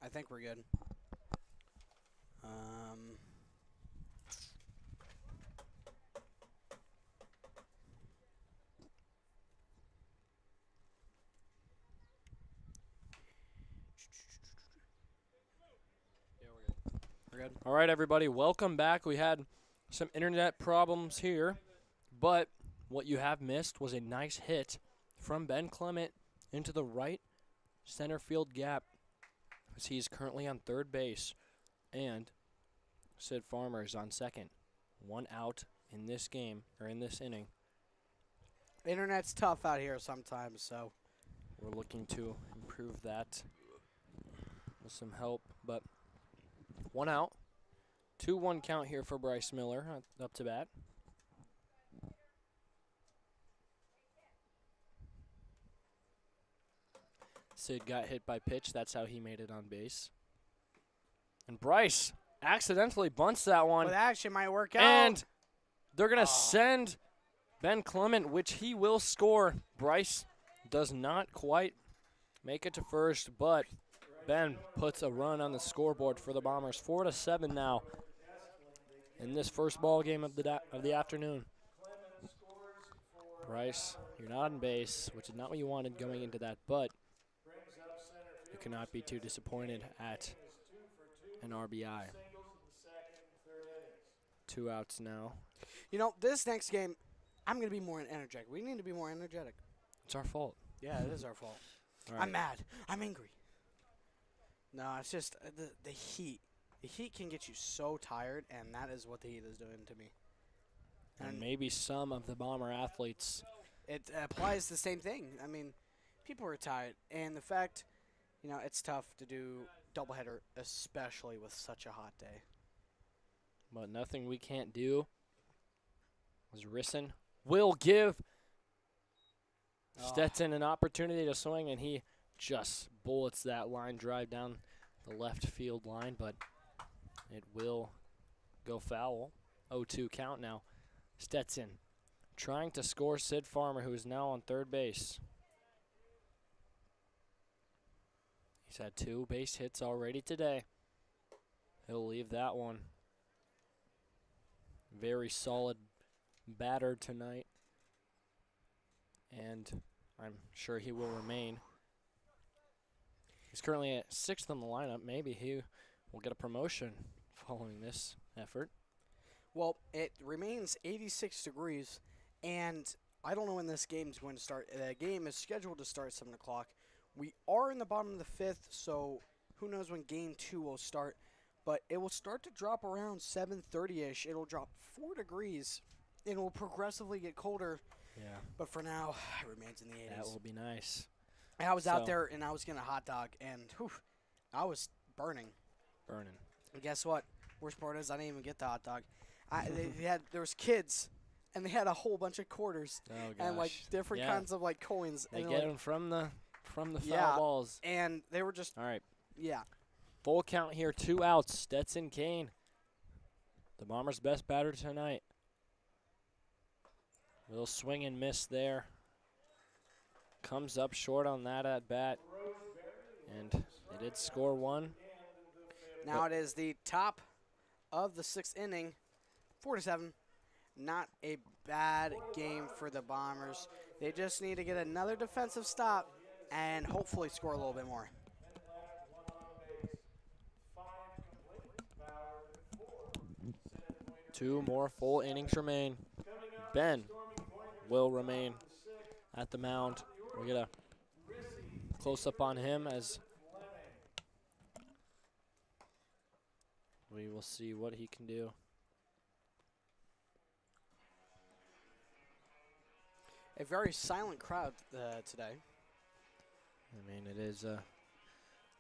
I think we're good. Yeah, we're good. We're good. All right, everybody, welcome back. We had some internet problems here, but what you have missed was a nice hit from Ben Clement into the right center field gap, as he's currently on third base, and Sid Farmer is on second. 1 out in this game, or in this inning. Internet's tough out here sometimes, so. We're looking to improve that with some help, but 1 out. 2-1 count here for Bryce Miller up to bat. Sid got hit by pitch. That's how he made it on base. And Bryce accidentally bunts that one. But that actually might work out. And they're going to send Ben Clement, which he will score. Bryce does not quite make it to first, but Ben puts a run on the scoreboard for the Bombers. 4-7 now in this first ball game of the afternoon. Bryce, you're not on base, which is not what you wanted going into that, but you cannot be too disappointed at an RBI. 2 outs now. You know, this next game, I'm going to be more energetic. We need to be more energetic. It's our fault. Yeah, it is our fault. Right. I'm mad. I'm angry. No, it's just the heat. The heat can get you so tired, and that is what the heat is doing to me. And maybe some of the Bomber athletes. It applies the same thing. I mean, people are tired, and the fact, it's tough to do doubleheader, especially with such a hot day. But nothing we can't do. As Risson will give Stetson an opportunity to swing, and he just bullets that line drive down the left field line, but it will go foul. 0-2 count now. Stetson trying to score Sid Farmer, who is now on third base. He's had 2 base hits already today. He'll leave that one. Very solid batter tonight, and I'm sure he will remain. He's currently at 6th in the lineup. Maybe he will get a promotion following this effort. Well, it remains 86 degrees, and I don't know when this game is going to start. The game is scheduled to start at 7 o'clock. We are in the bottom of the 5th, so who knows when Game 2 will start. But it will start to drop around 7:30-ish. It'll drop 4 degrees, and it will progressively get colder. Yeah. But for now, it remains in the 80s. That will be nice. I was out there, and I was getting a hot dog, and I was burning. Burning. And guess what? Worst part is I didn't even get the hot dog. There was kids, and they had a whole bunch of quarters and different kinds of coins. They and get them from the foul balls. And they were just all right. Yeah. Full count here, 2 outs. Stetson Kane, the Bombers' best batter tonight. Little swing and miss there. Comes up short on that at bat, and they did score 1. Now it is the top of the 6th inning, 4-7. Not a bad game for the Bombers. They just need to get another defensive stop and hopefully score a little bit more. Two more full innings remain. Ben will remain at the mound. We'll get a close-up on him as we will see what he can do. A very silent crowd today. I mean, it's a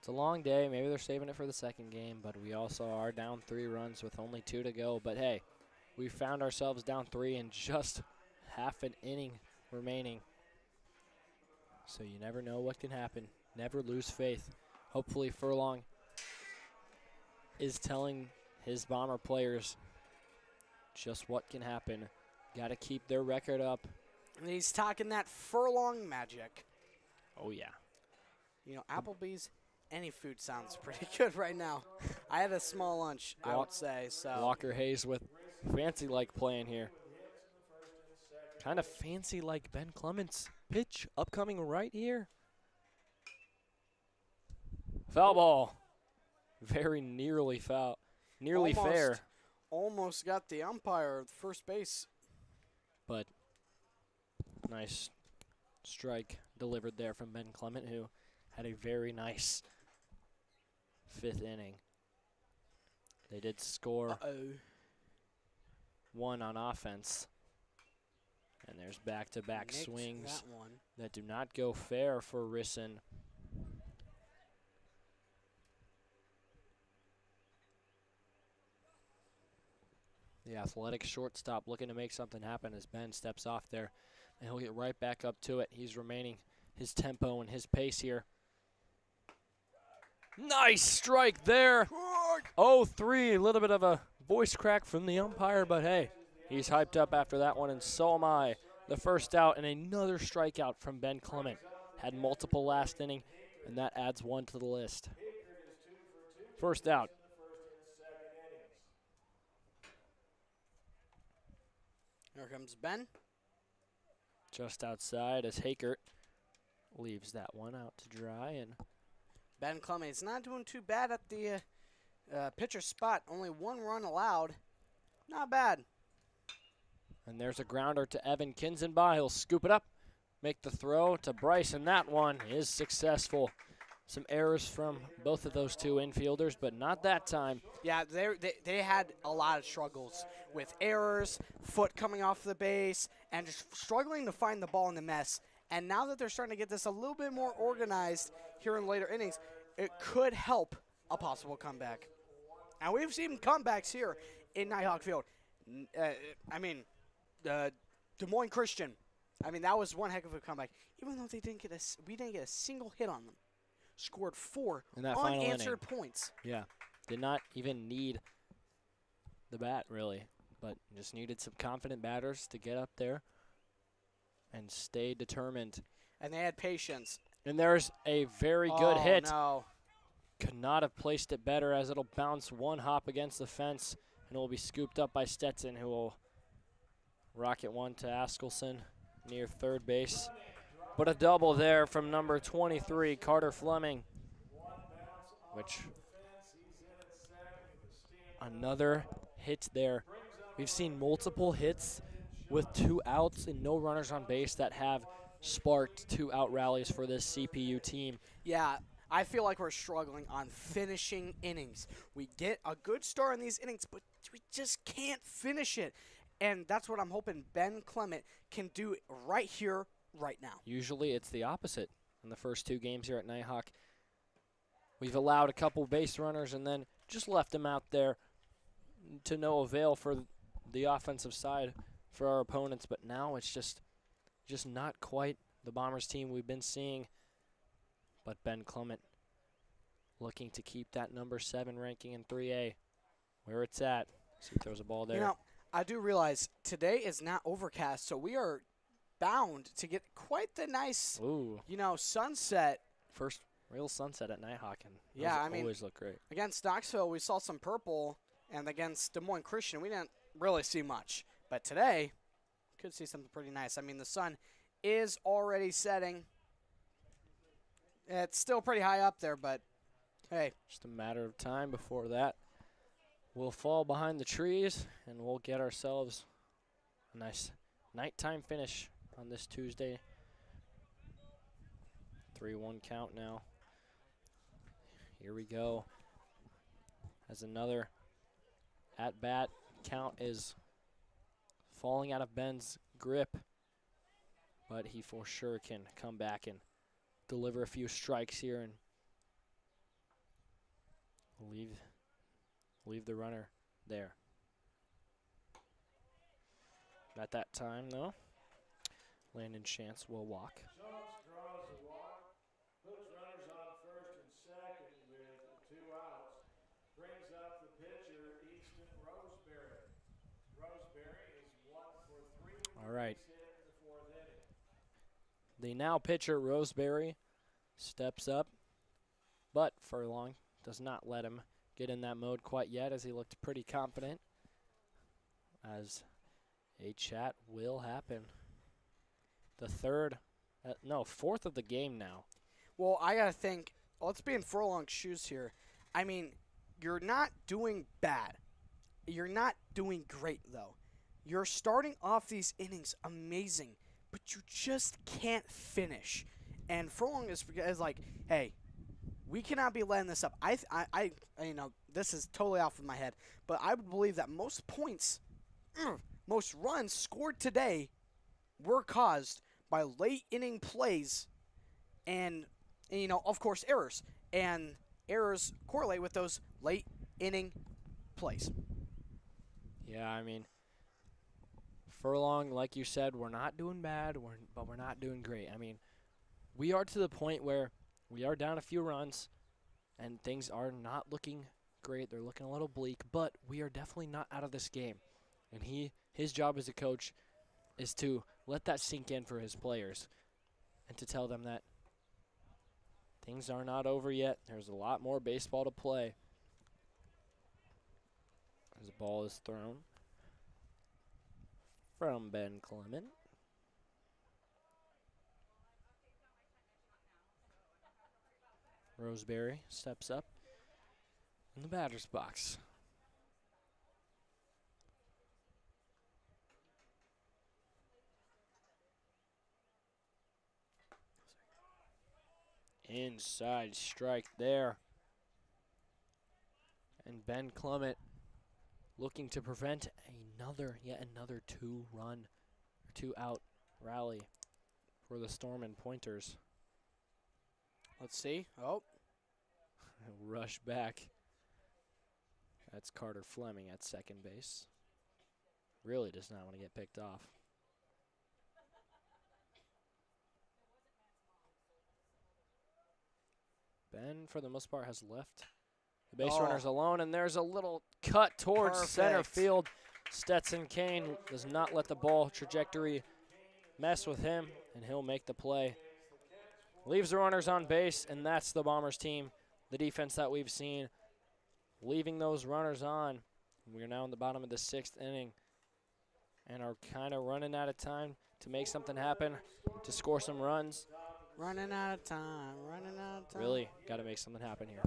long day. Maybe they're saving it for the second game, but we also are down 3 runs with only 2 to go. But, hey, we found ourselves down 3 in just half an inning remaining. So you never know what can happen. Never lose faith. Hopefully Furlong is telling his Bomber players just what can happen. Got to keep their record up. And he's talking that Furlong magic. Oh, yeah. Applebee's Any food sounds pretty good right now. I had a small lunch, I would say. So Walker Hayes with fancy-like playing here. Kind of fancy like Ben Clement's pitch upcoming right here. Foul ball. Very nearly foul. Nearly fair. Almost got the umpire at first base. But nice strike delivered there from Ben Clement, who had a very nice 5th inning. They did score one on offense. And there's back-to-back swings that do not go fair for Risson. The athletic shortstop looking to make something happen as Ben steps off there. And he'll get right back up to it. He's remaining his tempo and his pace here. Nice strike there. 0-3, a little bit of a voice crack from the umpire, but hey, he's hyped up after that one, and so am I. The first out and another strikeout from Ben Clement. Had multiple last inning, and that adds 1 to the list. First out. Here comes Ben. Just outside as Hakert leaves that one out to dry. And Ben Clement's not doing too bad at the pitcher spot. Only 1 run allowed. Not bad. And there's a grounder to Evan Kinzenbaugh. He'll scoop it up, make the throw to Bryce, and that one is successful. Some errors from both of those two infielders, but not that time. Yeah, they had a lot of struggles with errors, foot coming off the base, and just struggling to find the ball in the mess. And now that they're starting to get this a little bit more organized here in later innings, it could help a possible comeback. And we've seen comebacks here in Nighthawk Field. Des Moines Christian. I mean, that was one heck of a comeback. Even though we didn't get a single hit on them. Scored 4 in that final unanswered inning. points. Yeah, did not even need the bat, really, but just needed some confident batters to get up there and stay determined. And they had patience. And there's a very good hit. No. Could not have placed it better as it'll bounce 1 hop against the fence, and it will be scooped up by Stetson, who will rocket one to Askelson near third base. But a double there from number 23, Carter Fleming, which another hit there. We've seen multiple hits with 2 outs and no runners on base that have sparked 2 out rallies for this CPU team. Yeah, I feel like we're struggling on finishing innings. We get a good start in these innings, but we just can't finish it. And that's what I'm hoping Ben Clement can do right here, right now. Usually it's the opposite in the first 2 games here at Nighthawk. We've allowed a couple base runners and then just left them out there to no avail for the offensive side for our opponents. But now it's just not quite the Bombers team we've been seeing. But Ben Clement looking to keep that number 7 ranking in 3A where it's at. See, he throws a ball there. You know, I do realize today is not overcast, so we are bound to get quite the nice, sunset. First real sunset at Nighthawk, and yeah, always look great. Against Knoxville, we saw some purple, and against Des Moines Christian, we didn't really see much. But today, could see something pretty nice. I mean, the sun is already setting. It's still pretty high up there, but hey. Just a matter of time before that we'll fall behind the trees, and we'll get ourselves a nice nighttime finish on this Tuesday. 3-1 count now. Here we go. As another at-bat count is falling out of Ben's grip, but he for sure can come back and deliver a few strikes here and leave the runner there. At that time, though, Landon Chance will walk. Jones draws a walk, puts runners on first and second with 2 outs, brings up the pitcher, Easton Roseberry. Roseberry is 1 for 3. All right. Hit in the 4th inning. The now pitcher, Roseberry, steps up But Furlong does not let him get in that mode quite yet, as he looked pretty confident, as a chat will happen. The fourth of the game now. Well, I got to think, let's be in Furlong's shoes here. I mean, you're not doing bad. You're not doing great, though. You're starting off these innings amazing, but you just can't finish. And Furlong is like, hey, we cannot be letting this up. This is totally off of my head, but I would believe that most points, most runs scored today were caused by late inning plays and of course, errors. And errors correlate with those late inning plays. Yeah, I mean, Furlong, like you said, we're not doing bad, but we're not doing great. I mean, we are to the point where we are down a few runs, and things are not looking great. They're looking a little bleak, but we are definitely not out of this game. And his job as a coach is to let that sink in for his players and to tell them that things are not over yet. There's a lot more baseball to play. As the ball is thrown from Ben Clement. Roseberry steps up in the batter's box. Inside strike there. And Ben Clement looking to prevent yet another two-out rally for the Storm and Pointers. Let's see. Oh. Rush back. That's Carter Fleming at second base. Really does not want to get picked off. Ben, for the most part, has left the base runners alone, and there's a little cut towards center field. Stetson Kane does not let the ball trajectory mess with him, and he'll make the play. Leaves the runners on base, and that's the Bombers team, the defense that we've seen, leaving those runners on. We're now in the bottom of the sixth inning and are kind of running out of time to make something happen, to score some runs. Running out of time. Really got to make something happen here.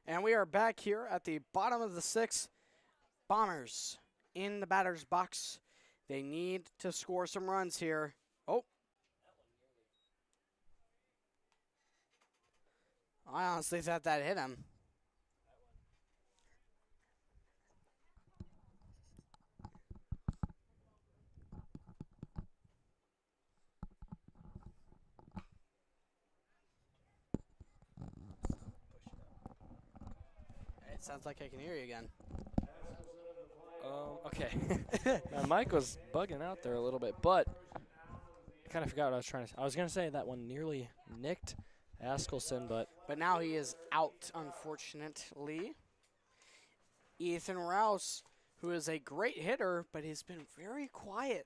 And we are back here at the bottom of the sixth. Bombers in the batter's box. They need to score some runs here. Oh. I honestly thought that hit him. It sounds like I can hear you again. Okay. My mic was bugging out there a little bit, but kind of forgot what I was trying to say. I was going to say that one nearly nicked Askelson, but But now he is out, unfortunately. Ethan Rouse, who is a great hitter, but has been very quiet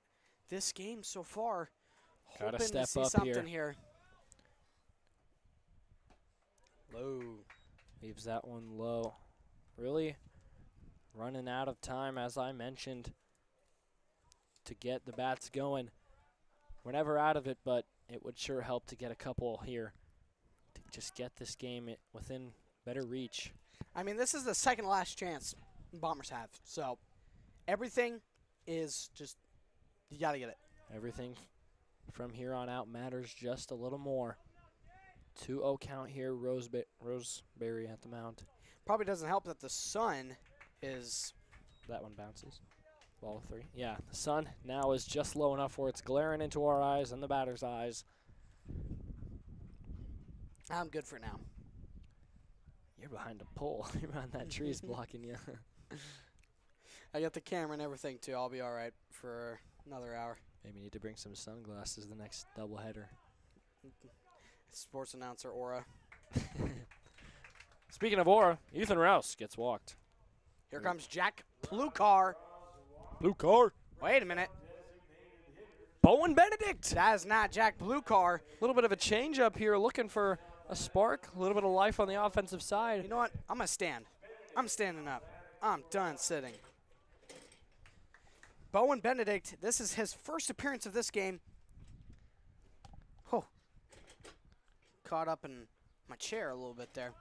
this game so far. Gotta Hoping step to see up something here. Low. leaves that one low. Really running out of time, as I mentioned, to get the bats going. We're never out of it, but it would sure help to get a couple here to just get this game within better reach. I mean, this is the second last chance Bombers have. So everything is just, you got to get it. Everything from here on out matters just a little more. 2-0 count here, Roseberry at the mound. Probably doesn't help that the sun is. That one bounces. Ball 3. Yeah, the sun now is just low enough where it's glaring into our eyes and the batter's eyes. I'm good for now. You're behind a pole. You're behind that tree's blocking you. I got the camera and everything, too. I'll be all right for another hour. Maybe need to bring some sunglasses the next doubleheader. Sports announcer aura. Speaking of aura, Ethan Rouse gets walked. Here comes Jack Plukar. Blue car. Wait a minute. Bowen Benedict. That is not Jack Plukar. A little bit of a change up here, looking for a spark, a little bit of life on the offensive side. You know what? I'm going to stand. I'm standing up. I'm done sitting. Bowen Benedict, this is his first appearance of this game. Oh. Caught up in my chair a little bit there.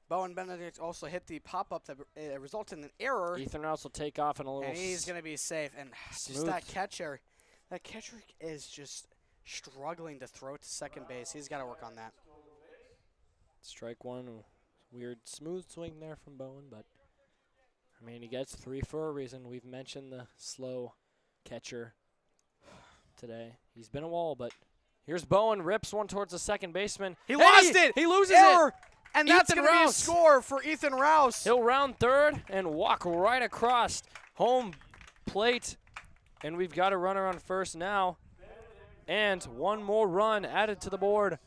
Bowen Benedict also hit the pop-up that resulted in an error. Ethan Rouse will take off in a little. And he's going to be safe. And just smooth. that catcher is just struggling to throw to second base. He's got to work on that. Strike one. Weird smooth swing there from Bowen, but I mean, he gets 3 for a reason. We've mentioned the slow catcher today. He's been a wall, but here's Bowen, rips one towards the second baseman. He lost it. He loses Error. it. And that's Ethan going to be a Rouse. score for Ethan Rouse. He'll round third and walk right across home plate. And we've got a runner on first now. And one more run added to the board.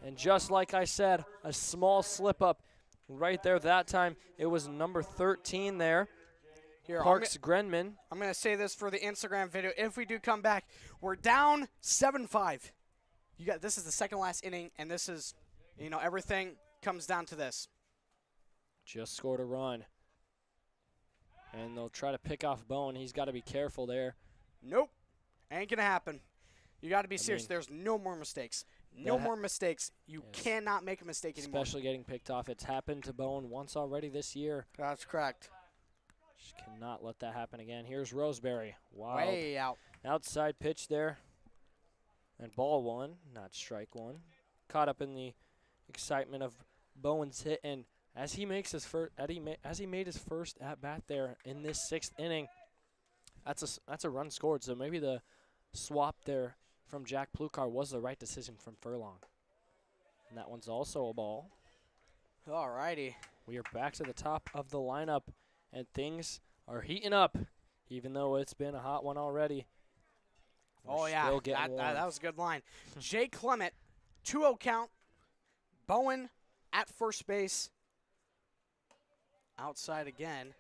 And just like I said, a small slip up right there that time. It was number 13 there, Here, Parks Grenman. I'm going to say this for the Instagram video. If we do come back, we're down 7-5. This is the second last inning, and this is, everything comes down to this. Just scored a run. And they'll try to pick off Bowen. He's got to be careful there. Nope. Ain't going to happen. You got to be serious. mean, There's no more mistakes. No more mistakes. You cannot make a mistake anymore. Especially getting picked off. It's happened to Bowen once already this year. That's correct. Just cannot let that happen again. Here's Roseberry. Wow. Way out. Outside pitch there. And ball one, not strike one. Caught up in the excitement of Bowen's hit, and as he makes his first, as he made his first at bat there in this 6th inning, that's a run scored. So maybe the swap there from Jack Plukar was the right decision from Furlong. And that one's also a ball. All righty. We are back to the top of the lineup, and things are heating up, even though it's been a hot one already. Oh, We're yeah. still getting That was a good line. Jay Clement, 2-0 count. Bowen at first base. Outside again.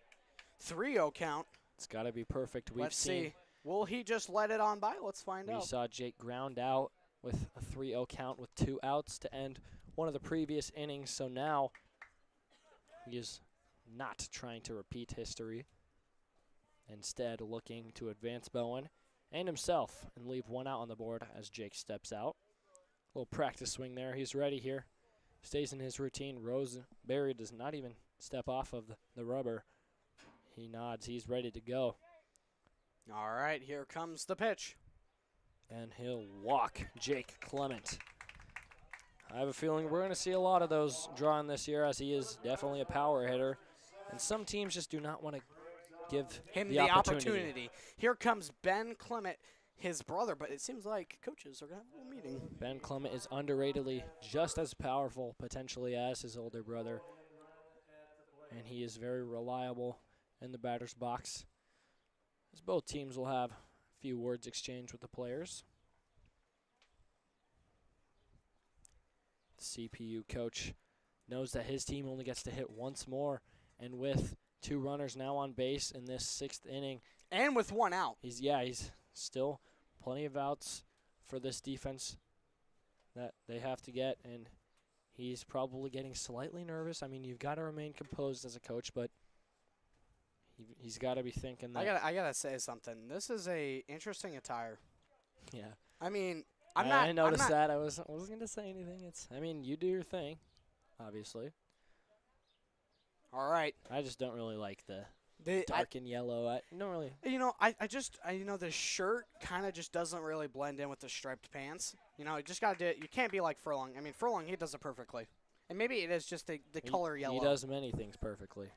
3-0 count. It's got to be perfect. Let's see. Will he just let it on by? Let's find out. We saw Jake ground out with a 3-0 count with 2 outs to end one of the previous innings. So now he is not trying to repeat history. Instead, looking to advance Bowen and himself and leave 1 out on the board as Jake steps out. Little practice swing there. He's ready here. Stays in his routine. Roseberry does not even step off of the rubber. He nods. He's ready to go. All right, here comes the pitch. And he'll walk Jake Clement. I have a feeling we're going to see a lot of those drawn this year, as he is definitely a power hitter. And some teams just do not want to give him the opportunity. Here comes Ben Clement, his brother, but it seems like coaches are going to have a little meeting. Ben Clement is underratedly just as powerful, potentially, as his older brother. And he is very reliable in the batter's box, as both teams will have a few words exchanged with the players. The CPU coach knows that his team only gets to hit once more, and with 2 runners now on base in this 6th inning, And with 1 out. he's still plenty of outs for this defense that they have to get, and he's probably getting slightly nervous. I mean, you've got to remain composed as a coach, but he's got to be thinking that. I gotta say something. This is a interesting attire. Yeah. I mean, I noticed that. I wasn't going to say anything. You do your thing, obviously. All right. I just don't really like the The, dark and yellow. I don't really. The shirt kind of just doesn't really blend in with the striped pants. You just got to do it. You can't be like Furlong. I mean, Furlong, he does it perfectly. And maybe it is just the color yellow. He does many things perfectly.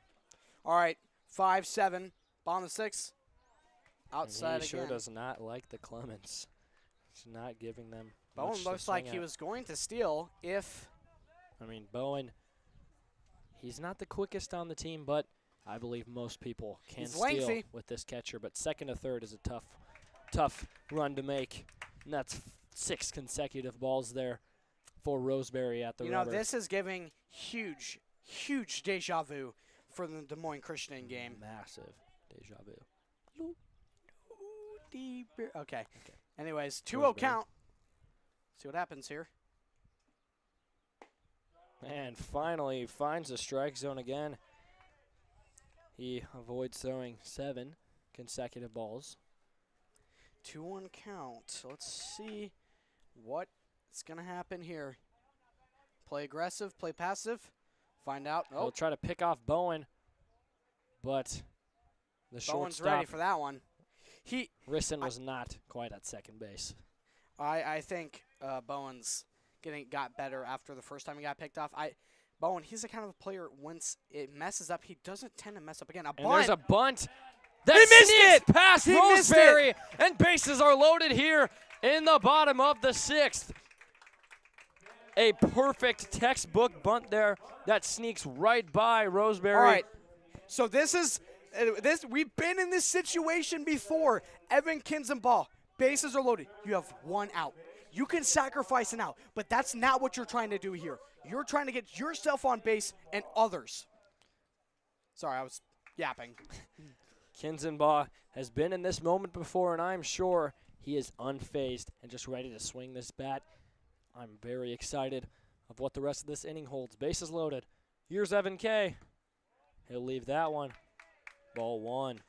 All right. 5-7. Bottom of the 6th. Outside He again. sure does not like the Clements. He's not giving them. Bowen much to looks like swing he at. was going to steal if. I mean, Bowen, he's not the quickest on the team, but I believe most people can He's steal lengthy. with this catcher. But 2nd to 3rd is a tough run to make. And that's 6 consecutive balls there for Roseberry at the rubber. This is giving huge deja vu for the Des Moines Christian game. Massive deja vu. Okay. Anyways, 2-0 Roseberry. count. See what happens here. And finally finds the strike zone again. He avoids throwing 7 consecutive balls. 2-1 count. Let's see what's going to happen here. Play aggressive, play passive. Find out. He'll try to pick off Bowen, but the Bowen's shortstop, ready for that one. Risson, was not quite at second base. I think Bowen's got better after the first time he got picked off. Bowen, he's the kind of a player, once it messes up, he doesn't tend to mess up again. And there's a bunt that missed sneaks it! past He missed Roseberry, and bases are loaded here in the bottom of the 6th. A perfect textbook bunt there that sneaks right by Roseberry. All right. So we've been in this situation before. Evan Kinzenbaugh, bases are loaded. You have 1 out. You can sacrifice an out, but that's not what you're trying to do here. You're trying to get yourself on base and others. Sorry, I was yapping. Kinzenbaugh has been in this moment before, and I'm sure he is unfazed and just ready to swing this bat. I'm very excited of what the rest of this inning holds. Bases loaded. Here's Evan K. He'll leave that one. Ball 1.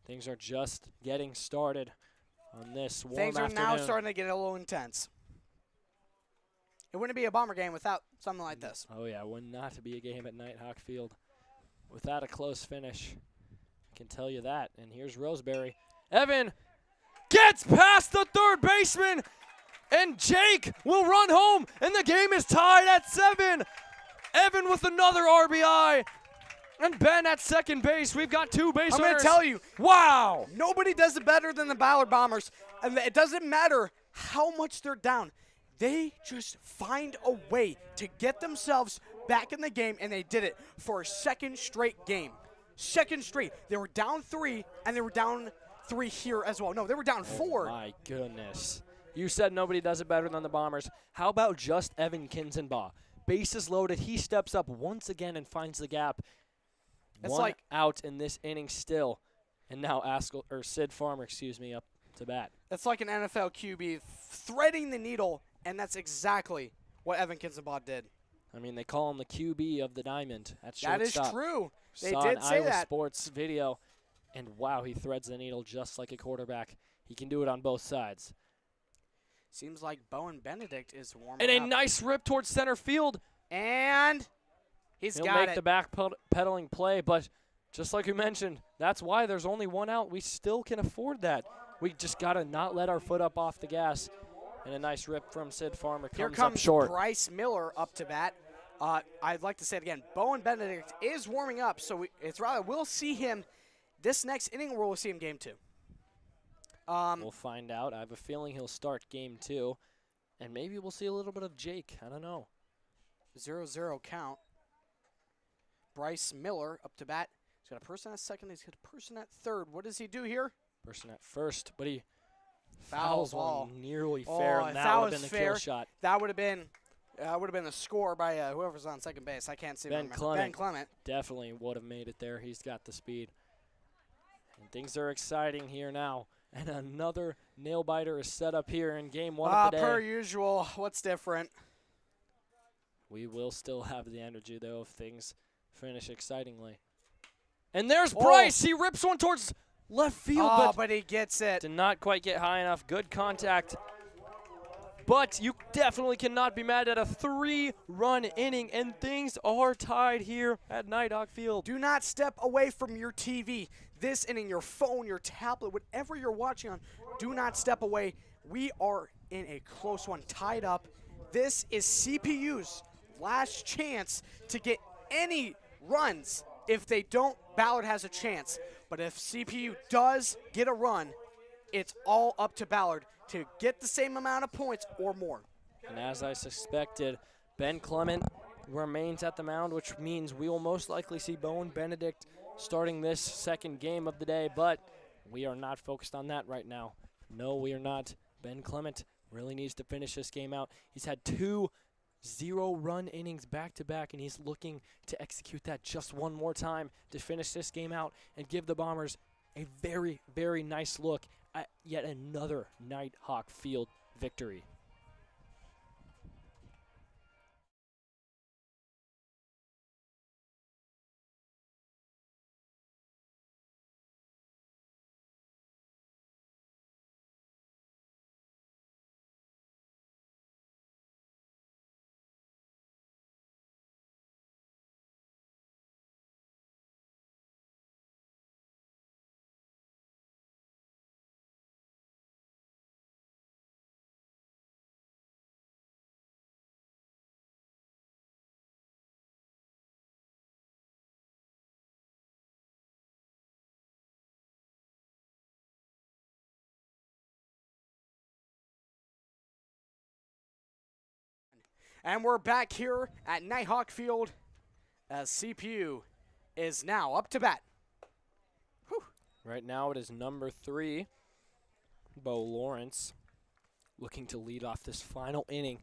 Things are just getting started on this warm Things are afternoon. now starting to get a little intense. It wouldn't be a Bomber game without something like this. Oh, yeah, would not be a game at Nighthawk Field without a close finish. I can tell you that. And here's Roseberry. Evan gets past the 3rd baseman, and Jake will run home, and the game is tied at 7. Evan with another RBI, and Ben at second base. We've got 2 base I'm runners. going to tell you, Wow. nobody does it better than the Ballard Bombers. And it doesn't matter how much they're down. They just find a way to get themselves back in the game, and they did it for a 2nd straight game. 2nd straight. They were down 3, and they were down 3 here as well. No, they were down 4. Oh, my goodness. You said nobody does it better than the Bombers. How about just Evan Kinzenbaugh? Bases loaded. He steps up once again and finds the gap. It's 1 like out in this inning still. And now Sid Farmer, up to bat. It's like an NFL QB threading the needle, and that's exactly what Evan Kinzenbaugh did. I mean, they call him the QB of the diamond at shortstop. That is true. They Saw did an say Iowa that. Sports video, and wow, he threads the needle just like a quarterback. He can do it on both sides. Seems like Bowen Benedict is warming And a up. nice rip towards center field. And he's He'll got make it. the back pedaling play, but just like we mentioned, that's why there's only 1 out. We still can afford that. We just got to not let our foot up off the gas. And a nice rip from Sid Farmer Here comes up comes short. Bryce Miller up to bat. I'd like to say it again. Bowen Benedict is warming up, so we'll see him this next inning, or we'll see him game 2. We'll find out. I have a feeling he'll start game 2, and maybe we'll see a little bit of Jake. I don't know. 0-0 count. Bryce Miller up to bat. He's got a person at second. He's got a person at third. What does he do here? Person at first, but he Fouls ball. one nearly fair, Oh, and if that would was have been the fair, kill shot. that would have been the score by whoever's on second base. I can't see. Ben Ben Clement. Definitely would have made it there. He's got the speed. And things are exciting here now. And another nail biter is set up here in game one of the day. Per usual. What's different? We will still have the energy, though, if things finish excitingly. And there's Bryce. He rips one towards left field, but he gets it. did not quite get high enough. Good contact. But you definitely cannot be mad at a 3-run inning, and things are tied here at Nighthawk Field. Do not step away from your TV. This inning, your phone, your tablet, whatever you're watching on, do not step away. We are in a close one, tied up. This is CPU's last chance to get any runs. If they don't, Ballard has a chance. But if CPU does get a run, it's all up to Ballard to get the same amount of points or more. And as I suspected, Ben Clement remains at the mound, which means we will most likely see Bowen Benedict starting this second game of the day, but we are not focused on that right now. No, we are not. Ben Clement really needs to finish this game out. He's had 2 0-run innings back-to-back, and he's looking to execute that just one more time to finish this game out and give the Bombers a very, very nice look at yet another Nighthawk Field victory. And we're back here at Nighthawk Field as CPU is now up to bat. Whew. Right now it is number 3, Bo Lawrence, looking to lead off this final inning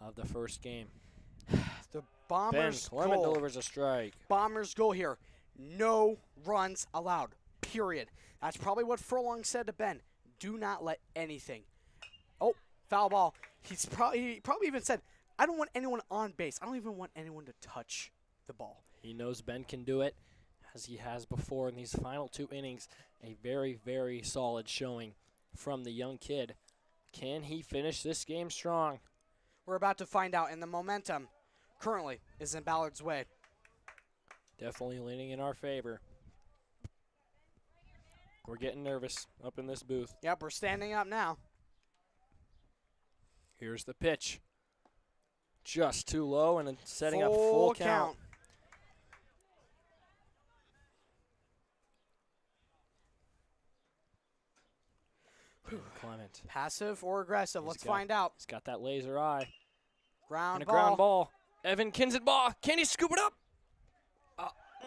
of the first game. The Ben Bombers' Clement goal. delivers a strike. Bombers' goal here. No runs allowed. Period. That's probably what Furlong said to Ben. Do not let anything. Oh, foul ball. He probably even said, I don't want anyone on base. I don't even want anyone to touch the ball. He knows Ben can do it, as he has before in these final 2 innings. A very, very solid showing from the young kid. Can he finish this game strong? We're about to find out, and the momentum currently is in Ballard's way. Definitely leaning in our favor. We're getting nervous up in this booth. Yep, we're standing up now. Here's the pitch. Just too low and setting up full count. Clement. Passive or aggressive? Let's got- find out. He's got that laser eye. Ground And a ball. ground ball. Evan Kinzenbaugh. Can he scoop it up?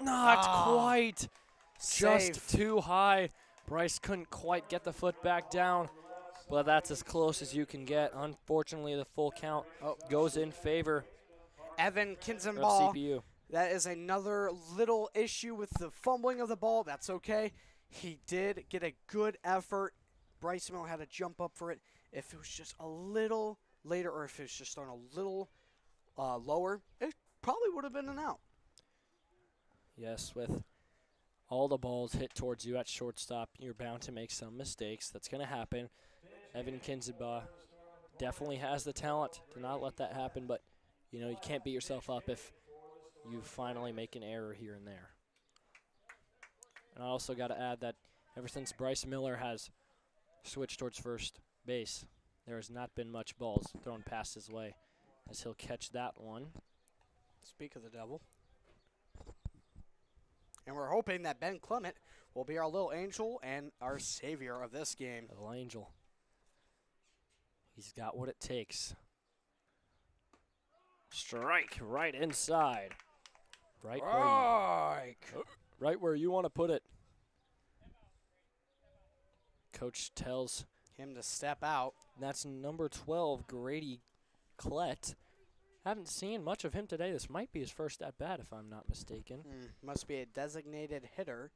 Not quite. Save. Just too high. Bryce couldn't quite get the foot back down, but that's as close as you can get. Unfortunately, the full count goes in favor Evan of Kinzenbaugh. CPU. That is another little issue with the fumbling of the ball. That's okay. He did get a good effort. Bryce Miller had to jump up for it. If it was just a little later or if it was just on a little lower, it probably would have been an out. Yes, with all the balls hit towards you at shortstop, you're bound to make some mistakes. That's going to happen. Evan Kinzenbaugh definitely has the talent to not let that happen, but you can't beat yourself up if you finally make an error here and there. And I also got to add that ever since Bryce Miller has switched towards first base, there has not been much balls thrown past his way, as he'll catch that one. Speak of the devil. And we're hoping that Ben Clement will be our little angel and our savior of this game. Little angel. He's got what it takes. Strike right inside. Right where you want to put it. Coach tells him to step out. That's number 12, Grady Klett. Haven't seen much of him today. This might be his first at-bat, if I'm not mistaken. Must be a designated hitter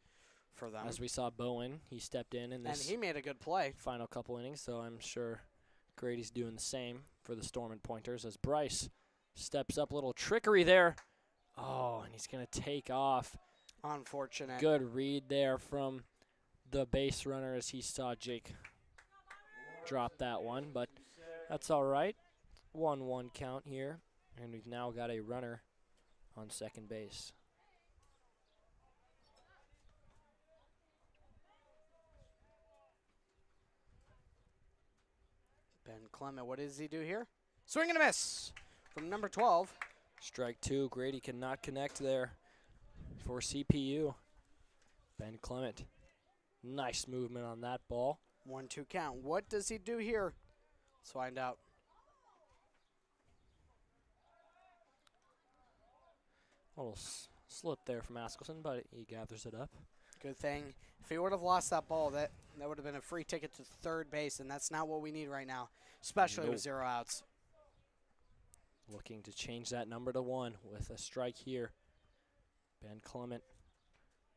for them. As we saw Bowen, he stepped in and this he made a good play. final couple innings, so I'm sure Grady's doing the same for the Storm Pointers as Bryce steps up. Little trickery there. Oh, and he's going to take off. Unfortunate. Good read there from the base runner as he saw Jake drop that one, but that's all right. 1-1 count here, and we've now got a runner on second base. Ben Clement, what does he do here? Swing and a miss from number 12. Strike two. Grady cannot connect there for CPU. Ben Clement. Nice movement on that ball. 1-2 count. What does he do here? Let's find out. A little slip there from Askelson, but he gathers it up. Good thing. If he would have lost that ball, that would have been a free ticket to third base, and that's not what we need right now, especially with 0 outs. Looking to change that number to 1 with a strike here. Ben Clement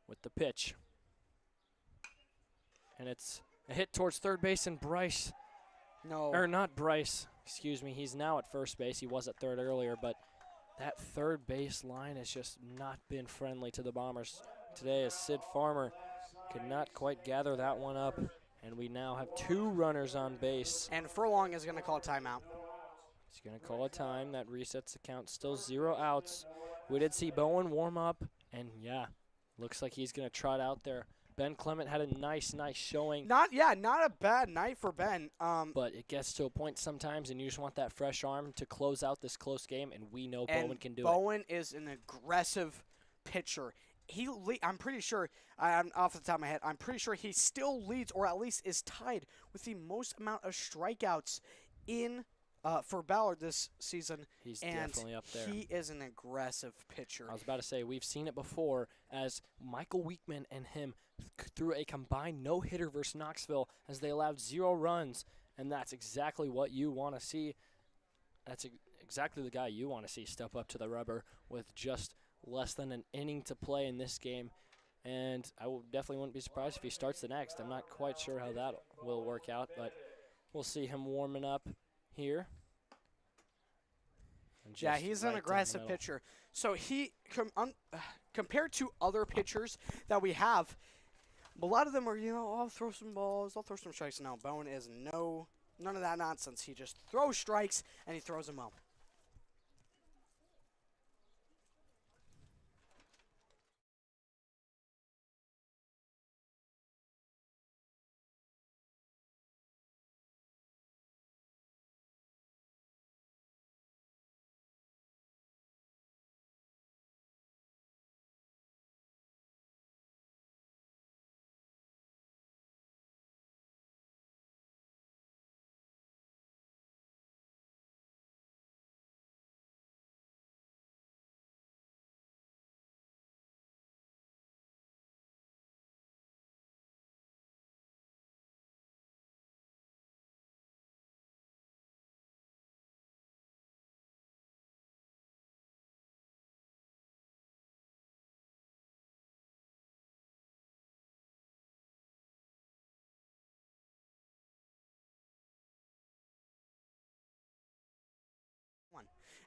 with the pitch. And it's a hit towards third base, and Bryce, No. or not Bryce, excuse me, he's now at first base. He was at third earlier, but that third base line has just not been friendly to the Bombers today, as Sid Farmer could not quite gather that one up, and we now have 2 runners on base. And Furlong is going to call a timeout. He's going to call a time. That resets the count. Still 0 outs. We did see Bowen warm up, and yeah, looks like he's going to trot out there. Ben Clement had a nice showing. Not a bad night for Ben. But it gets to a point sometimes, and you just want that fresh arm to close out this close game, and we know Bowen can do it. Bowen is an aggressive pitcher. I'm pretty sure, I'm off the top of my head, I'm pretty sure he still leads, or at least is tied with the most amount of strikeouts in for Ballard this season. He's and definitely up there. He is an aggressive pitcher. I was about to say, we've seen it before as Michael Weekman and him threw a combined no-hitter versus Knoxville as they allowed 0 runs, and that's exactly what you want to see. That's exactly the guy you want to see step up to the rubber with just less than an inning to play in this game. And I definitely wouldn't be surprised if he starts the next. I'm not quite sure how that will work out, but we'll see him warming up here. Yeah, he's an aggressive pitcher. So he, compared to other pitchers that we have, a lot of them are, I'll throw some balls, I'll throw some strikes. No, Bowen is none of that nonsense. He just throws strikes, and he throws them well.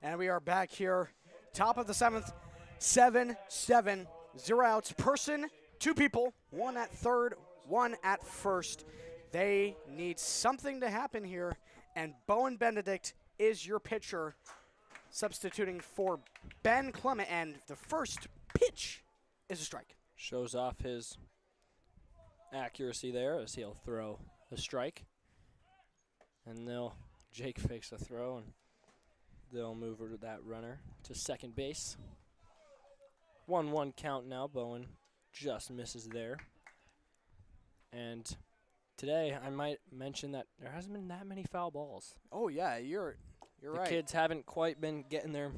And we are back here, top of the 7th, 7-7, 0 outs. Person, 2 people, 1 at third, 1 at first. They need something to happen here, and Bowen Benedict is your pitcher, substituting for Ben Clement, and the first pitch is a strike. Shows off his accuracy there as he'll throw the strike. And Jake fakes a throw, and they'll move that runner to second base. 1-1 count now. Bowen just misses there. And today I might mention that there hasn't been that many foul balls. Oh yeah, you're right. The kids haven't quite been getting their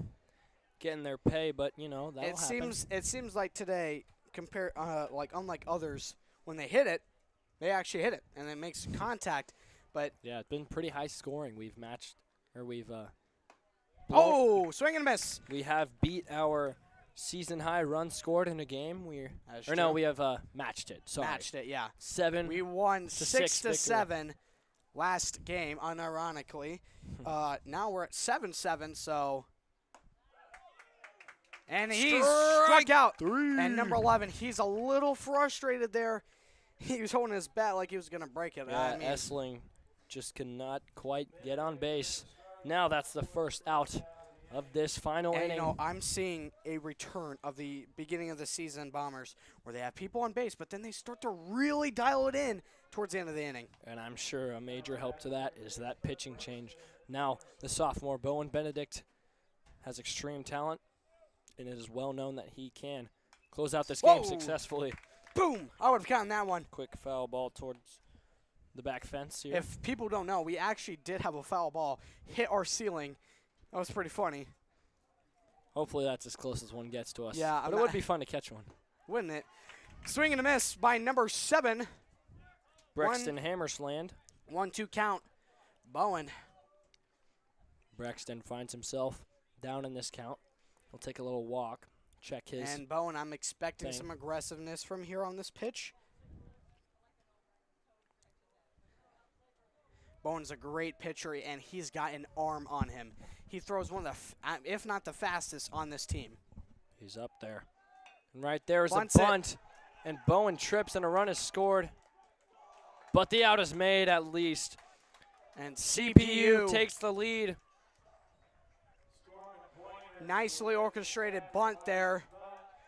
pay, but that'll happen. It seems like today, unlike others, when they hit it, they actually hit it and it makes contact. But Yeah, it's been pretty high scoring. We've matched, or we've swing and a miss. we have beat our season high run scored in a game. That's No, true. we have matched it. Sorry, Matched it, yeah. 7. We won 6 to victory. 7 last game, unironically. Now we're at 7-7, so. And he struck out. 3. And number 11, he's a little frustrated there. He was holding his bat like he was going to break it. Yeah, I mean, Essling just could not quite get on base. Now that's the first out of this final and, inning. you know, I'm seeing a return of the beginning of the season Bombers where they have people on base, but then they start to really dial it in towards the end of the inning. And I'm sure a major help to that is that pitching change. Now the sophomore Bowen Benedict has extreme talent, and it is well known that he can close out this game successfully. Boom! I would have gotten that one. Quick foul ball towards the back fence here. If people don't know, we actually did have a foul ball hit our ceiling. That was pretty funny, Hopefully that's as close as one gets to us. Yeah, but I'm it would not- be fun to catch one. wouldn't it? Swing and a miss by number 7. Brexton Hammersland. 1-2 count. Bowen. Braxton finds himself down in this count. He'll take a little walk, check his. And Bowen, I'm expecting thing. some aggressiveness from here on this pitch. Bowen's a great pitcher, and he's got an arm on him. He throws one of the, if not the fastest on this team. He's up there. And right there is Bunts a it. bunt. And Bowen trips and a run is scored. But the out is made at least. And CPU takes the lead. nicely orchestrated bunt there.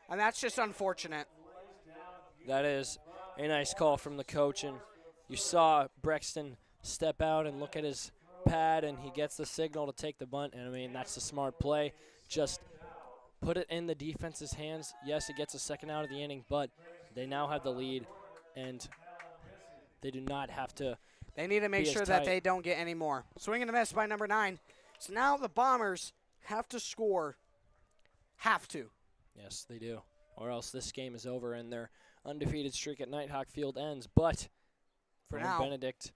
And that's just unfortunate. That is a nice call from the coach. And you saw Brexton step out and look at his pad, and he gets the signal to take the bunt. And, I mean, that's a smart play. Just put it in the defense's hands. Yes, it gets a second out of the inning, but they now have the lead, and they do not have to. They need to make Be as sure that tight. they don't get any more. Swing and a miss by number 9. So now the Bombers have to score. Have to. Yes, they do. Or else this game is over and their undefeated streak at Nighthawk Field ends. But For Bowen now. Benedict,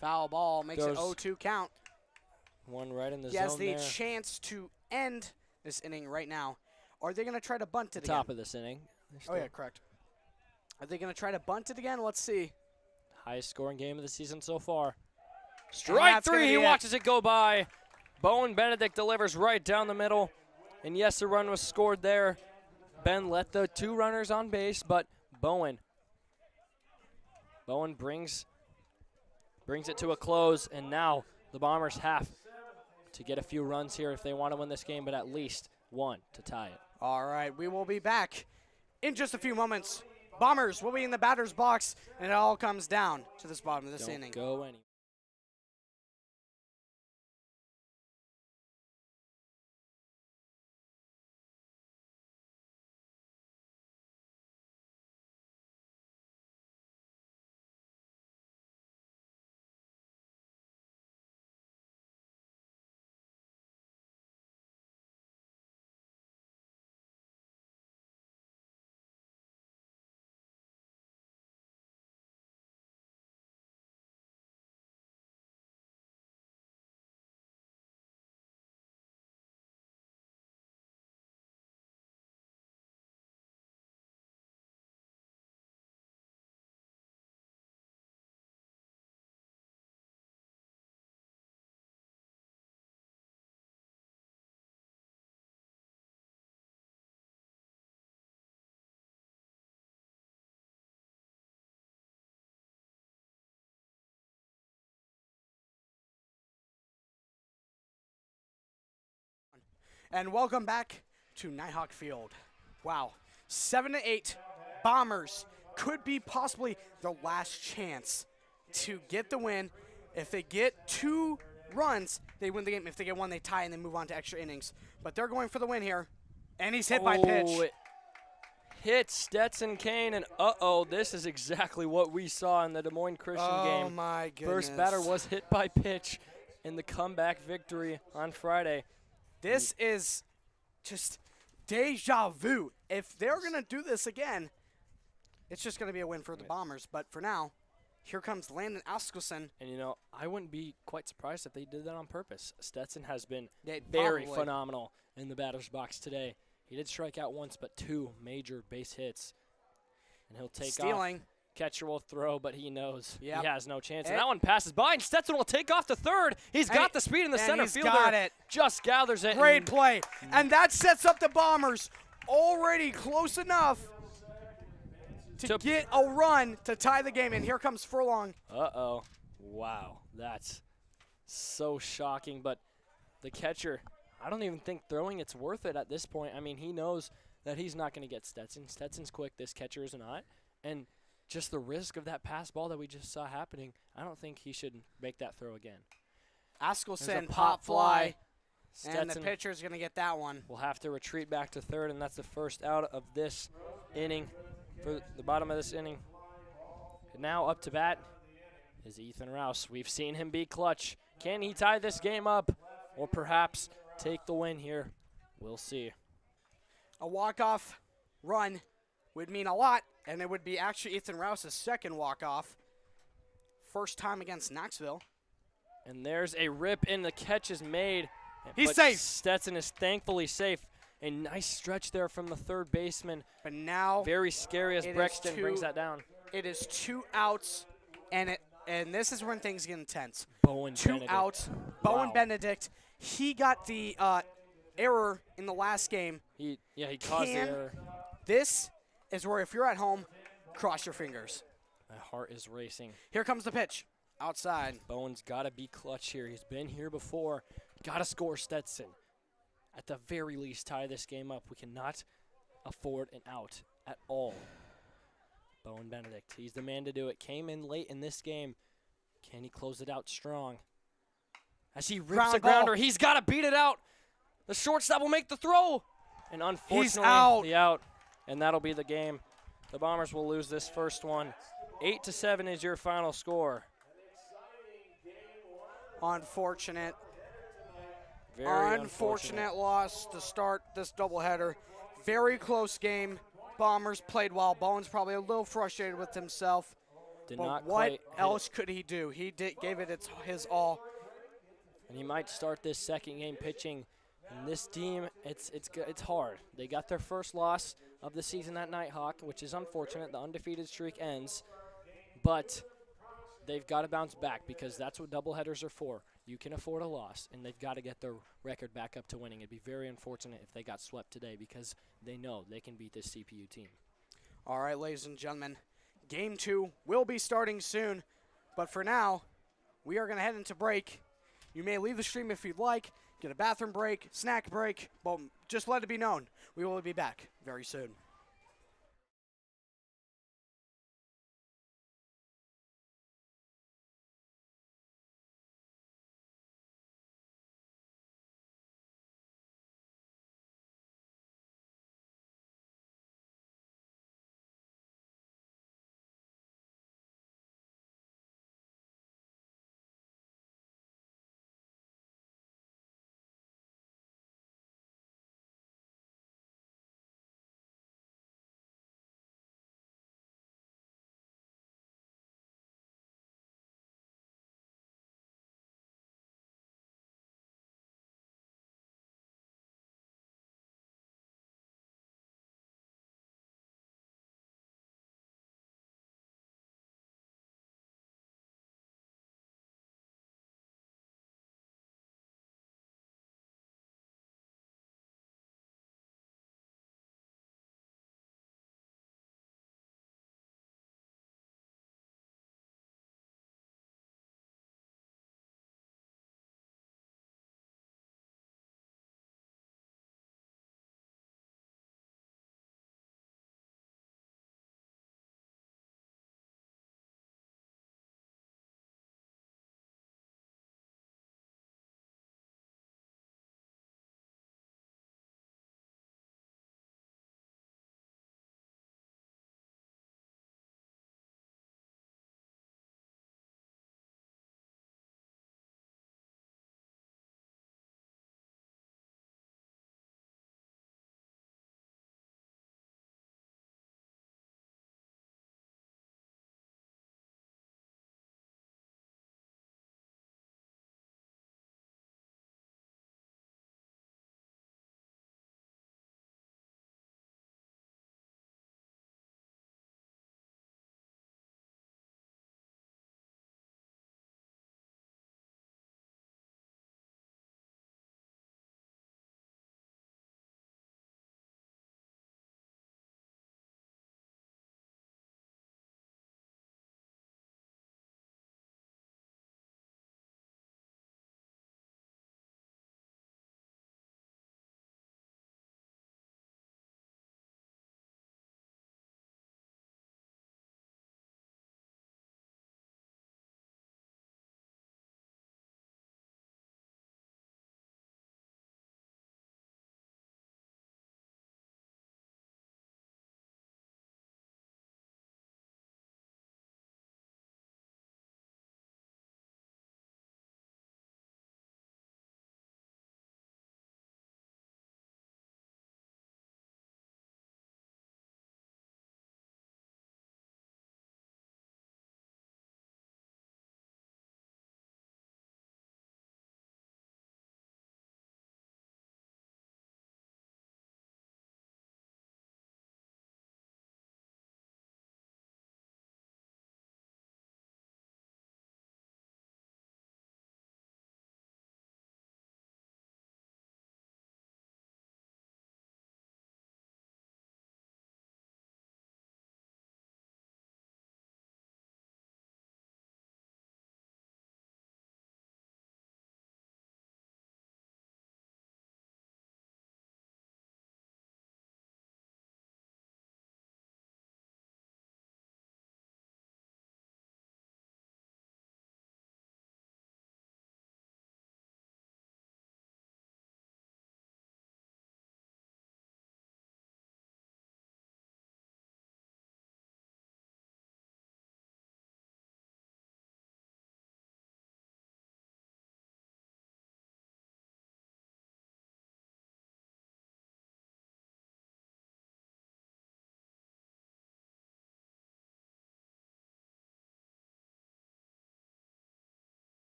Foul ball makes it Goes 0-2 count. one right in the He has zone the there. chance to end this inning right now. Are they going to try to bunt it The top again? of this inning. Oh, yeah, correct. Are they going to try to bunt it again? Let's see. Highest scoring game of the season so far. And Strike that's gonna 3. be He it. watches it go by. Bowen Benedict delivers right down the middle. And yes, the run was scored there. Ben let the 2 runners on base, but Bowen brings it to a close, and now the Bombers have to get a few runs here if they want to win this game, but at least one to tie it. All right, we will be back in just a few moments. Bombers will be in the batter's box, and it all comes down to this bottom of this Don't inning. go any. And welcome back to Nighthawk Field. Wow, 7-8 Bombers could be possibly the last chance to get the win. If they get 2 runs, they win the game. If they get 1, they tie and they move on to extra innings. But they're going for the win here. And he's hit by pitch. It hits Stetson Kane, and this is exactly what we saw in the Des Moines Christian game. Oh my goodness. First batter was hit by pitch in the comeback victory on Friday. This is just deja vu. If they're going to do this again, it's just going to be a win for the Bombers. But for now, Here comes Landon Askelson. And, you know, I wouldn't be quite surprised if they did that on purpose. Stetson has been Yeah, very probably. phenomenal in the batter's box today. He did strike out once, but 2 major base hits. And he'll take Stealing. off. Catcher will throw, but he knows Yep. he has no chance. And And- that one passes by, and Stetson will take off to third. He's got the speed in the and center he's fielder. got it. Just gathers it. Great and play. And that sets up the Bombers already close enough to get a run to tie the game. And here comes Furlong. Uh-oh. Wow. That's so shocking. But the catcher, I don't even think throwing it's worth it at this point. I mean, he knows that he's not going to get Stetson. Stetson's quick. This catcher is not. And just the risk of that pass ball that we just saw happening, I don't think he should make that throw again. There's a Askelson, pop fly. And the Stetson pitcher's going to get that one. will have to retreat back to third, and that's the first out of this inning for the bottom of this inning. And now up to bat is Ethan Rouse. We've seen him be clutch. Can he tie this game up or perhaps take the win here? We'll see. A walk-off run would mean a lot, and it would be actually Ethan Rouse's second walk-off. First time against Knoxville. And there's a rip, and the catch is made. He's but safe. Stetson is thankfully safe. A nice stretch there from the third baseman. But now Very scary as It is Brexton brings two- that down. it is 2 outs, and this is when things get intense. Bowen 2 Benedict. outs. Bowen Wow. Benedict, he got the error in the last game. He caused the error. This is where if you're at home, cross your fingers. My heart is racing. Here comes the pitch. Outside. Bowen's got to be clutch here. He's been here before. Got to score Stetson. At the very least, tie this game up. We cannot afford an out at all. Bowen Benedict, he's the man to do it. Came in late in this game. Can he close it out strong? As he rips Ground a grounder, ball. he's got to beat it out. The shortstop will make the throw. And unfortunately, out. the out. And that'll be the game. The Bombers will lose this first one. 8-7 is your final score. Unfortunate. Very Unfortunate loss to start this doubleheader. Very close game. Bombers played well. Bowen's probably a little frustrated with himself. Did But not what quite hit else could he do? He gave it his all. and he might start this second game pitching. And this team, it's hard. They got their first loss of the season at Nighthawk, which is unfortunate. The undefeated streak ends, but they've got to bounce back because that's what doubleheaders are for. You can afford a loss, and they've got to get their record back up to winning. It'd be very unfortunate if they got swept today because they know they can beat this CPU team. All right, ladies and gentlemen, Game 2 will be starting soon. But for now, we are going to head into break. You may leave the stream if you'd like, get a bathroom break, snack break, but just let it be known. We will be back very soon.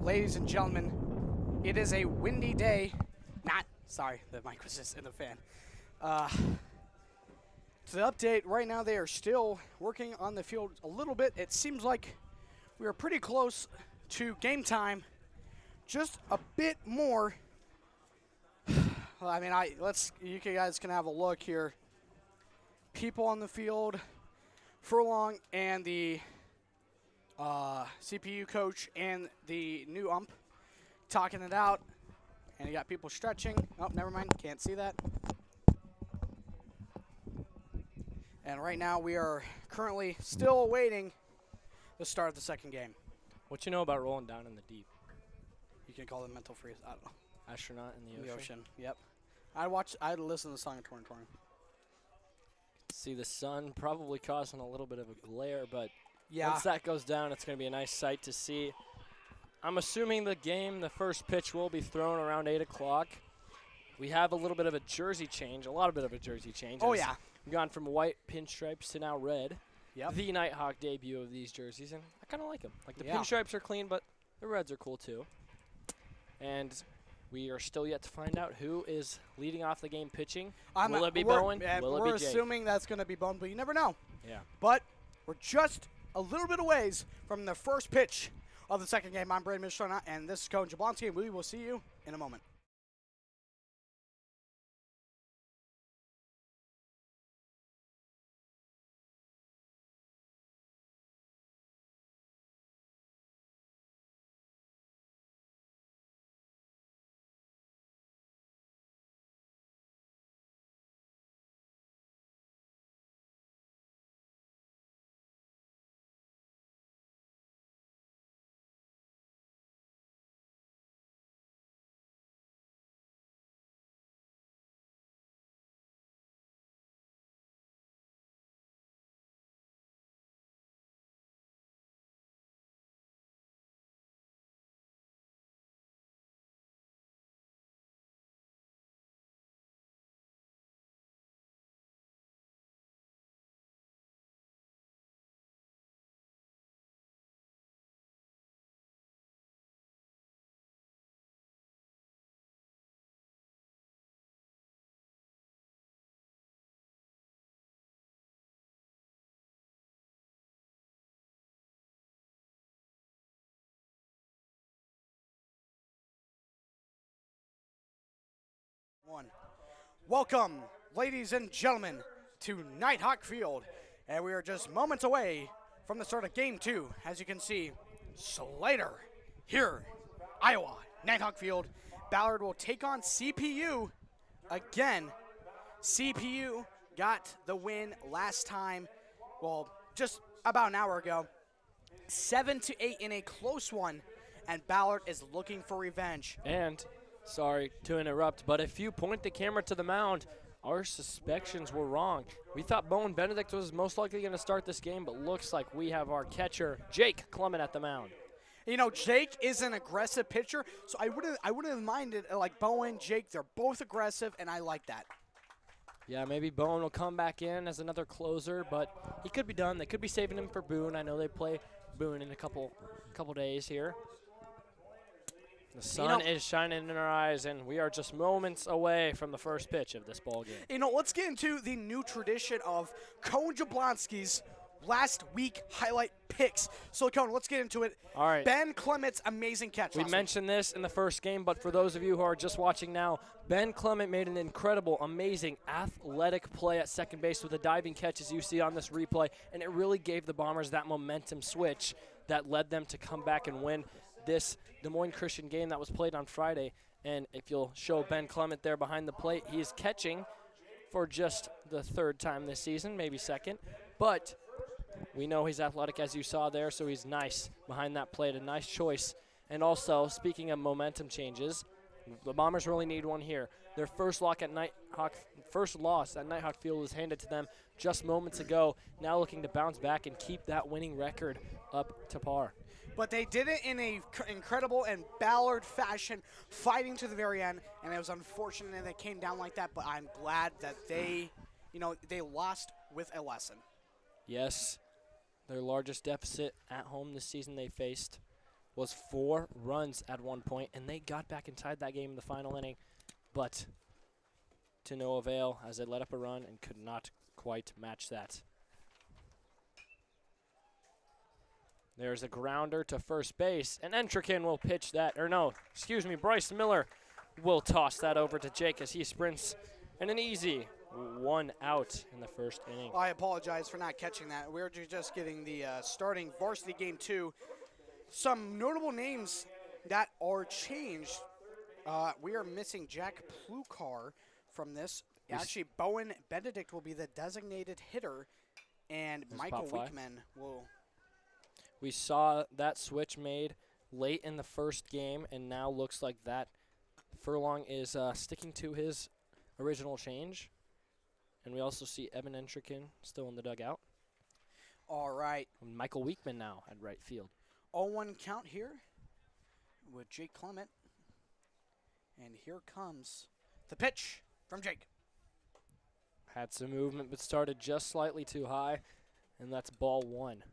ladies and gentlemen, it is a windy day. Sorry, the mic was just in the fan. To the update, right now they are still working on the field a little bit. It seems like we are pretty close to game time. Just a bit more. Well, I mean, you guys can have a look here. People on the field, Furlong and the CPU coach and the new ump talking it out. And you got people stretching. Oh, never mind. Can't see that. And right now we are currently still awaiting the start of the second game. What you know about rolling down in the deep? You can call it mental freeze. I don't know. Astronaut in the ocean. Yep. I'd listen to the song in 2020. See the sun probably causing a little bit of a glare, but Yeah. once that goes down, it's going to be a nice sight to see. I'm assuming the first pitch will be thrown around 8 o'clock. We have a little bit of a jersey change, Oh, yeah. We've gone from white pinstripes to now red. Yep. The Nighthawk debut of these jerseys, and I kind of like them. Like the Yeah. pinstripes are clean, but the reds are cool too. And we are still yet to find out who is leading off the game pitching. Will it be Bowen? Will it We're be Jake? assuming that's going to be Bowen, but you never know. Yeah. But we're just a little bit away from the first pitch of the second game. I'm Braden Mistrona, and this is Coach Jablonski, and we will see you in a moment. Welcome, ladies and gentlemen, to Nighthawk Field, and we are just moments away from the start of Game 2. As you can see, Slater here, Iowa, Nighthawk Field. Ballard will take on CPU again. CPU got the win last time, well, just about an hour ago, 7-8 in a close one, and Ballard is looking for revenge. And, sorry to interrupt, but if you point the camera to the mound, our suspicions were wrong. We thought Bowen Benedict was most likely going to start this game, but looks like we have our catcher, Jake Clement, at the mound. You know, Jake is an aggressive pitcher, so I wouldn't have minded, like Bowen, Jake, they're both aggressive, and I like that. Yeah, maybe Bowen will come back in as another closer, but he could be done. They could be saving him for Boone. I know they play Boone in a couple days here. The sun is shining in our eyes, and we are just moments away from the first pitch of this ball game. You know, let's get into the new tradition of Cohen Jablonski's last week highlight picks. So, Cohen, let's get into it. All right. Ben Clement's amazing catch. We mentioned this in the first game, but for those of you who are just watching now, Ben Clement made an incredible, amazing, athletic play at second base with a diving catch, as you see on this replay, and it really gave the Bombers that momentum switch that led them to come back and win this Des Moines Christian game that was played on Friday. And if you'll show Ben Clement there behind the plate, he is catching for just the third time this season, maybe second. But we know he's athletic, as you saw there, so he's nice behind that plate, a nice choice. And also, speaking of momentum changes, the Bombers really need one here. Their first loss at Nighthawk Field was handed to them just moments ago. Now looking to bounce back and keep that winning record up to par. But they did it in a incredible and Ballard fashion, fighting to the very end, and it was unfortunate that it came down like that, but I'm glad that they lost with a lesson. Yes, their largest deficit at home this season they faced was 4 runs at one point, and they got back and tied that game in the final inning, but to no avail as they let up a run and could not quite match that. There's a grounder to first base, and Entrikin will pitch that, or no, excuse me, Bryce Miller will toss that over to Jake as he sprints, and an easy 1 out in the first inning. I apologize for not catching that. We're just getting the starting varsity game 2. Some notable names that are changed. We are missing Jack Plukar from this. Actually, Bowen Benedict will be the designated hitter, and Michael Weekman will. We saw that switch made late in the first game, and now looks like that Furlong is sticking to his original change. And we also see Evan Entrikin still in the dugout. All right. And Michael Weekman now at right field. 0-1 count here with Jake Clement. And here comes the pitch from Jake. Had some movement, but started just slightly too high, and that's ball 1.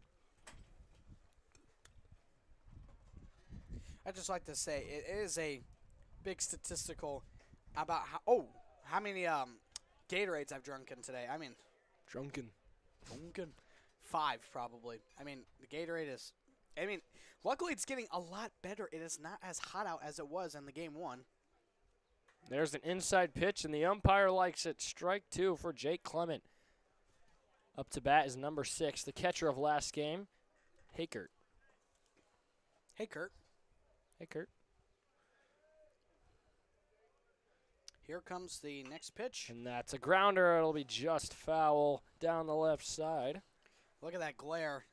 I'd just like to say it is a big statistical about how many Gatorades I've drunken today. I mean, Drunken. 5 probably. I mean, the Gatorade is. I mean, luckily it's getting a lot better. It is not as hot out as it was in the game 1. There's an inside pitch, and the umpire likes it. Strike 2 for Jake Clement. Up to bat is number 6, the catcher of last game, Hakert. Hey, Kurt. Hey, Kurt. Here comes the next pitch. And that's a grounder. It'll be just foul down the left side. Look at that glare.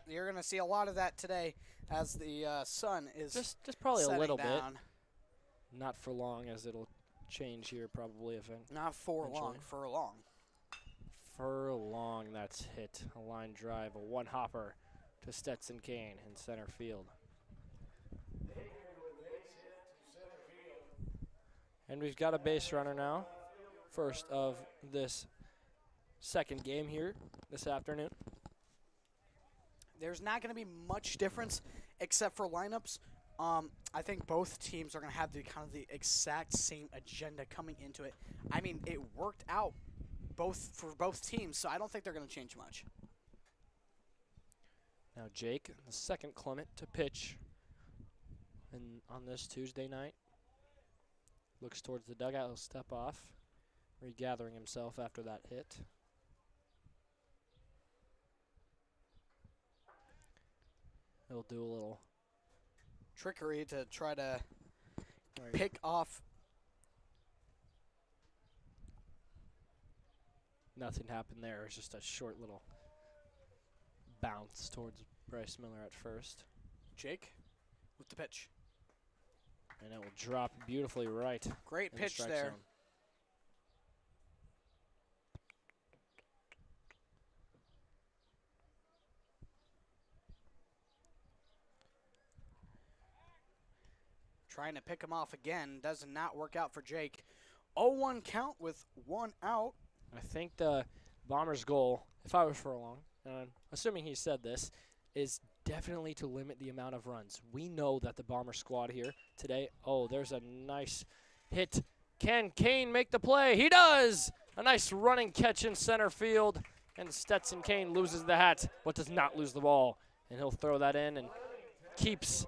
You're going to see a lot of that today as the sun is Just probably a setting little down. bit. Not for long, as it'll change here probably. Not for long, for long. Furlong, that's hit. A line drive, a one-hopper to Stetson Kane in center field. And we've got a base runner now. First of this second game here this afternoon. There's not going to be much difference except for lineups. I think both teams are going to have the exact same agenda coming into it. I mean, it worked out for both teams, so I don't think they're going to change much. Now Jake, the second Clement to pitch on this Tuesday night. Looks towards the dugout. He'll step off, regathering himself after that hit. He'll do a little trickery to try to pick off. Nothing happened there. It was just a short little bounce towards Bryce Miller at first. Jake with the pitch. And it will drop beautifully right. Great pitch the there. zone. Trying to pick him off again. Does not work out for Jake. 0-1 count with 1 out. I think the Bombers' goal, if I was Furlong, and I'm assuming he said this, is definitely to limit the amount of runs. We know that the Bomber squad here today, there's a nice hit. Can Kane make the play? He does! A nice running catch in center field, and Stetson Kane loses the hat, but does not lose the ball. And he'll throw that in and keeps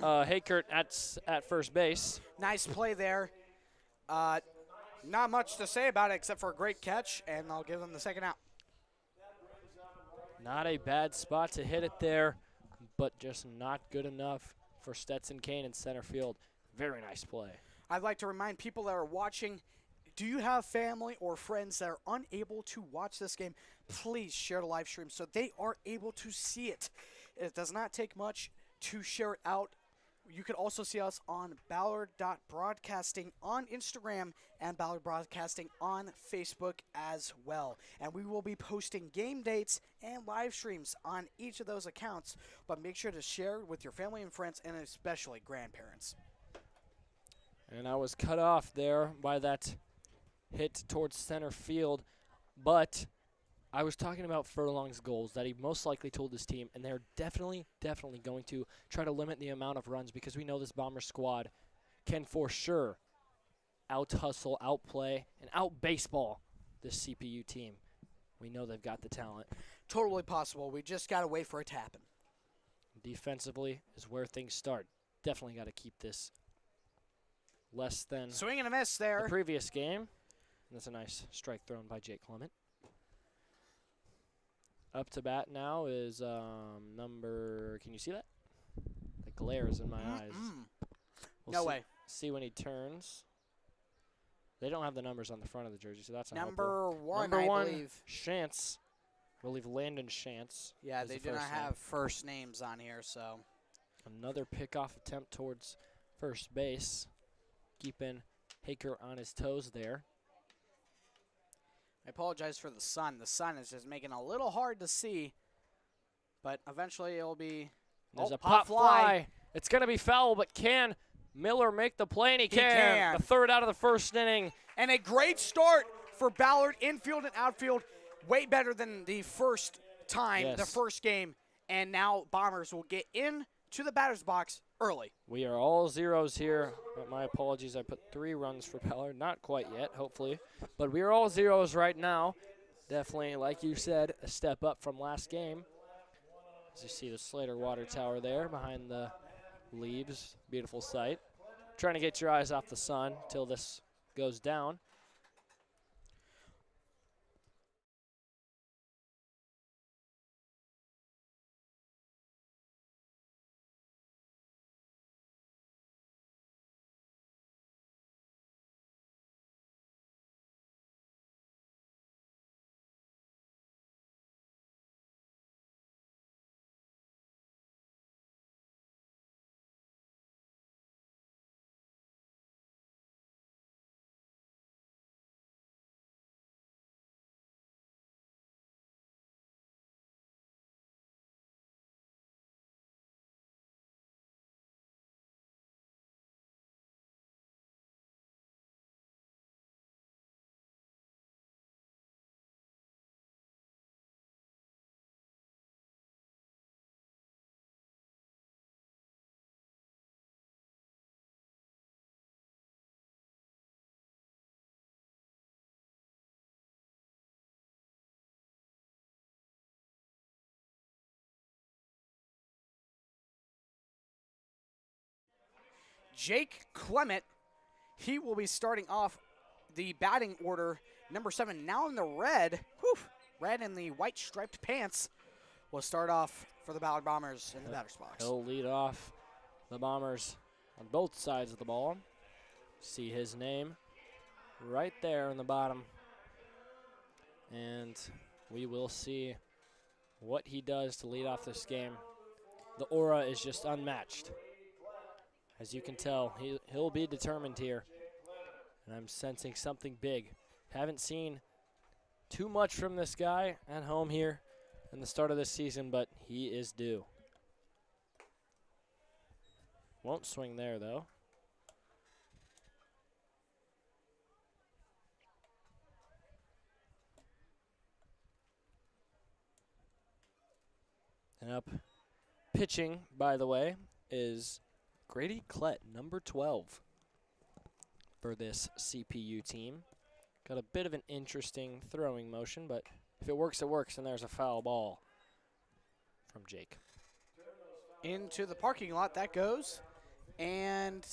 Hakert at first base. Nice play there. Not much to say about it except for a great catch, and I'll give him the second out. Not a bad spot to hit it there, but just not good enough for Stetson Kane in center field. Very nice play. I'd like to remind people that are watching, do you have family or friends that are unable to watch this game? Please share the live stream so they are able to see it. It does not take much to share it out. You can also see us on Ballard.broadcasting on Instagram and Ballard Broadcasting on Facebook as well. And we will be posting game dates and live streams on each of those accounts. But make sure to share with your family and friends and especially grandparents. And I was cut off there by that hit towards center field. But I was talking about Furlong's goals that he most likely told his team, and they're definitely going to try to limit the amount of runs because we know this Bomber squad can for sure out-hustle, outplay, and out-baseball this CPU team. We know they've got the talent. Totally possible. We just got to wait for it to happen. Defensively is where things start. Definitely got to keep this less than Swing and a miss there. the previous game. That's a nice strike thrown by Jake Clement. Up to bat now is number, can you see that? The glare is in my eyes. No way. See when he turns. They don't have the numbers on the front of the jersey, so that's not Number helpful. one, Number I one, believe. Chance. I believe Landon Chance. Yeah, is they the do not first name. have first names on here, so. Another pickoff attempt towards first base. Keeping Haker on his toes there. I apologize for the sun. The sun is just making it a little hard to see, but eventually it'll be. There's oh, a pop fly. It's going to be foul, but can Miller make the play? And he can. The third out of the first inning. And a great start for Ballard, infield and outfield. Way better than the first time, the first game. And now Bombers will get into the batter's box early. We are all zeros here. My apologies, I put 3 runs for Ballard. Not quite yet, hopefully. But we are all zeros right now. Definitely, like you said, a step up from last game. As you see the Slater water tower there behind the leaves. Beautiful sight. Trying to get your eyes off the sun till this goes down. Jake Clement, he will be starting off the batting order. Number 7, now in the red. Whew, red in the white striped pants. Will start off for the Ballard Bombers in the batter's box. He'll lead off the Bombers on both sides of the ball. See his name right there in the bottom. And we will see what he does to lead off this game. The aura is just unmatched. As you can tell, he'll be determined here. And I'm sensing something big. Haven't seen too much from this guy at home here in the start of this season, but he is due. Won't swing there, though. And up pitching, by the way, is Grady Klett, number 12 for this CPU team. Got a bit of an interesting throwing motion, but if it works, it works, and there's a foul ball from Jake. Into the parking lot that goes, and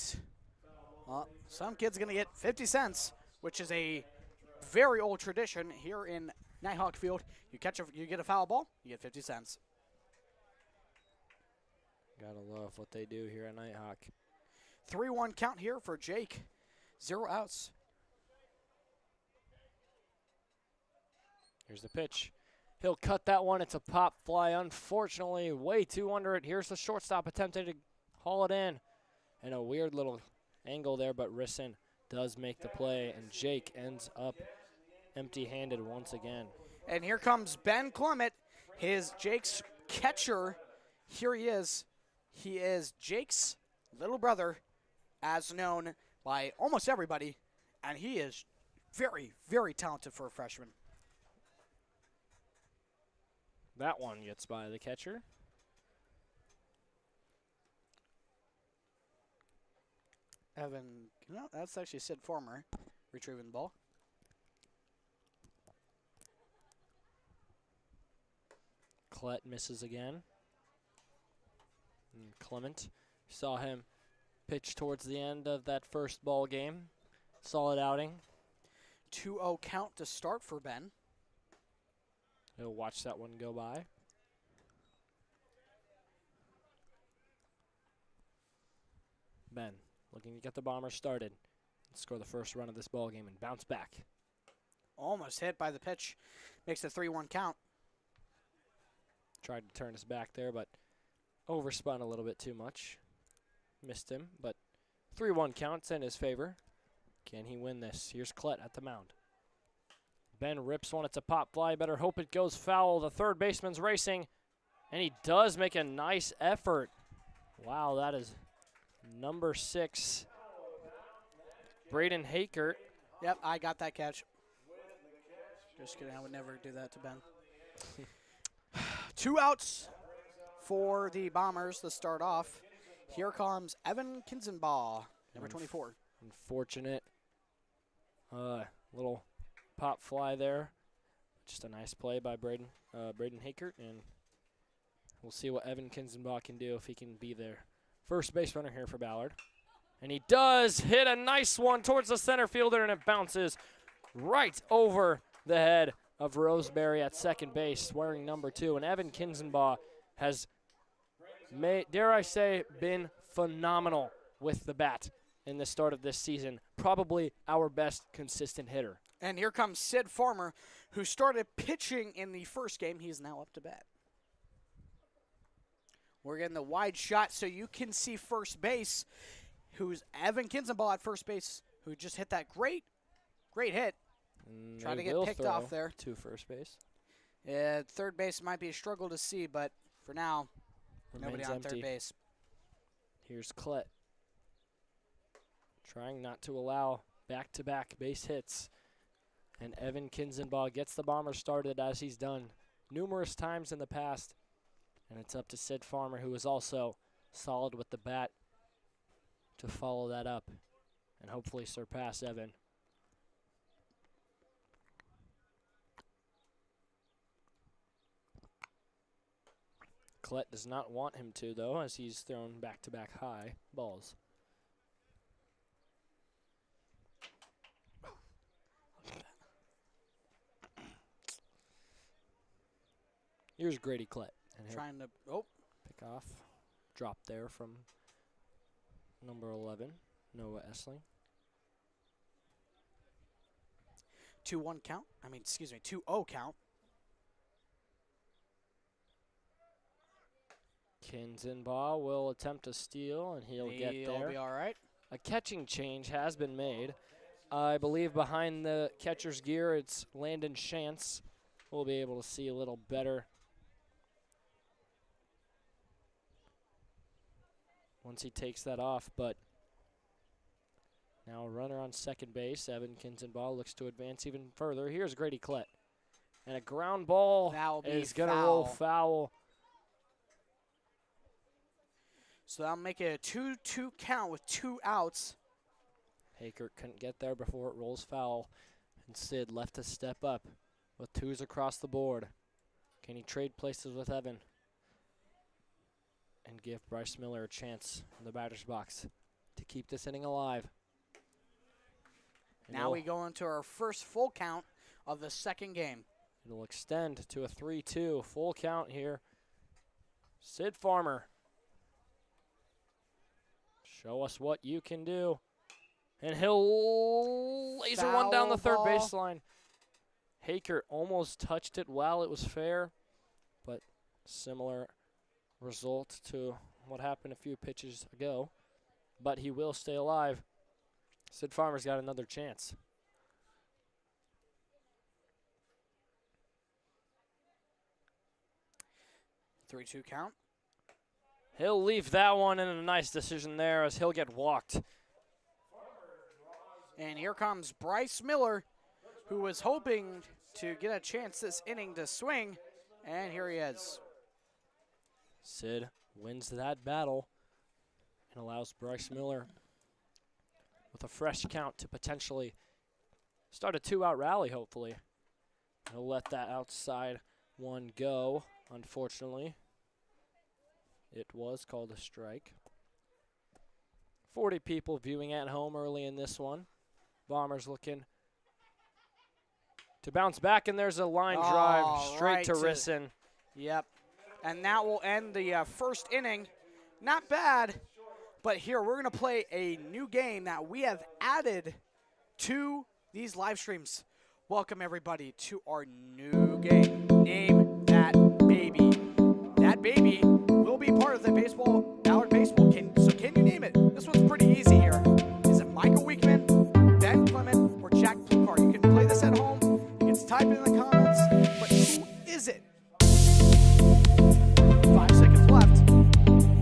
some kid's going to get 50 cents, which is a very old tradition here in Nighthawk Field. You get a foul ball, you get 50 cents. Gotta love what they do here at Nighthawk. 3-1 count here for Jake. 0 outs. Here's the pitch. He'll cut that one. It's a pop fly. Unfortunately, way too under it. Here's the shortstop attempting to haul it in. And a weird little angle there, but Risson does make the play, and Jake ends up empty-handed once again. And here comes Ben Clement, Jake's catcher. Here he is. He is Jake's little brother, as known by almost everybody, and he is very, very talented for a freshman. That one gets by the catcher. Evan, no, that's actually Sid Farmer retrieving the ball. Klett misses again. And Clement, saw him pitch towards the end of that first ball game. Solid outing. 2-0 count to start for Ben. He'll watch that one go by. Ben looking to get the Bombers started. Score the first run of this ball game and bounce back. Almost hit by the pitch. Makes it 3-1 count. Tried to turn us back there, but overspun a little bit too much. Missed him, but 3-1 counts in his favor. Can he win this? Here's Klett at the mound. Ben rips one. It's a pop fly. Better hope it goes foul. The third baseman's racing, and he does make a nice effort. Wow, that is number 6, Braden Hakert. Yep, I got that catch. Just kidding, I would never do that to Ben. 2 outs for the Bombers to start off. Here comes Evan Kinzenbaugh, number 24. Unfortunate. Little pop fly there. Just a nice play by Braden Hakert, and we'll see what Evan Kinzenbaugh can do if he can be there. First base runner here for Ballard. And he does hit a nice one towards the center fielder, and it bounces right over the head of Roseberry at second base, wearing number 2. And Evan Kinzenbaugh has, dare I say, been phenomenal with the bat in the start of this season. Probably our best consistent hitter. And here comes Sid Farmer, who started pitching in the first game. He is now up to bat. We're getting the wide shot so you can see first base, who's Evan Kinzenbaugh at first base, who just hit that great hit. Trying to get picked off there. To first base. Third base might be a struggle to see, but for now, nobody on third base. Here's Klett. Trying not to allow back-to-back base hits. And Evan Kinzenbaugh gets the Bombers started, as he's done numerous times in the past. And it's up to Sid Farmer, who is also solid with the bat, to follow that up and hopefully surpass Evan. Klett does not want him to, though, as he's thrown back-to-back high balls. Here's Grady Klett. And Trying to, pick off. Drop there from number 11, Noah Essling. 2-1 count. 2-0 count. Kinzenbaugh will attempt to steal, and he'll get there. He'll be all right. A catching change has been made. I believe behind the catcher's gear, it's Landon Shantz. We'll be able to see a little better once he takes that off, but now a runner on second base. Evan Kinzenbaugh looks to advance even further. Here's Grady Klett. And a ground ball is going to roll foul. So that'll make it a 2-2 count with 2 outs. Hakert couldn't get there before it rolls foul. And Sid left to step up with 2s across the board. Can he trade places with Evan and give Bryce Miller a chance in the batter's box to keep this inning alive? And now we go into our first full count of the second game. It'll extend to a 3-2 full count here. Sid Farmer, show us what you can do. And he'll laser one down the third baseline. Hakert almost touched it while it was fair, but similar result to what happened a few pitches ago. But he will stay alive. Sid Farmer's got another chance. 3-2 count. He'll leave that one, in a nice decision there as he'll get walked. And here comes Bryce Miller, who was hoping to get a chance this inning to swing. And here he is. Sid wins that battle and allows Bryce Miller with a fresh count to potentially start a 2-out rally, hopefully. He'll let that outside one go, unfortunately. It was called a strike. 40 people viewing at home early in this one. Bombers looking to bounce back, and there's a line drive straight to Risson. Yep. And that will end the first inning. Not bad, but here we're going to play a new game that we have added to these live streams. Welcome, everybody, to our new game. Name That Baby. That baby will be part of the Ballard baseball. So can you name it? This one's pretty easy here. Is it Michael Weekman, Ben Clement, or Jack Plucar? You can play this at home. You can type it in the comments. But who is it? 5 seconds left.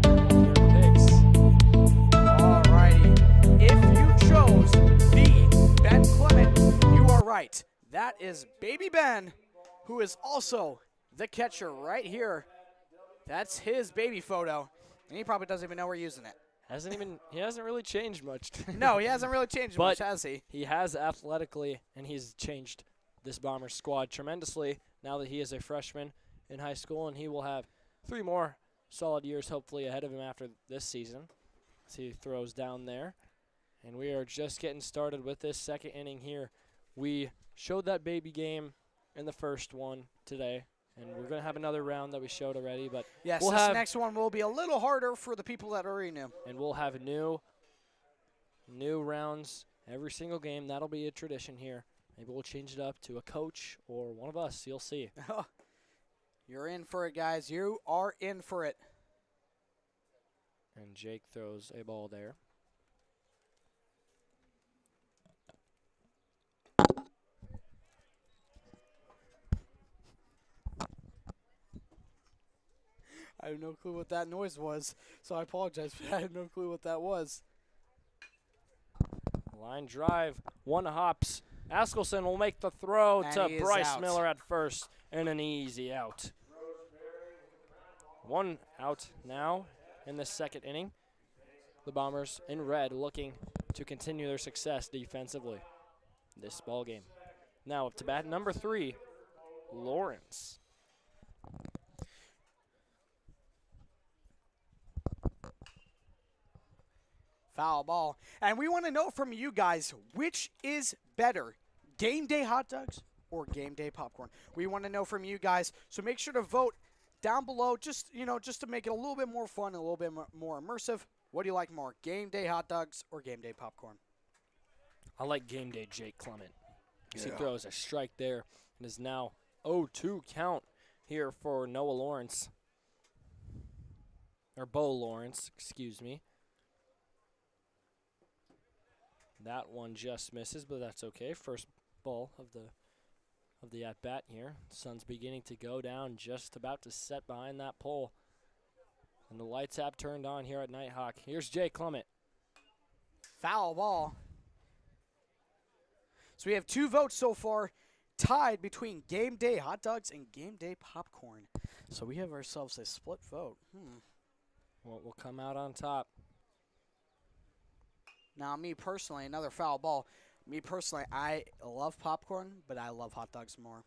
Picks. Alrighty. If you chose the Ben Clement, you are right. That is Baby Ben, who is also the catcher right here. That's his baby photo, and he probably doesn't even know we're using it. He hasn't really changed much. No, he hasn't really changed much, has he? He has athletically, and he's changed this Bombers squad tremendously now that he is a freshman in high school, and he will have 3 more solid years hopefully ahead of him after this season as he throws down there. And we are just getting started with this second inning here. We showed that baby game in the first one today, and we're going to have another round that we showed already. But yes, we'll this have next one will be a little harder for the people that already knew. and we'll have new rounds every single game. That'll be a tradition here. Maybe we'll change it up to a coach or one of us. You'll see. You're in for it, guys. You are in for it. And Jake throws a ball there. I have no clue what that noise was, so I apologize, but I have no clue what that was. Line drive, 1 hops. Askelson will make the throw And to he is Bryce out. Miller at first, and an easy out. 1 out now in the second inning. The Bombers in red looking to continue their success defensively this ball game. Now up to bat number 3, Lawrence. Foul ball. And we want to know from you guys, which is better, game day hot dogs or game day popcorn? We want to know from you guys, so make sure to vote down below just to make it a little bit more fun, a little bit more immersive. What do you like more, game day hot dogs or game day popcorn? I like game day Jake Clement. He Yeah. throws a strike there and is now 0-2 count here for Noah Lawrence. Or Bo Lawrence, excuse me. That one just misses, but that's okay. First ball of the at-bat here. Sun's beginning to go down, just about to set behind that pole. And the lights have turned on here at Nighthawk. Here's Jay Clement. Foul ball. So we have 2 votes so far, tied between game day hot dogs and game day popcorn. So we have ourselves a split vote. What will come out on top? Now, me personally, another foul ball. Me personally, I love popcorn, but I love hot dogs more.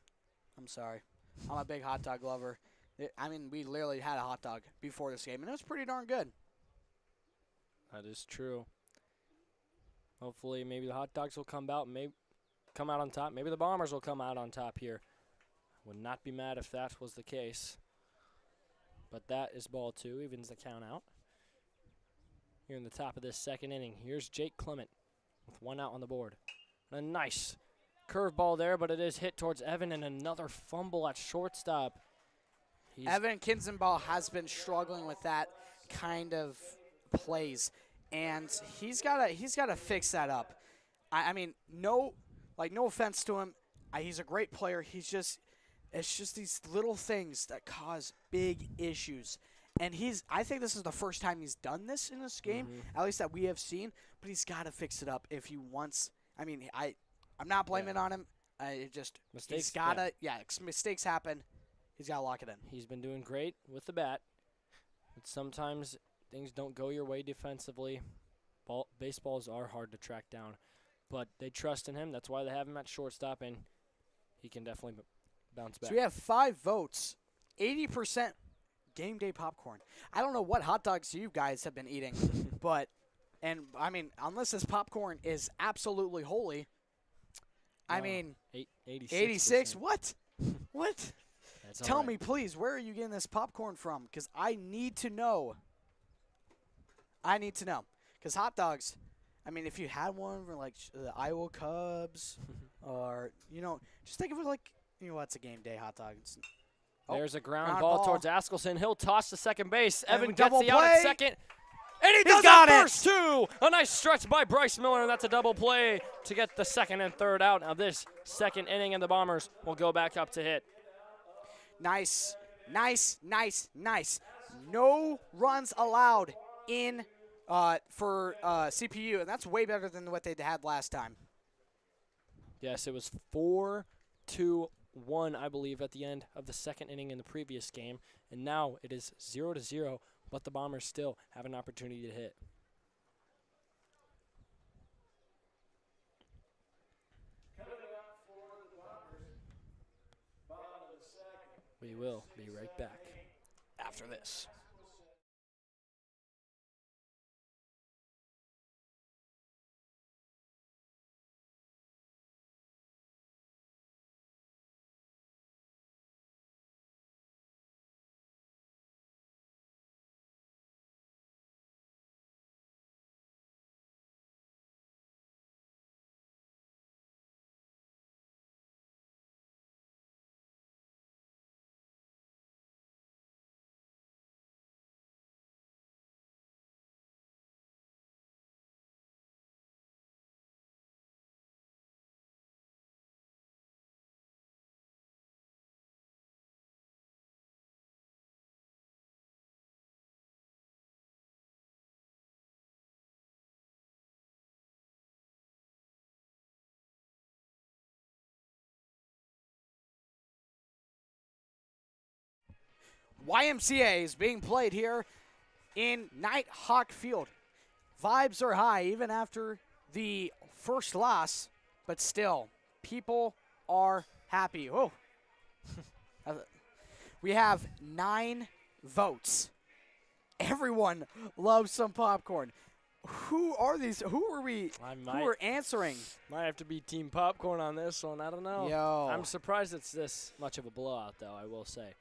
I'm sorry. I'm a big hot dog lover. I mean, we literally had a hot dog before this game, and it was pretty darn good. That is true. Hopefully, maybe the hot dogs will come out on top. Maybe the Bombers will come out on top here. Would not be mad if that was the case. But that is ball 2, evens the count out. Here in the top of this second inning, here's Jake Clement with 1 out on the board. And a nice curveball there, but it is hit towards Evan, and another fumble at shortstop. Evan Kinzenball has been struggling with that kind of plays, and he's gotta fix that up. I mean, no offense to him, he's a great player. It's just these little things that cause big issues. And I think this is the first time he's done this in this game, at least that we have seen. But he's got to fix it up if he wants. I mean, I'm not blaming it on him. Mistakes. He's gotta. Yeah, mistakes happen. He's got to lock it in. He's been doing great with the bat, but sometimes things don't go your way defensively. Baseballs are hard to track down, but they trust in him. That's why they have him at shortstop, and he can definitely bounce back. So we have 5 votes, 80% game day popcorn. I don't know what hot dogs you guys have been eating, but, I mean, unless this popcorn is absolutely holy, I mean, 86. What? What? That's Tell all right. me, please, where are you getting this popcorn from? Because I need to know. Because hot dogs, I mean, if you had one for, like, the Iowa Cubs or, just think of it like, it's a game day hot dog. There's a ground ground ball ball. towards Askelson. He'll toss to second base. And Evan we gets double the out at play. second. And he does got it it. first, too. A nice stretch by Bryce Miller, and that's a double play to get the second and third out. Now this second inning, and the Bombers will go back up to hit. Nice. No runs allowed in for CPU, and that's way better than what they had last time. Yes, it was 4-2-1, I believe, at the end of the second inning in the previous game, and now it is 0-0, but the Bombers still have an opportunity to hit. Coming up for the Bombers, bottom of the second. We will be right back after this. YMCA is being played here in Nighthawk Field. Vibes are high even after the first loss, but still, people are happy. Oh, we have 9 votes. Everyone loves some popcorn. Who are these? Who are we? Who are answering? Might have to be Team Popcorn on this one. I don't know. Yo. I'm surprised it's this much of a blowout, though, I will say.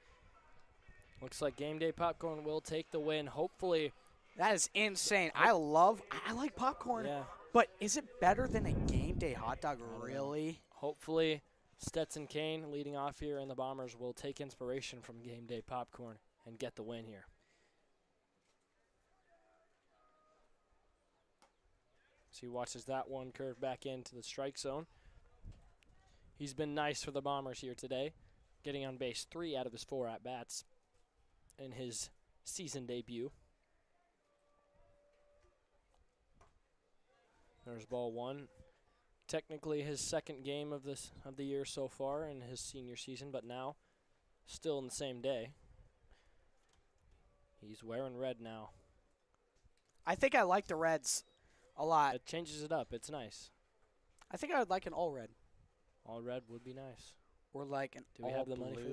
Looks like Game Day Popcorn will take the win. Hopefully. That is insane. I like popcorn. Yeah. But is it better than a game day hot dog, really? Hopefully, Stetson Kane leading off here, and the Bombers will take inspiration from Game Day Popcorn and get the win here. So he watches that one curve back into the strike zone. He's been nice for the Bombers here today, getting on base 3 out of his 4 at-bats in his season debut. There's ball 1. Technically his second game of the year so far in his senior season, but now still in the same day. He's wearing red now. I think I like the Reds a lot. It changes it up. It's nice. I think I would like an all red. All red would be nice. Or like an Do we all have the blue. money for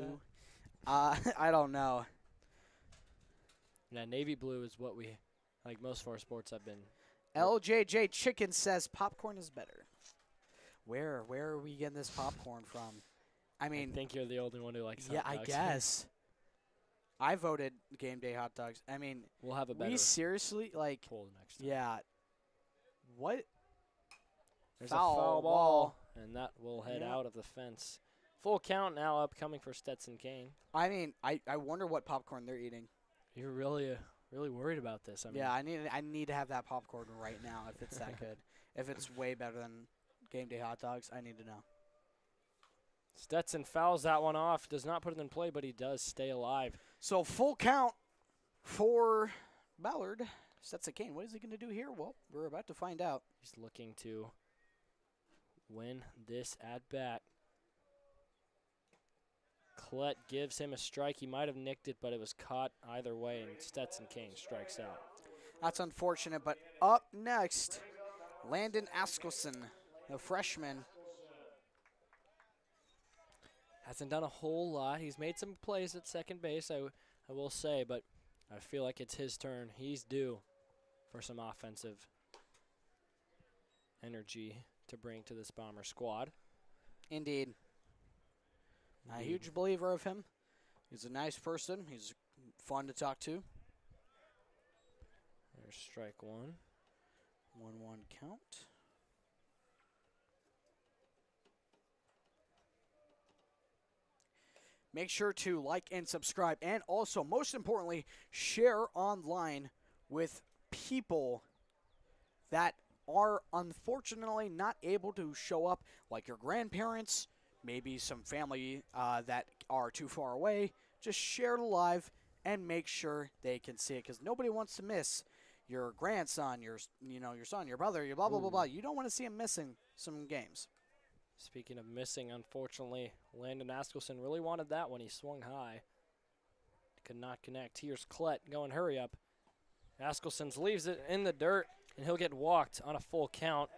that? I don't know. Yeah, navy blue is what we, like most of our sports have been. LJJ Chicken says popcorn is better. Where are we getting this popcorn from? I mean, I think you're the only one who likes yeah, hot I dogs. guess. I voted game day hot dogs. I mean, We'll have a better we seriously, like, poll next time. yeah. What? There's Foul a foul ball. ball, and that will head Yeah. out of the fence. Full count now upcoming for Stetson Kane. I mean, I wonder what popcorn they're eating. You're really worried about this. I mean, Yeah, I need to have that popcorn right now if it's that good. If it's way better than game day hot dogs, I need to know. Stetson fouls that one off. Does not put it in play, but he does stay alive. So full count for Ballard. Stetson Kane. What is he going to do here? Well, we're about to find out. He's looking to win this at bat Collette gives him a strike. He might have nicked it, but it was caught either way, and Stetson Kane strikes out. That's unfortunate, but up next, Landon Askelson, the freshman. Hasn't done a whole lot. He's made some plays at second base, I will say, but I feel like it's his turn. He's due for some offensive energy to bring to this Bomber squad. Indeed. A huge believer of him. He's a nice person. He's fun to talk to. There's strike one. 1-1 count. Make sure to like and subscribe, and also, most importantly, share online with people that are unfortunately not able to show up, like your grandparents, maybe some family that are too far away. Just share the live and make sure they can see it, because nobody wants to miss your grandson, your son, your brother, your blah, blah, blah, blah. You don't want to see him missing some games. Speaking of missing, unfortunately, Landon Askelson really wanted that one. He swung high. Could not connect. Here's Klett going hurry up. Askelson leaves it in the dirt, and he'll get walked on a full count.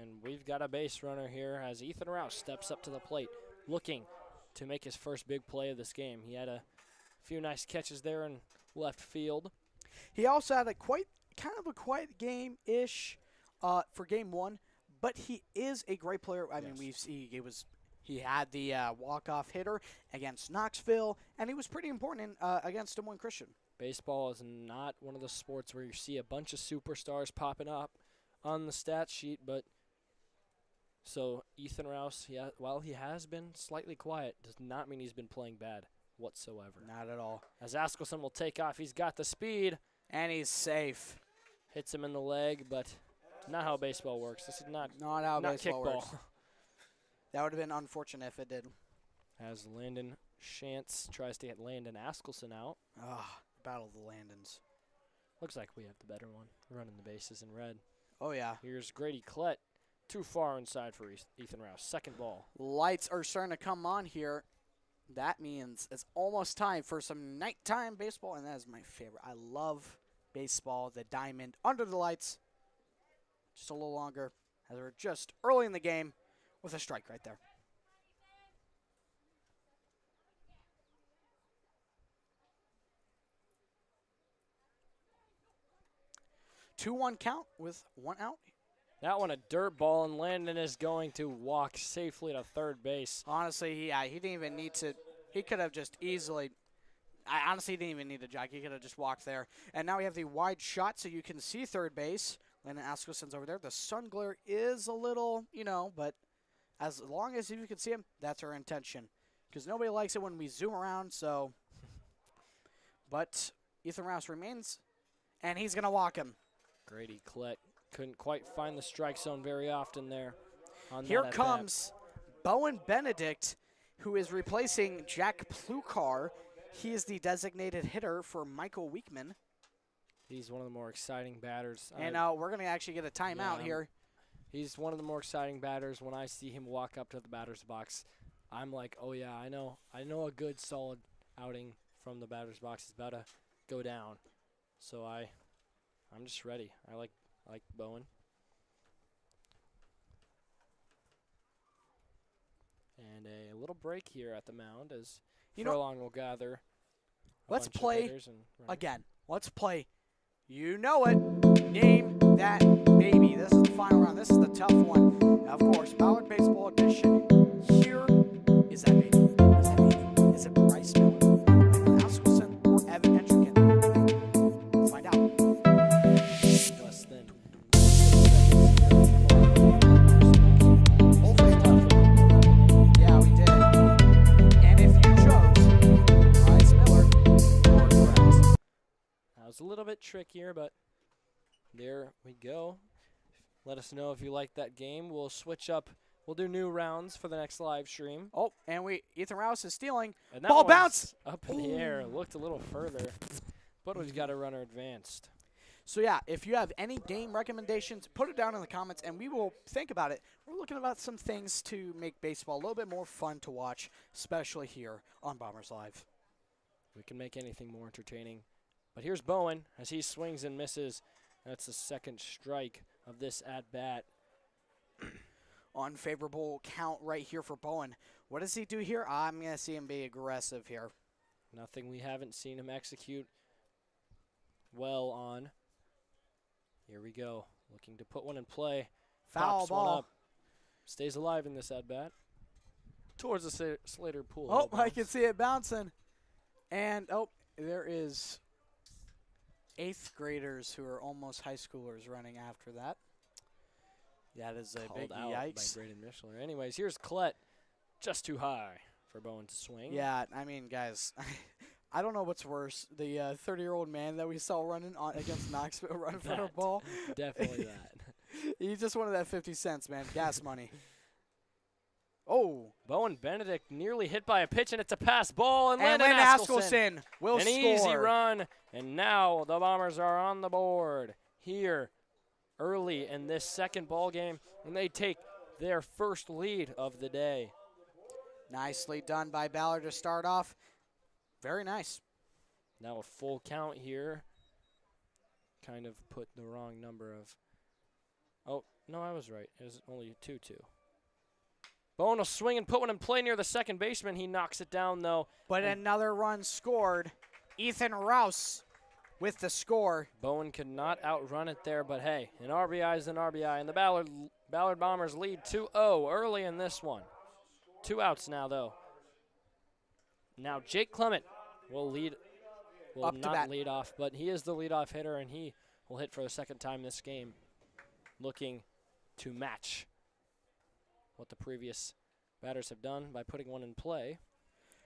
And we've got a base runner here as Ethan Rouse steps up to the plate, looking to make his first big play of this game. He had a few nice catches there in left field. He also had kind of a quiet game-ish for game one, but he is a great player. I mean, he had the walk-off hitter against Knoxville, and he was pretty important against Des Moines Christian. Baseball is not one of the sports where you see a bunch of superstars popping up on the stat sheet, but so Ethan Rouse, while he has been slightly quiet, does not mean he's been playing bad whatsoever. Not at all. As Askelson will take off, he's got the speed. And he's safe. Hits him in the leg, but not how baseball works. This is not how baseball kickball. works. That would have been unfortunate if it did. As Landon Shantz tries to get Landon Askelson out. Battle of the Landons. Looks like we have the better one, running the bases in red. Oh, yeah. Here's Grady Klett. Too far inside for Ethan Rouse. Second ball. Lights are starting to come on here. That means it's almost time for some nighttime baseball, and that is my favorite. I love baseball, the diamond under the lights. Just a little longer, as we're just early in the game with a strike right there. Two-one count with one out. That one a dirt ball, and Landon is going to walk safely to third base. Honestly, he didn't even need to. He could have just easily. I honestly didn't even need to jog. He could have just walked there. And now we have the wide shot, so you can see third base. Landon Askelson's over there. The sun glare is a little, but as long as you can see him, that's our intention. Because nobody likes it when we zoom around. So, but Ethan Rouse remains, and he's gonna walk him. Grady Klett couldn't quite find the strike zone very often there. Here comes Bowen Benedict, who is replacing Jack Plukar. He is the designated hitter for Michael Weekman. He's one of the more exciting batters. And we're going to actually get a timeout here. He's one of the more exciting batters. When I see him walk up to the batter's box, I'm like, oh, yeah, I know a good, solid outing from the batter's box is about to go down. So I'm just ready. I like Bowen. And a little break here at the mound as Furlong will gather. Let's play again. Let's play. You know it. Name that baby. This is the final round. This is the tough one. Of course, Ballard Baseball Edition. Here is that baby. What is that baby? Is it Bryce Miller, Landon Askelson, or Evan Entrigan? Let's find out. Less than. Yeah, we did. And if you chose Bryce Miller, you're correct. That was a little bit trickier, but there we go. Let us know if you like that game. We'll switch up. We'll do new rounds for the next live stream. Oh, and Ethan Rouse is stealing. And that Ball one's bounce! Up in the air. Looked a little further, but we've got a runner advanced. So, yeah, if you have any game recommendations, put it down in the comments, and we will think about it. We're looking about some things to make baseball a little bit more fun to watch, especially here on Bombers Live. We can make anything more entertaining. But here's Bowen as he swings and misses. That's the second strike of this at-bat. Unfavorable count right here for Bowen. What does he do here? I'm going to see him be aggressive here. Nothing we haven't seen him execute well on. Here we go. Looking to put one in play. Foul Pops ball. one up. Stays alive in this at-bat. Towards the Slater pool. Oh, I can see it bouncing. And, oh, there is 8th graders who are almost high schoolers running after that. That is a Called big out yikes. by Braden Mishler. Anyways, here's Klett. Just too high for Bowen to swing. Yeah, I mean, guys, I don't know what's worse. The 30-year-old man that we saw running against Knoxville running for a That. ball. Definitely that. He just wanted that 50 cents, man. Gas money. Oh. Bowen Benedict nearly hit by a pitch, and it's a pass ball. And And Landon Askelson will An score. easy run, and now the Bombers are on the board here early in this second ball game, and they take their first lead of the day. Nicely done by Ballard to start off. Very nice. Now a full count here. Kind of put the wrong number of. Oh, no, I was right. It was only 2-2. Bowen will swing and put one in play near the second baseman. He knocks it down, though. But another run scored. Ethan Rouse with the score. Bowen could not outrun it there, but hey, an RBI is an RBI, and the Ballard Bombers lead 2-0 early in this one. 2 outs now, though. Now Jake Clement will Up to not bat. lead off, but he is the leadoff hitter, and he will hit for the second time this game, looking to match what the previous batters have done by putting one in play.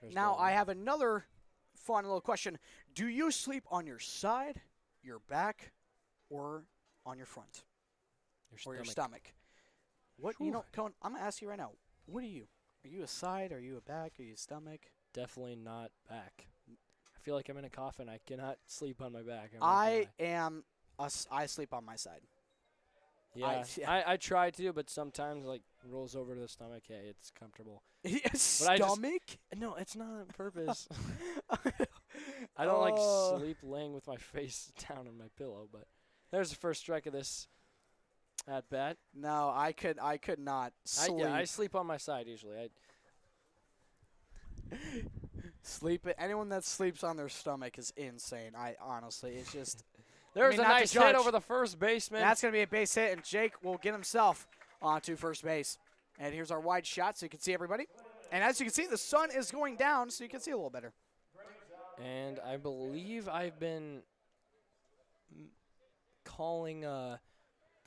There's Now Bowen. I have another fun little question. Do you sleep on your side, your back, or on your front? Or your stomach? What, you know, Cohen, I'm going to ask you right now. What are you? Are you a side? Are you a back? Are you a stomach? Definitely not back. I feel like I'm in a coffin. I cannot sleep on my back. I'm not I gonna am, I sleep on my side. lie. yeah. I try to, but sometimes, like, rolls over to the stomach. Hey, it's comfortable. Stomach? No, it's not on purpose. I don't like sleep laying with my face down on my pillow, but there's the first strike of this at bat. No, I could not sleep. I sleep on my side usually. Anyone that sleeps on their stomach is insane. I honestly, it's just. There's not a to nice hit judge. over the first baseman. That's going to be a base hit, and Jake will get himself onto first base. And here's our wide shot so you can see everybody. And as you can see, the sun is going down, so you can see a little better. And I believe I've been calling the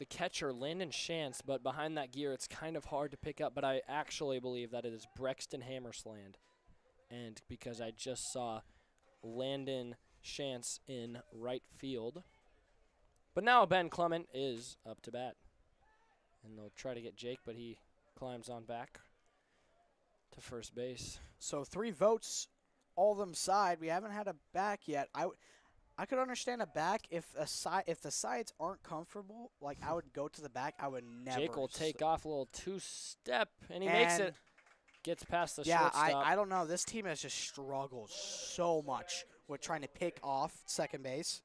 catcher Landon Shantz, but behind that gear it's kind of hard to pick up. But I actually believe that it is Brexton Hammersland. And because I just saw Landon Shantz in right field. But now Ben Clement is up to bat. And they'll try to get Jake, but he climbs on back to first base. So 3 votes, all of them side. We haven't had a back yet. I could understand a back if the sides aren't comfortable. Like I would go to the back. I would never. Jake will take off a little 2-step, and he makes it. Gets past the Yeah, shortstop. I don't know. This team has just struggled so much with trying to pick off second base.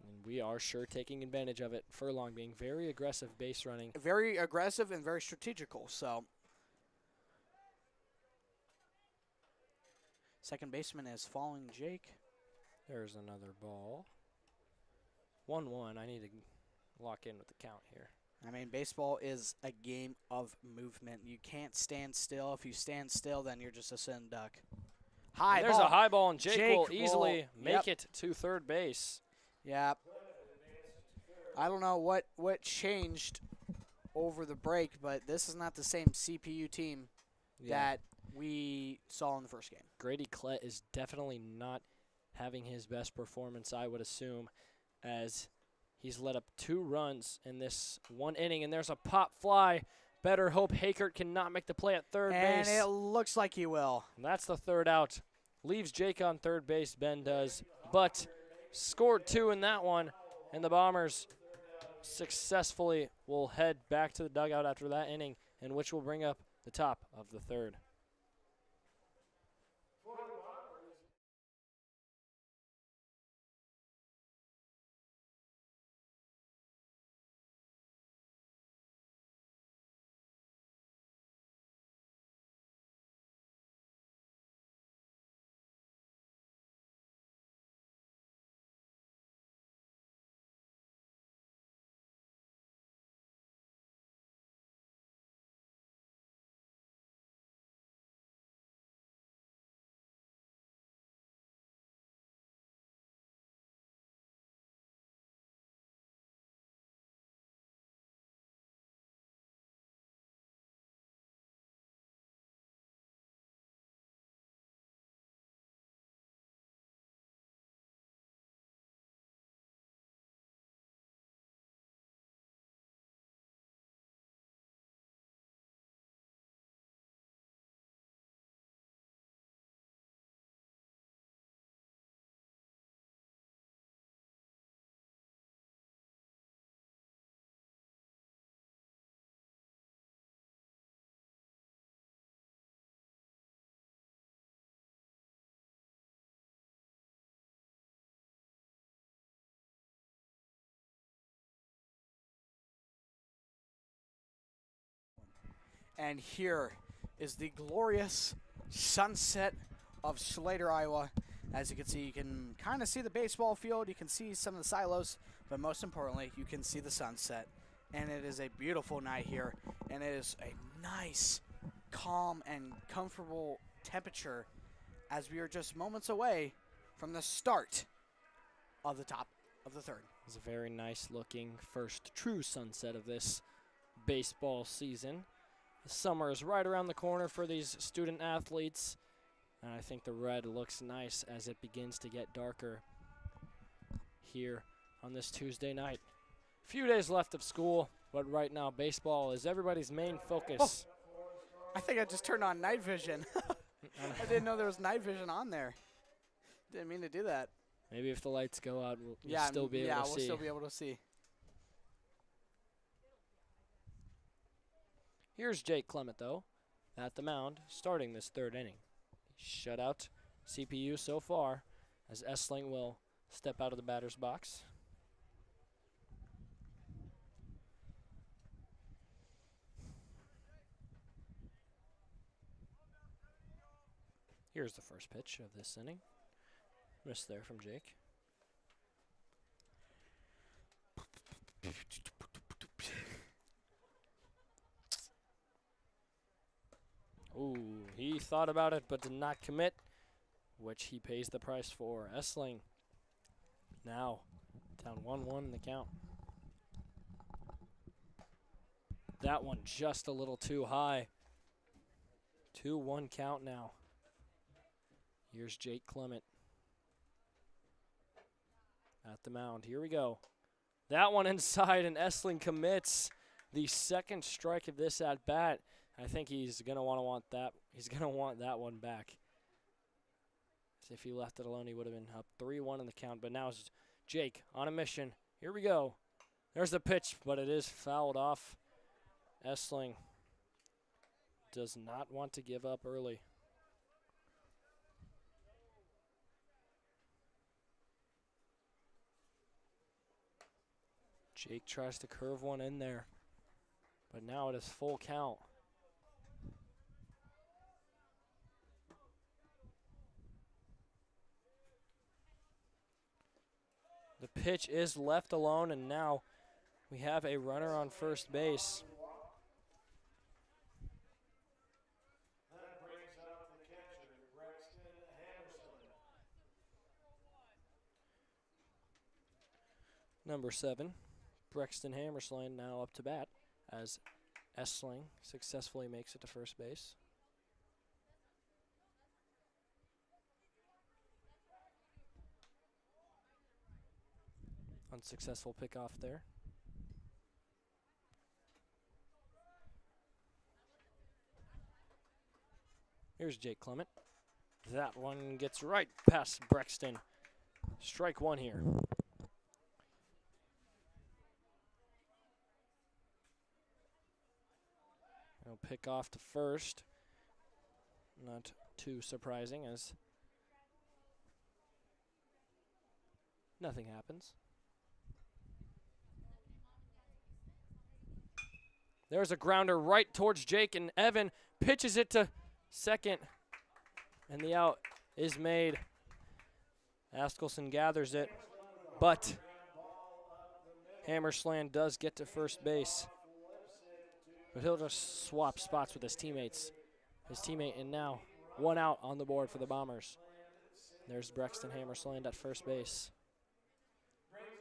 And we are sure taking advantage of it. Furlong being very aggressive base running. Very aggressive and very strategical. So second baseman is following Jake. There's another ball. 1-1. I need to lock in with the count here. I mean, baseball is a game of movement. You can't stand still. If you stand still, then you're just a sitting duck. High There's ball. a high ball, and Jake will Jake easily will- make yep. it to third base. Yeah. I don't know what changed over the break, but this is not the same CPU team that we saw in the first game. Grady Klett is definitely not having his best performance, I would assume, as he's let up 2 runs in this one inning, and there's a pop fly. Better hope Hakert cannot make the play at third And base. it looks like he will. And that's the third out. Leaves Jake on third base, Ben does, but scored 2 in that one. And the Bombers successfully will head back to the dugout after that inning, in which will bring up the top of the third. And here is the glorious sunset of Slater, Iowa. As you can see, you can kind of see the baseball field. You can see some of the silos. But most importantly, you can see the sunset. And it is a beautiful night here. And it is a nice, calm, and comfortable temperature as we are just moments away from the start of the top of the third. It's a very nice looking first true sunset of this baseball season. The summer is right around the corner for these student athletes, and I think the red looks nice as it begins to get darker here on this Tuesday night. Few days left of school, but right now baseball is everybody's main focus. Oh, I think I just turned on night vision. I didn't know there was night vision on there. Didn't mean to do that. Maybe if the lights go out, we'll Yeah, still be able to yeah, see. we'll still be able to see. Here's Jake Clement, though, at the mound, starting this third inning. Shutout CPU so far, as Essling will step out of the batter's box. Here's the first pitch of this inning. Missed there from Jake. Ooh, he thought about it but did not commit, which he pays the price for. Essling now down 1-1 in the count. That one just a little too high. 2-1 count now. Here's Jake Clement at the mound. Here we go. That one inside, and Essling commits the second strike of this at bat. I think he's gonna want that. He's gonna want that one back. As if he left it alone, he would have been up 3-1 in the count. But now it's Jake on a mission. Here we go. There's the pitch, but it is fouled off. Essling does not want to give up early. Jake tries to curve one in there, but now it is full count. The pitch is left alone, and now we have a runner on first base. That brings up the catcher, Braxton Hammerson. Number 7, Brexton Hammerslane now up to bat as Essling successfully makes it to first base. Unsuccessful pickoff there. Here's Jake Clement. That one gets right past Brexton. Strike one here. pick off to first. Not too surprising as nothing happens. There's a grounder right towards Jake, and Evan pitches it to second, and the out is made. Askelson gathers it, but Hammersland does get to first base. But he'll just swap spots with his teammates. His teammate, and now 1 out on the board for the Bombers. There's Brexton Hammersland at first base.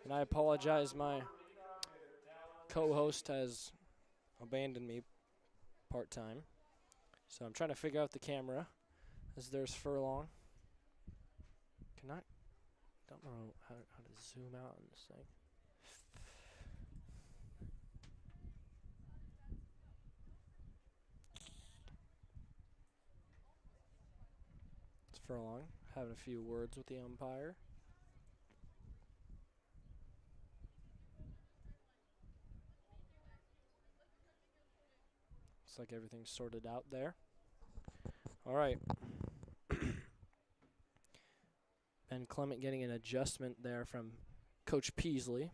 And I apologize, my co-host has abandoned me part-time. So I'm trying to figure out the camera as there's Furlong. Don't know how to zoom out on this thing. It's Furlong having a few words with the umpire. Looks like everything's sorted out there. All right. Ben Clement getting an adjustment there from Coach Peasley.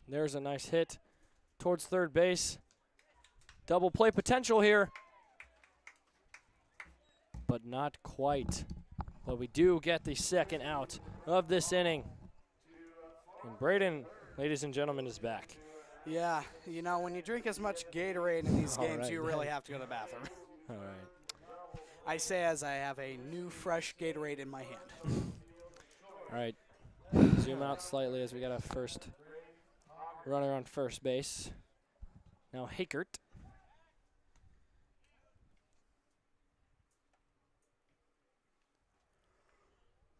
There's a nice hit towards third base. Double play potential here, but not quite. But we do get the second out of this inning. And Braden, ladies and gentlemen, is back. Yeah, you know, when you drink as much Gatorade in these games, you really have to go to the bathroom. All right. I say as I have a new, fresh Gatorade in my hand. All right. Zoom out slightly as we got a first runner on first base. Now Hakert.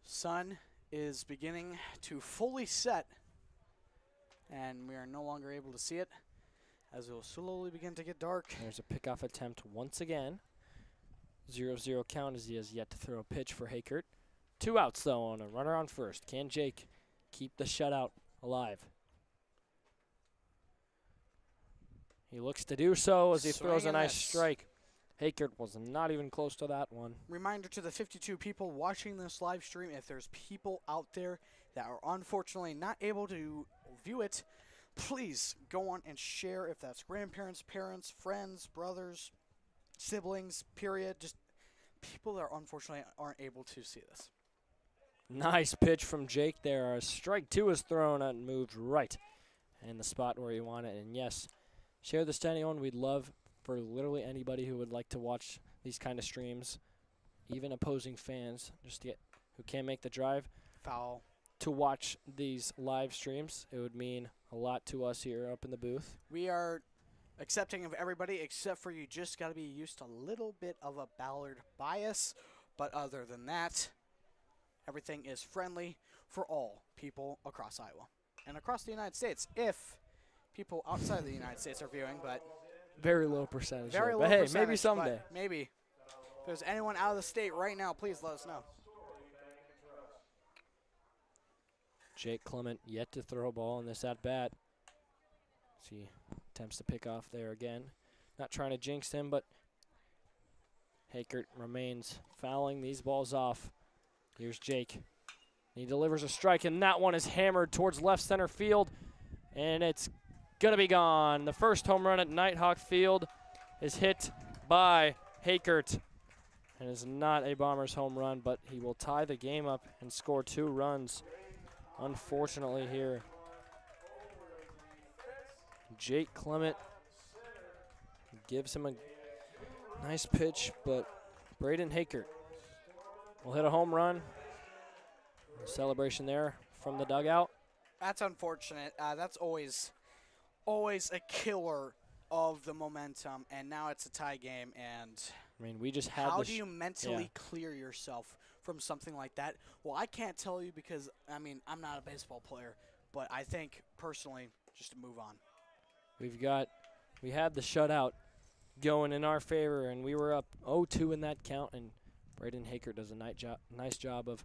Sun is beginning to fully set, and we are no longer able to see it as it will slowly begin to get dark. There's a pickoff attempt once again. 0-0 count as he has yet to throw a pitch for Hakert. 2 outs, though, on a runner on first. Can Jake keep the shutout alive? He looks to do so as he throws a nice strike. Hakert was not even close to that one. Reminder to the 52 people watching this live stream, if there's people out there that are unfortunately not able to view it, please go on and share if that's grandparents, parents, friends, brothers, siblings, period. Just people that unfortunately aren't able to see this. Nice pitch from Jake there. A strike 2 is thrown and moved right in the spot where you want it. And yes, share this to anyone. We'd love for literally anybody who would like to watch these kind of streams, even opposing fans, just to get who can't make the drive. Foul. To watch these live streams, it would mean a lot to us here up in the booth. We are accepting of everybody except for you just got to be used to a little bit of a Ballard bias. But other than that, everything is friendly for all people across Iowa and across the United States. If people outside of the United States are viewing, but very low percentage. Very there. low But hey, percentage, maybe someday. Maybe. If there's anyone out of the state right now, please let us know. Jake Clement yet to throw a ball in this at-bat. He attempts to pick off there again. Not trying to jinx him, but Hakert remains fouling these balls off. Here's Jake. He delivers a strike, and that one is hammered towards left center field, and it's going to be gone. The first home run at Nighthawk Field is hit by Hakert, and is not a Bombers home run, but he will tie the game up and score 2 runs. Unfortunately here, Jake Clement gives him a nice pitch, but Braden Hakert will hit a home run. Celebration there from the dugout. That's unfortunate. That's always a killer of the momentum, and now it's a tie game. And I mean, we just had. How do you mentally clear yourself from something like that? Well, I can't tell you because I mean I'm not a baseball player, but I think personally just to move on. We've got we had the shutout going in our favor, and we were up 0-2 in that count, and Braden Haker does a nice job of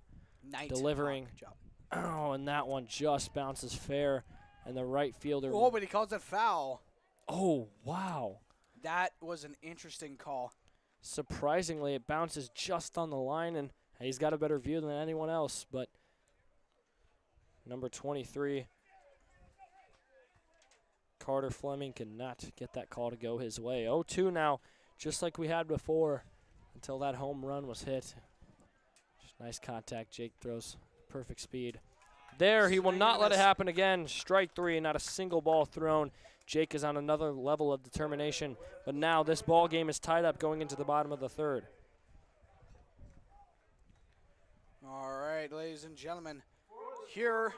delivering. Job. Oh, and that one just bounces fair, and the right fielder. Oh, but he calls it foul. Oh, wow. That was an interesting call. Surprisingly, it bounces just on the line, and he's got a better view than anyone else, but number 23, Carter Fleming, cannot get that call to go his way. 0-2 now, just like we had before, until that home run was hit. Just nice contact. Jake throws perfect speed. There, he will not let it happen again. Strike three, not a single ball thrown. Jake is on another level of determination, but now this ball game is tied up going into the bottom of the third. All right, ladies and gentlemen, here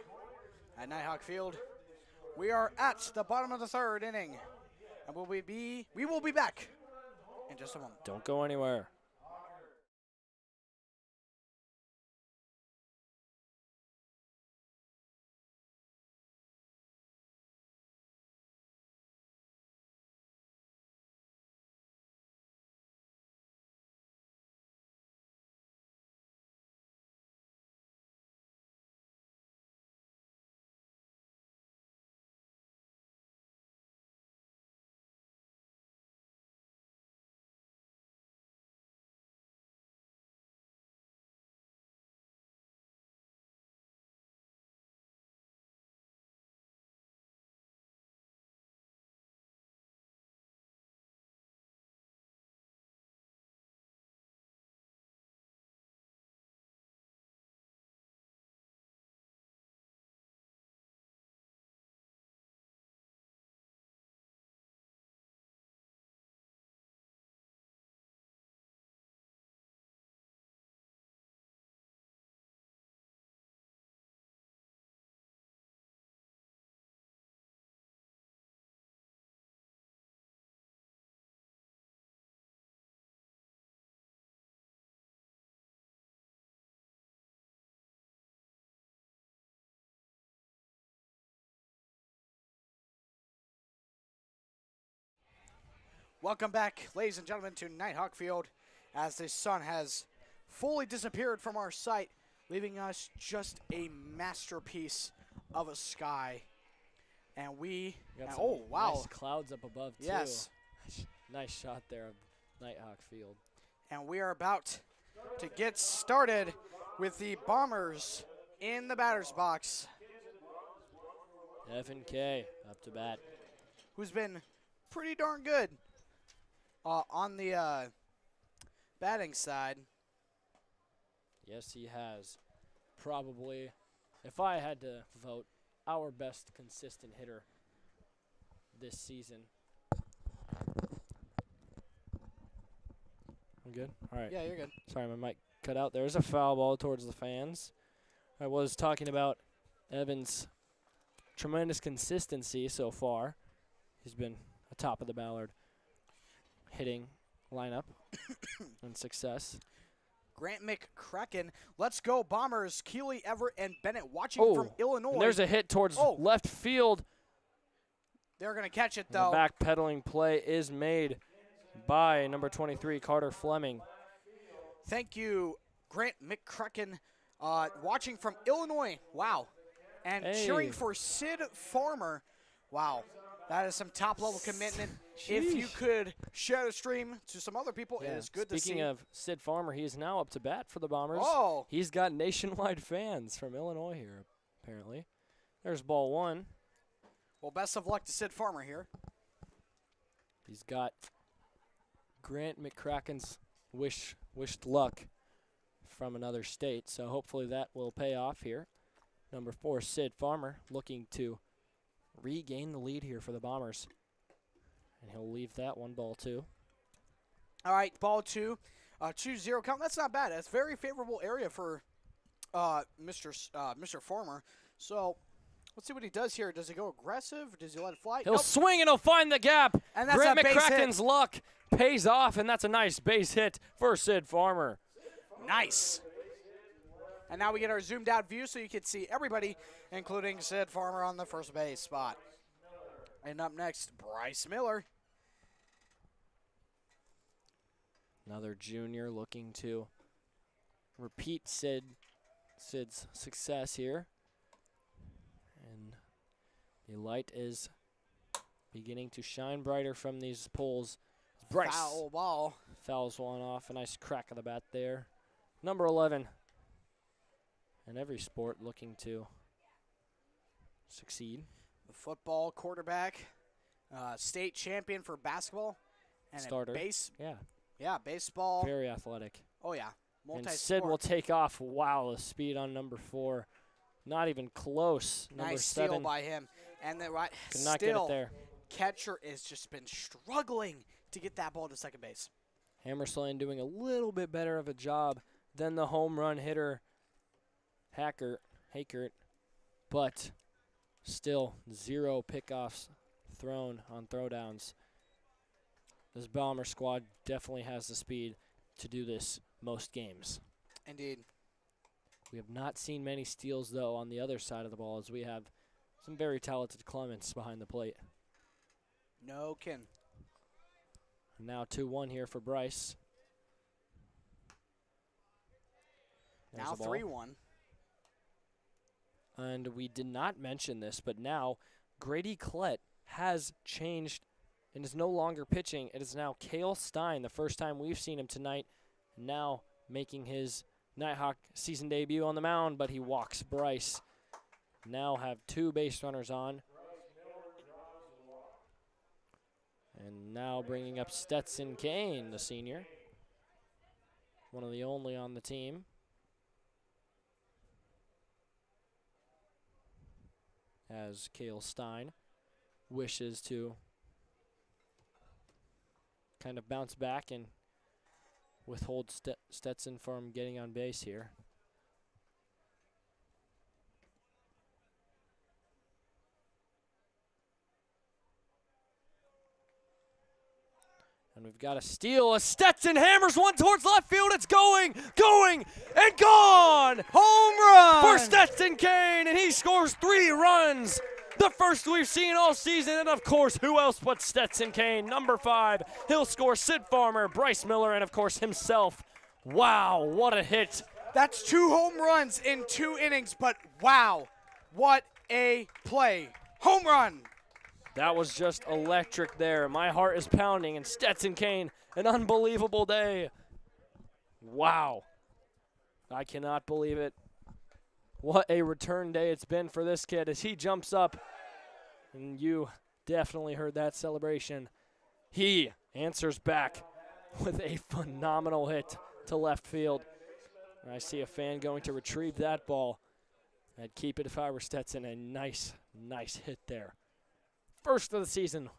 at Nighthawk Field, we are at the bottom of the third inning, and we will be back in just a moment. Don't go anywhere. Welcome back, ladies and gentlemen, to Nighthawk Field, as the sun has fully disappeared from our sight, leaving us just a masterpiece of a sky. And we, Got oh wow, nice clouds up above too. Yes. Nice shot there of Nighthawk Field. And we are about to get started with the Bombers in the batter's box, F&K up to bat. who's been pretty darn good on the batting side. Yes, he has. Probably, if I had to vote, our best consistent hitter this season. I'm good? All right. Yeah, you're good. Sorry, my mic cut out. There's a foul ball towards the fans. I was talking about Evans' tremendous consistency so far. He's been atop of the Ballard hitting lineup and success. Grant McCracken. Let's go, Bombers. Keeley, Everett, and Bennett watching from Illinois. And there's a hit towards left field. They're going to catch it, And though. the backpedaling play is made by number 23, Carter Fleming. Thank you, Grant McCracken, watching from Illinois. Wow. And cheering for Sid Farmer. Wow. That is some top-level commitment. If you could share the stream to some other people, it is good to see. Speaking of Sid Farmer, he is now up to bat for the Bombers. Oh. He's got nationwide fans from Illinois here, apparently. There's ball one. Well, best of luck to Sid Farmer here. He's got Grant McCracken's wished luck from another state, so hopefully that will pay off here. Number 4, Sid Farmer, looking to regain the lead here for the Bombers. And he'll leave that one, ball two. All right, ball two. 2-0 count. That's not bad. That's a very favorable area for Mr. Farmer. So let's see what he does here. Does he go aggressive? Does he let it fly? He'll swing and he'll find the gap. And that's Grant a base McCracken's hit. luck pays off, and that's a nice base hit for Sid Farmer. Nice. And now we get our zoomed out view so you can see everybody, including Sid Farmer on the first base spot. And up next, Bryce Miller. Another junior looking to repeat Sid's success here. And the light is beginning to shine brighter from these poles. Bryce Foul ball. fouls one off. A nice crack of the bat there. Number 11. In every sport looking to succeed. The football quarterback, state champion for basketball. And Starter. Yeah, baseball. Very athletic. Oh, yeah. And Sid will take off. Wow, the speed on number 4. Not even close. Number Nice 7 steal by him. And then could not get it there. Catcher has just been struggling to get that ball to second base. Hammerslane doing a little bit better of a job than the home run hitter, Hakert, but still 0 pickoffs thrown on throwdowns. This Bomber squad definitely has the speed to do this most games. Indeed. We have not seen many steals, though, on the other side of the ball, as we have some very talented Clements behind the plate. No kin. Now 2-1 here for Bryce. There's Now the ball. 3-1. And we did not mention this, but now Grady Klett has changed and is no longer pitching. It is now Cale Stein, the first time we've seen him tonight, now making his Nighthawk season debut on the mound, but he walks Bryce. Now have 2 base runners on. And now bringing up Stetson Kane, the senior. One of the only on the team. As Cale Stein wishes to kind of bounce back and withhold Stetson from getting on base here. And we've got a steal. As Stetson hammers one towards left field. It's going, and gone! Home run! For Stetson Kane, and he scores 3 runs. The first we've seen all season, and of course, who else but Stetson Kane, number 5. He'll score Sid Farmer, Bryce Miller, and of course himself. Wow, what a hit. That's 2 home runs in 2 innings, but wow, what a play. Home run! That was just electric there. My heart is pounding, and Stetson Kane, an unbelievable day. Wow. I cannot believe it. What a return day it's been for this kid as he jumps up. And you definitely heard that celebration. He answers back with a phenomenal hit to left field. And I see a fan going to retrieve that ball. I'd keep it if I were Stetson. A nice hit there. First of the season.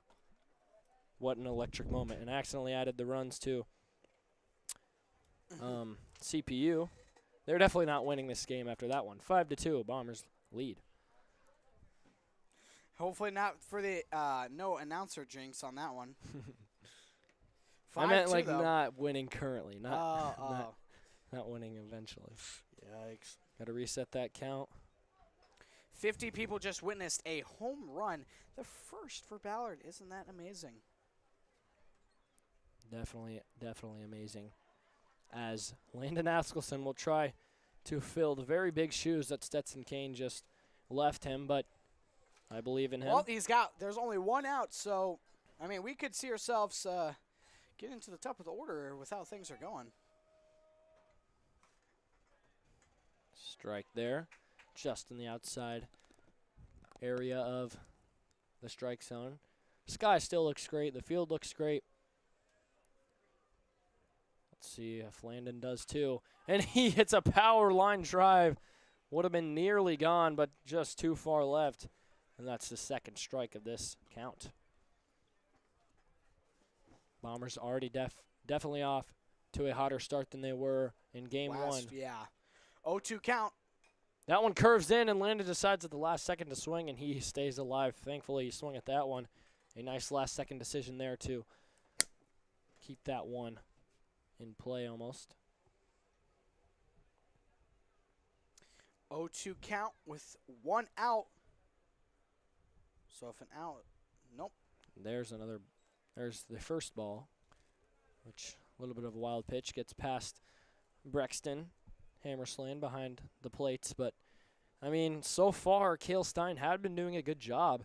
What an electric moment. And accidentally added the runs to CPU. They're definitely not winning this game after that one. 5-2, Bombers lead. Hopefully not for the no announcer jinx on that one. I meant 5-2 like though. not winning currently, not Oh. not winning eventually. Yikes. Got to reset that count. 50 people just witnessed a home run. The first for Ballard. Isn't that amazing? Definitely amazing. As Landon Askelson will try to fill the very big shoes that Stetson Kane just left him, but I believe in him. Well, there's only 1 out, so, I mean, we could see ourselves get into the top of the order with how things are going. Strike there, just in the outside area of the strike zone. Sky still looks great. The field looks great. Let's see if Landon does too. And he hits a power line drive. Would have been nearly gone, but just too far left. And that's the second strike of this count. Bombers already definitely off to a hotter start than they were in game 1. Yeah. 0-2 count. That one curves in, and Landon decides at the last second to swing, and he stays alive. Thankfully, he swung at that one. A nice last-second decision there to keep that one in play almost. 0-2 count with 1 out. So if an out, nope. There's the first ball, which A little bit of a wild pitch gets past Brexton. Hammersland behind the plates. But, I mean, so far, Cale Stein had been doing a good job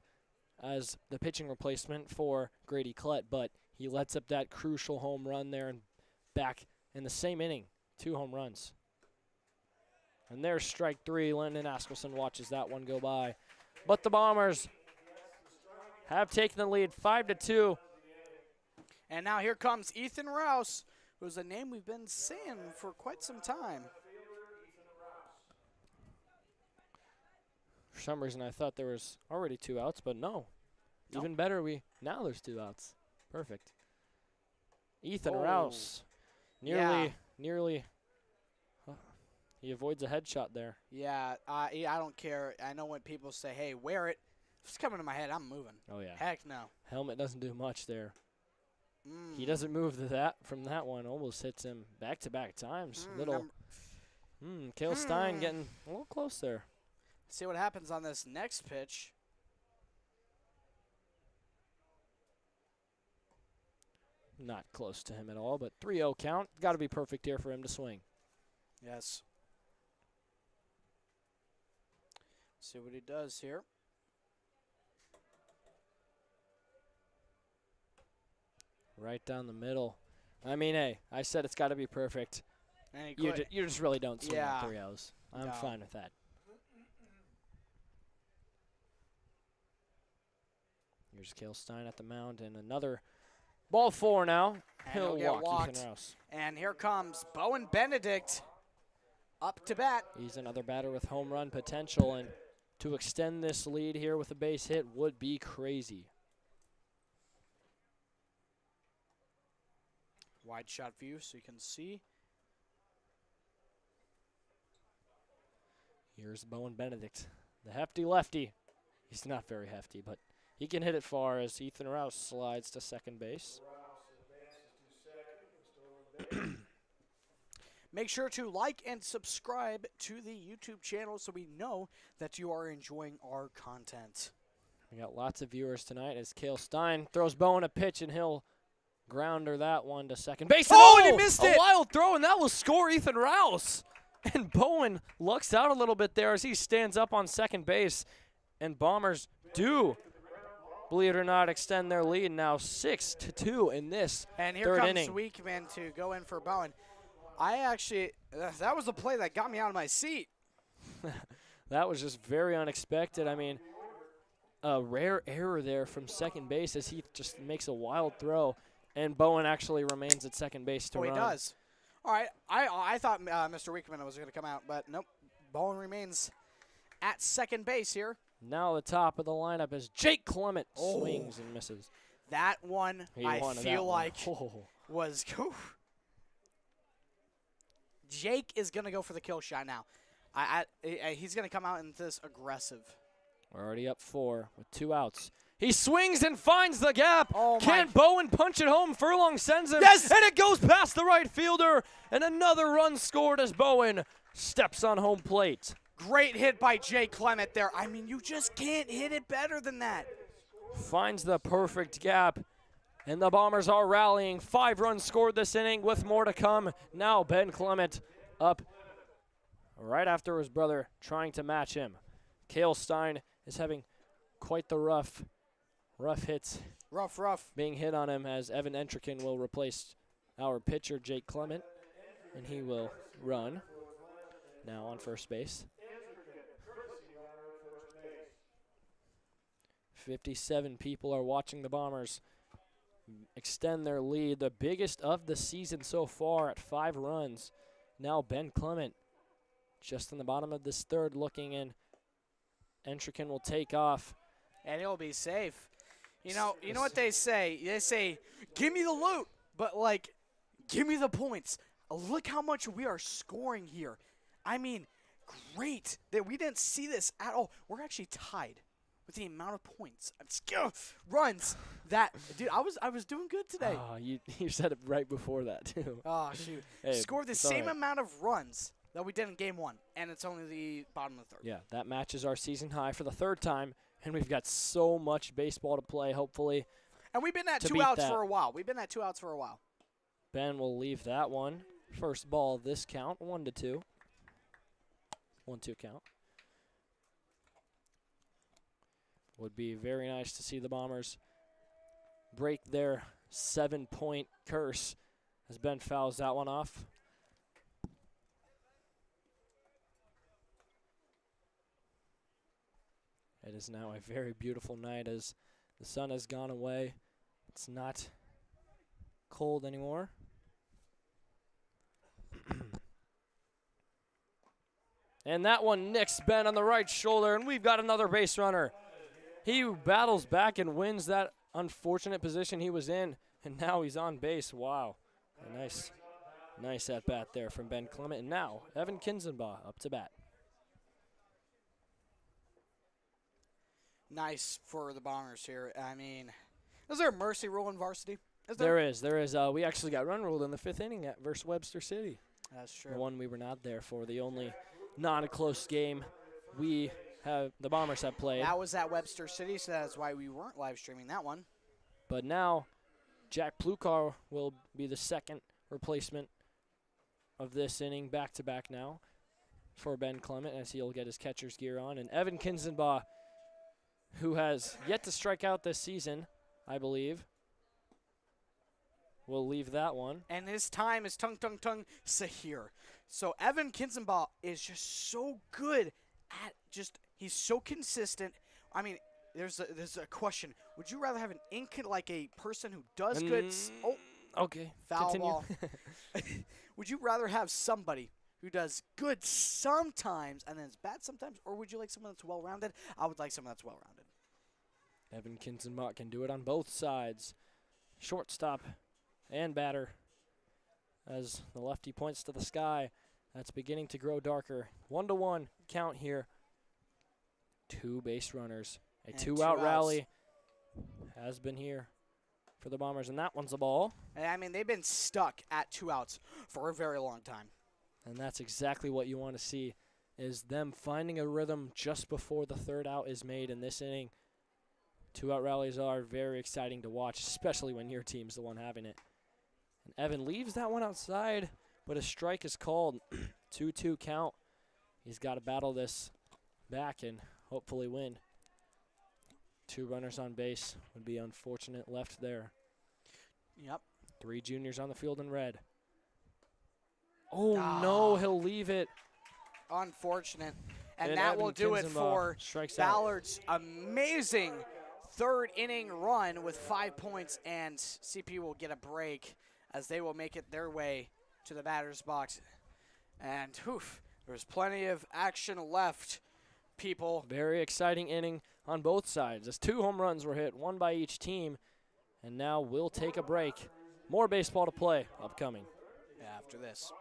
as the pitching replacement for Grady Klett, but he lets up that crucial home run there and back in the same inning. 2 home runs. And there's strike 3. Lennon Askelson watches that one go by. But the Bombers have taken the lead 5-2. And now here comes Ethan Rouse, who's a name we've been saying for quite some time. For some reason, I thought there was already 2 outs, but no. Nope. Even better, now there's 2 outs. Perfect. Ethan Oh. Rouse Yeah. nearly. He avoids a headshot there. Yeah, I don't care. I know when people say, hey, wear it. If it's coming to my head, I'm moving. Oh, yeah. Heck no. Helmet doesn't do much there. Mm. He doesn't move from that one. Almost hits him back-to-back times. Cale Stein getting a little close there. See what happens on this next pitch. Not close to him at all, but 3-0 count. Got to be perfect here for him to swing. Yes. See what he does here. Right down the middle. I mean, hey, I said it's got to be perfect. And he You just really don't swing Yeah. on 3-0s. I'm No. fine with that. Here's Cale Stein at the mound, and another ball 4 now. And he'll He'll get walk walked. Ethan Rouse. And here comes Bowen Benedict up to bat. He's another batter with home run potential, and to extend this lead here with a base hit would be crazy. Wide shot view so you can see. Here's Bowen Benedict, the hefty lefty. He's not very hefty, but he can hit it far as Ethan Rouse slides to second base. Make sure to like and subscribe to the YouTube channel so we know that you are enjoying our content. We got lots of viewers tonight as Cale Stein throws Bowen a pitch, and he'll grounder that one to second base. Oh, and he missed a it! wild throw, and that will score Ethan Rouse. And Bowen lucks out a little bit there as he stands up on second base. And Bombers do, believe it or not, extend their lead now 6-2 in this And here third comes inning. Weekman to go in for Bowen. I actually, that was the play that got me out of my seat. That was just very unexpected. I mean, a rare error there from second base as he just makes a wild throw. And Bowen actually remains at second base to Oh, run. he does. All right, I thought Mr. Weekman was going to come out, but nope. Bowen remains at second base here. Now the top of the lineup is Jake Clement. Oh. Swings and misses. That one, He I wanted feel that one. like, Oh. was Jake is going to go for the kill shot now. He's going to come out in this aggressive. We're already up 4 with 2 outs. He swings and finds the gap. Oh, Can my. Bowen punch it home? Furlong sends him. Yes! And it goes past the right fielder. And another run scored as Bowen steps on home plate. Great hit by Jake Clement there. I mean, you just can't hit it better than that. Finds the perfect gap. And the Bombers are rallying. 5 runs scored this inning with more to come. Now Ben Clement up right after his brother trying to match him. Cale Stein is having quite the rough hits Rough. being hit on him as Evan Entrikin will replace our pitcher Jake Clement. And he will run now on first base. 57 people are watching the Bombers extend their lead, the biggest of the season so far at 5 runs. Now Ben Clement just in the bottom of this third looking in. Entrikin will take off. And he'll be safe. You know what they say? They say, give me the loot, but, like, give me the points. Look how much we are scoring here. I mean, great that we didn't see this at all. We're actually tied with the amount of points, runs that, dude, I was doing good today. Oh, you said it right before that, too. Oh, shoot. Hey, Scored the it's all same right. amount of runs that we did in game 1, and it's only the bottom of the third. Yeah, that matches our season high for the 3rd time, and we've got so much baseball to play, hopefully. And we've been at To 2 beat outs that. for a while. We've been at 2 outs for a while. Ben will leave that one. First ball of this count, 1-2. 1-2 count. Would be very nice to see the Bombers break their 7-point curse as Ben fouls that one off. It is now a very beautiful night as the sun has gone away. It's not cold anymore. And that one nicks Ben on the right shoulder, and we've got another base runner. He battles back and wins that unfortunate position he was in, and now he's on base. Wow. A nice at-bat there from Ben Clement. And now, Evan Kinzenbaugh up to bat. Nice for the Bombers here. I mean, is there a mercy rule in varsity? There is. We actually got run ruled in the 5th inning versus Webster City. That's true. The one we were not there for. The only non-close game the Bombers have played. That was at Webster City, so that's why we weren't live streaming that one. But now, Jack Plukar will be the second replacement of this inning, back-to-back now, for Ben Clement, as he'll get his catcher's gear on. And Evan Kinzenbaugh, who has yet to strike out this season, I believe, will leave that one. And his time is tung Sahir. So Evan Kinzenbaugh is just so good at he's so consistent. I mean, there's a question. Would you rather have like a person who does good? Okay. Foul Continue. ball. Would you rather have somebody who does good sometimes and then is bad sometimes, or would you like someone that's well-rounded? I would like someone that's well-rounded. Evan Kinzenbaugh can do it on both sides. Shortstop and batter. As the lefty points to the sky, that's beginning to grow darker. 1-1 count here. 2 base runners. A And 2-out 2 rally has been here for the Bombers, and that one's a ball. I mean, they've been stuck at 2 outs for a very long time. And that's exactly what you want to see, is them finding a rhythm just before the 3rd out is made in this inning. 2-out rallies are very exciting to watch, especially when your team's the one having it. And Evan leaves that one outside, but a strike is called. 2-2 count. He's got to battle this back and hopefully win. 2 runners on base would be unfortunate left there. Yep. 3 juniors on the field in red. Oh, no, he'll leave it. Unfortunate. And that Evan will do it Kinzenbaugh for strikes out. Ballard's amazing 3rd inning run with 5 points, and CP will get a break as they will make it their way to the batter's box. And there's plenty of action left, people. Very exciting inning on both sides as 2 home runs were hit, 1 by each team. And now we'll take a break. More baseball to play upcoming. After this.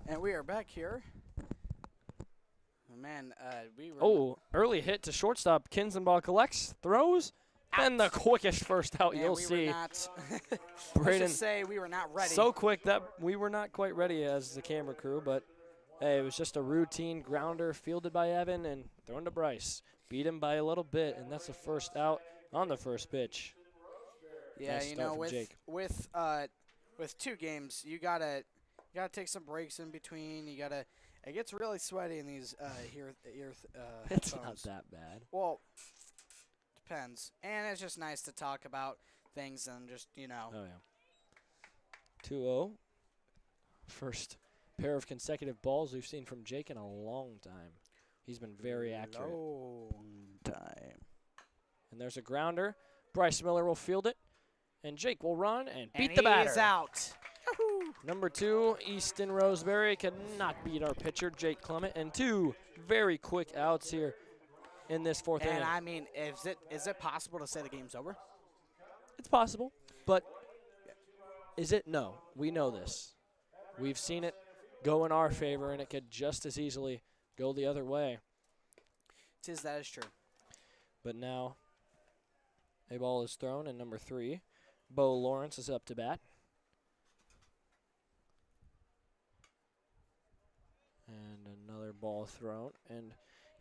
And we are back here. Man, we were... Oh, early hit to shortstop. Kinzenbaugh collects, throws, and the quickest first out you'll see. Were not Braden, let's just say we were not ready. so quick that we were not quite ready as the camera crew, but hey, it was just a routine grounder fielded by Evan and thrown to Bryce. Beat him by a little bit, and that's the first out on the first pitch. Yeah, Nice you start know, from Jake. with 2 games, you gotta take some breaks in between. You gotta, It gets really sweaty in these It's not headphones. that bad. Well, depends. And it's just nice to talk about things and just, you know. Oh, yeah. 2-0. First pair of consecutive balls we've seen from Jake in a long time. He's been very accurate. Long time. And there's a grounder. Bryce Miller will field it. And Jake will run and beat And the batter. he's out. Number 2, Easton Roseberry cannot beat our pitcher, Jake Clement. And 2 very quick outs here in this fourth inning. And I mean, is it possible to say the game's over? It's possible, but is it? No. We know this. We've seen it go in our favor, and it could just as easily go the other way. That is true. But now a ball is thrown, and number 3, Bo Lawrence, is up to bat. And another ball thrown. And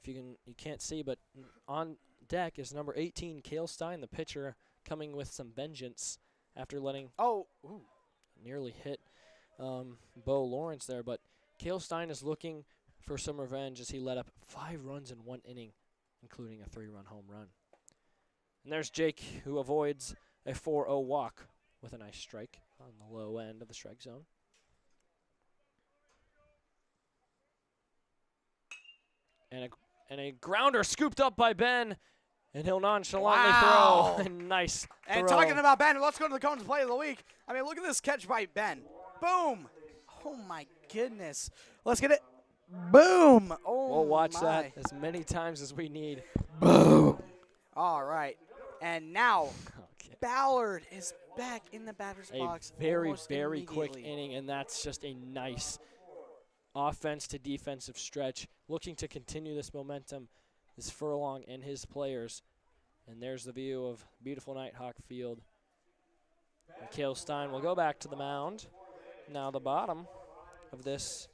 if you can't see, but on deck is number 18, Cale Stein, the pitcher, coming with some vengeance after letting nearly hit Bo Lawrence there. But Cale Stein is looking for some revenge as he let up 5 runs in 1 inning, including a 3-run home run. And there's Jake, who avoids a 4-0 walk with a nice strike on the low end of the strike zone. And a grounder scooped up by Ben, and he'll nonchalantly Wow. throw. Nice And throw. talking about Ben, let's go to the Cones play of the week. I mean, look at this catch by Ben. Boom. Oh, my goodness. Let's get it. Boom. Oh, We'll watch my. that as many times as we need. Boom. All right. And now Okay. Ballard is back in the batter's A box. very, almost very quick immediately. inning, and that's just a nice offense to defensive stretch. Looking to continue this momentum is Furlong and his players. And there's the view of beautiful Nighthawk Field. And Cale Stein will go back to the mound. Now the bottom of this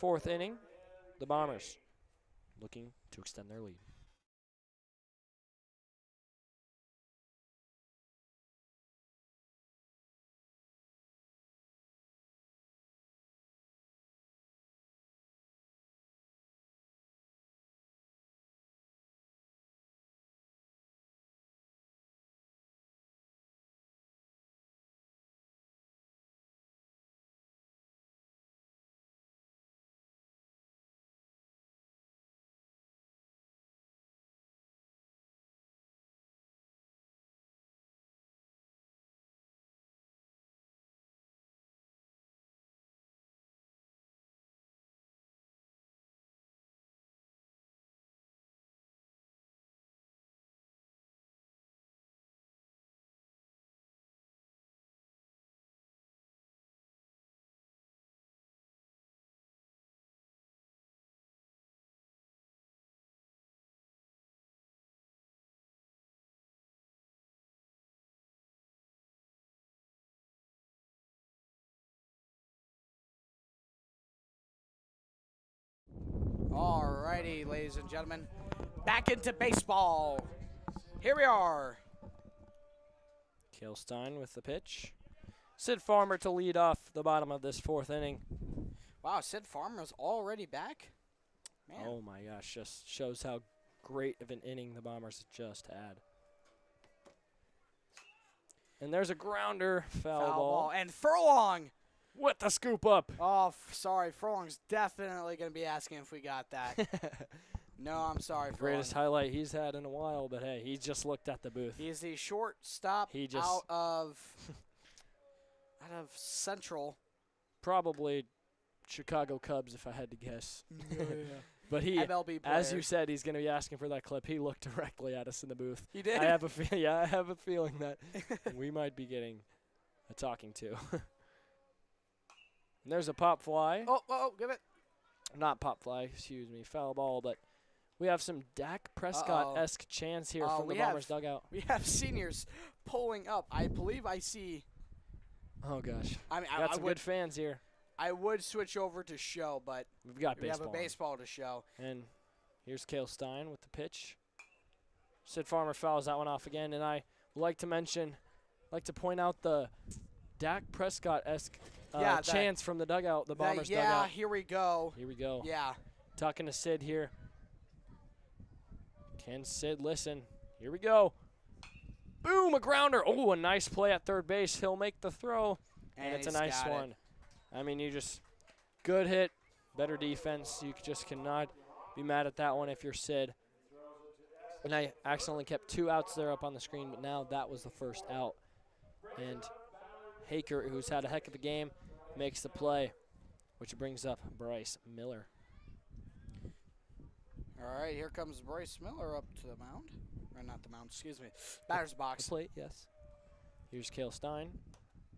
4th inning, the Bombers looking to extend their lead. All righty, ladies and gentlemen. Back into baseball. Here we are. Cale Stein with the pitch. Sid Farmer to lead off the bottom of this 4th inning. Wow, Sid Farmer's already back? Man. Oh my gosh, just shows how great of an inning the Bombers just had. And there's a grounder, foul ball. And Furlong. With the scoop up. Oh, sorry. Furlong's definitely going to be asking if we got that. No, I'm sorry, Furlong. Greatest highlight he's had in a while, but hey, he just looked at the booth. He's the shortstop He just- out of Central. Probably Chicago Cubs, if I had to guess. But he, MLB player. as you said, he's going to be asking for that clip. He looked directly at us in the booth. He did? I have a feeling that we might be getting a talking to. And there's a pop fly. Oh, give it. Not pop fly, excuse me, foul ball, but we have some Dak Prescott-esque chants here from the Bombers dugout. We have seniors pulling up. I believe I see. Oh, gosh. I mean, Got I some would good fans here. I would switch over to show, but We've got we have baseball. a baseball to show. And here's Cale Stein with the pitch. Sid Farmer fouls that one off again, and I would like to point out the Dak Prescott-esque Yeah, chants from the dugout, the Bombers yeah, dugout. here we go. Here we go. Yeah. Talking to Sid here. Can Sid listen? Here we go. Boom, a grounder. Oh, a nice play at third base. He'll make the throw, and it's a he's nice got one. I mean, you just good hit, better defense. You just cannot be mad at that one if you're Sid. And I accidentally kept 2 outs there up on the screen, but now that was the first out. And Haker, who's had a heck of a game, makes the play, which brings up Bryce Miller. All right, here comes Bryce Miller up to the mound. Or not the mound, excuse me. Batter's box. The plate, yes. Here's Cale Stein.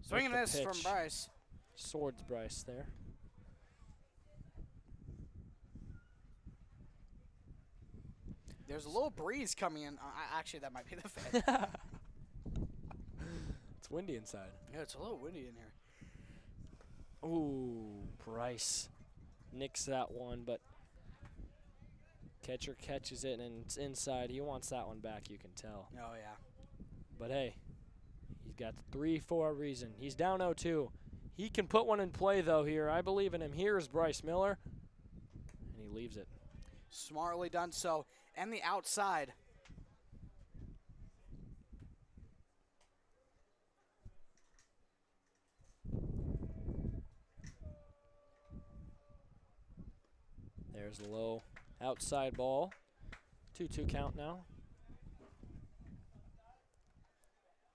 Swinging With the this from pitch. Bryce. Swords Bryce there. There's a little breeze coming in. Actually, that might be the fan. It's windy inside. Yeah, it's a little windy in here. Ooh, Bryce nicks that one, but catcher catches it, and it's inside. He wants that one back, you can tell. Oh, yeah. But, hey, he's got 3 for a reason. He's down 0-2. He can put one in play, though, here. I believe in him. Here's Bryce Miller, and he leaves it. Smartly done so. And the outside. There's the low outside ball. 2-2 count now.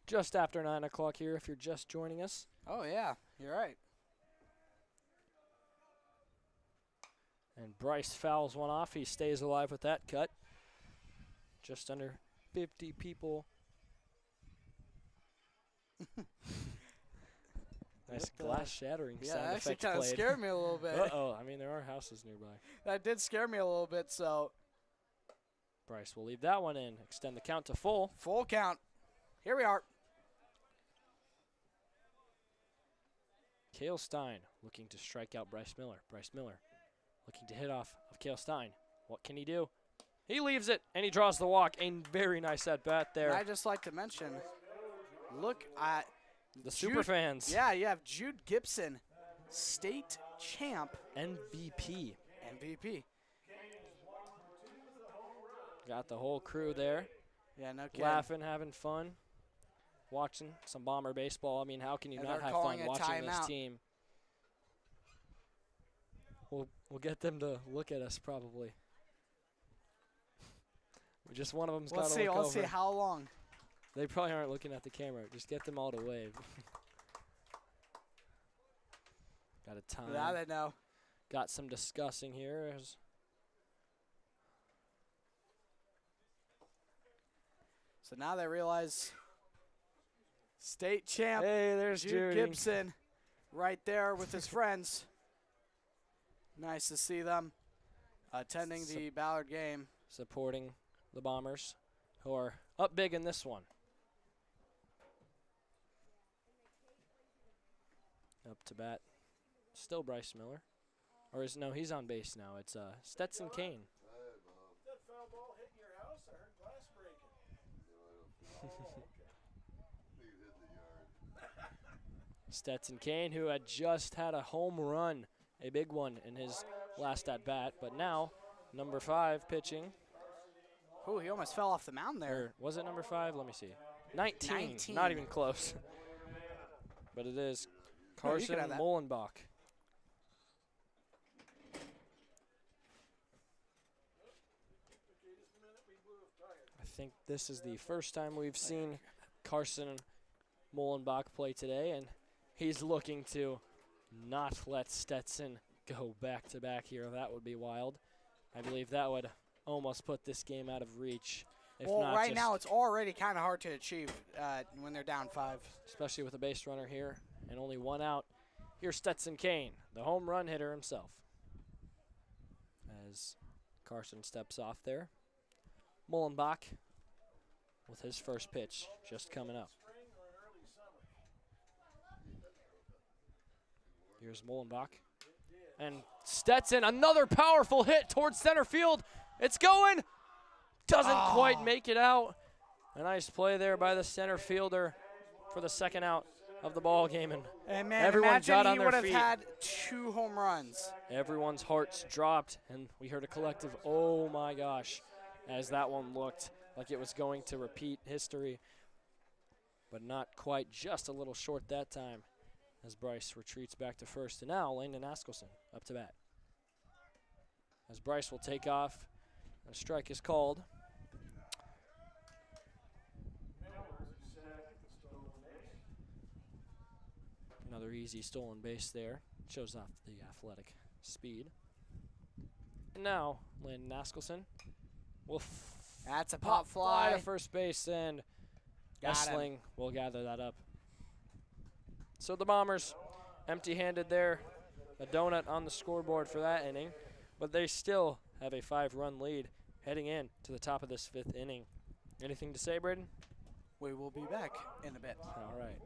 Just after 9 o'clock here if you're just joining us. Oh, yeah. You're right. And Bryce fouls one off. He stays alive with that cut. Just under 50 people. Nice glass shattering Yeah, sound that actually effect kind of played. scared me a little bit. Uh-oh. I mean, there are houses nearby. That did scare me a little bit, so. Bryce will leave that one in. Extend the count to full. Full count. Here we are. Cale Stein looking to strike out Bryce Miller. Bryce Miller looking to hit off of Cale Stein. What can he do? He leaves it, and he draws the walk. A very nice at-bat there. And I'd just like to mention, look at The super fans. Yeah, you have Jude Gibson, state champ. MVP. MVP. Got the whole crew there. Yeah, no kidding. Laughing, having fun, watching some Bomber baseball. I mean, how can you And not they're have calling fun a watching this timeout. team? We'll get them to look at us probably. Just one of them's got to look over. Let's see how long. They probably aren't looking at the camera. Just get them all to wave. Got a time. Now they know. Got some discussing here. So now they realize state champ Hey, there's Jude Judy. Gibson right there with his friends. Nice to see them attending the Ballard game. Supporting the Bombers, who are up big in this one. Up to bat. Still Bryce Miller. Or is no, he's on base now. It's Stetson Kane. That foul ball hitting your house? I heard glass breaking. Oh, okay. Stetson Kane, who had just had a home run, a big one in his last at bat, but now number 5 pitching. Ooh, he almost fell off the mound there. Or was it number 5? Let me see. 19. 19. Not even close. But it is No, you Carson could have that. Molenbach. I think this is the first time we've seen Carson Molenbach play today, and he's looking to not let Stetson go back-to-back here. That would be wild. I believe that would almost put this game out of reach. If Well, not right just now it's already kind of hard to achieve when they're down 5. especially with a base runner here and only 1 out. Here's Stetson Kane, the home run hitter himself. As Carson steps off there. Molenbach with his first pitch just coming up. Here's Molenbach. And Stetson, another powerful hit towards center field. It's going. Doesn't quite make it out. A nice play there by the center fielder for the second out. of the ball game, and And man, everyone imagine got on he their would have feet. had 2 home runs. Everyone's hearts dropped, and we heard a collective, oh my gosh, as that one looked like it was going to repeat history, but not quite, just a little short that time as Bryce retreats back to first. And now Landon Askelson up to bat. As Bryce will take off, a strike is called. Another easy stolen base there. Shows off the athletic speed. And now, Landon Askelson will That's a pop fly fly. to first base, and Got him. Essling will gather that up. So the Bombers, empty-handed there, a donut on the scoreboard for that inning, but they still have a 5-run lead heading in to the top of this 5th inning. Anything to say, Braden? We will be back in a bit. All right.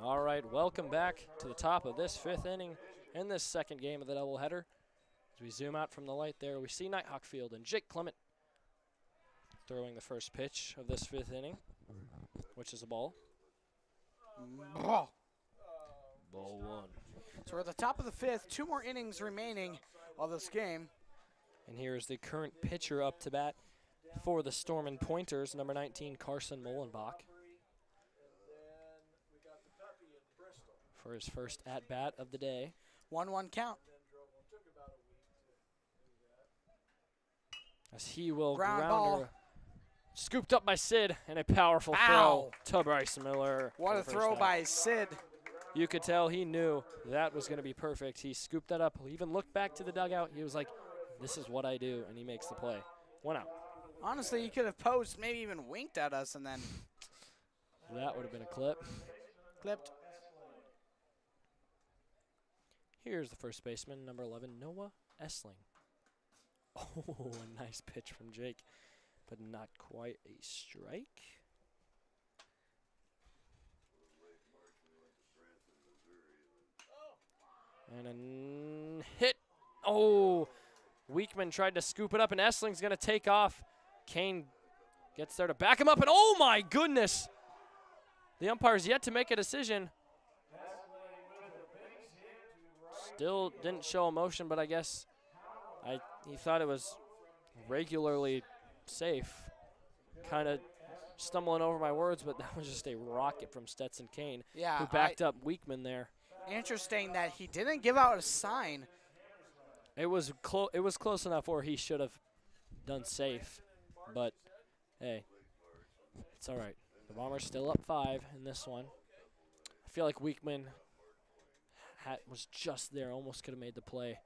All right, welcome back to the top of this 5th inning in this 2nd game of the doubleheader. As we zoom out from the light there, we see Nighthawk Field and Jake Clement throwing the first pitch of this 5th inning, which is a ball. Ball Ball 1. So we're at the top of the 5th. 2 more innings remaining of this game. And here is the current pitcher up to bat for the Stormin' Pointers, number 19, Carson Molenbach, for his first at-bat of the day. 1-1 count. As he will Ground grounder, ball. scooped up by Sid, and a powerful Ow. throw to Bryce Miller. What for a the first throw out. by Sid. You could tell he knew that was going to be perfect. He scooped that up. He even looked back to the dugout. He was like, this is what I do, and he makes the play. 1 out. Honestly, he could have posed, maybe even winked at us, and then That would have been a clip. clipped. Here's the first baseman, number 11, Noah Essling. Oh, a nice pitch from Jake, but not quite a strike. And a hit. Oh, Weekman tried to scoop it up, and Essling's going to take off. Kane gets there to back him up, and oh my goodness! The umpire's yet to make a decision. Still didn't show emotion, but I guess he thought it was regularly safe. Kind of stumbling over my words, but that was just a rocket from Stetson Kane, Yeah, who backed up Weekman there. interesting that he didn't give out a sign. It was close enough where he should have done safe, but hey, it's all right. The Bombers still up 5 in this one. I feel like Weekman was just there, almost could have made the play,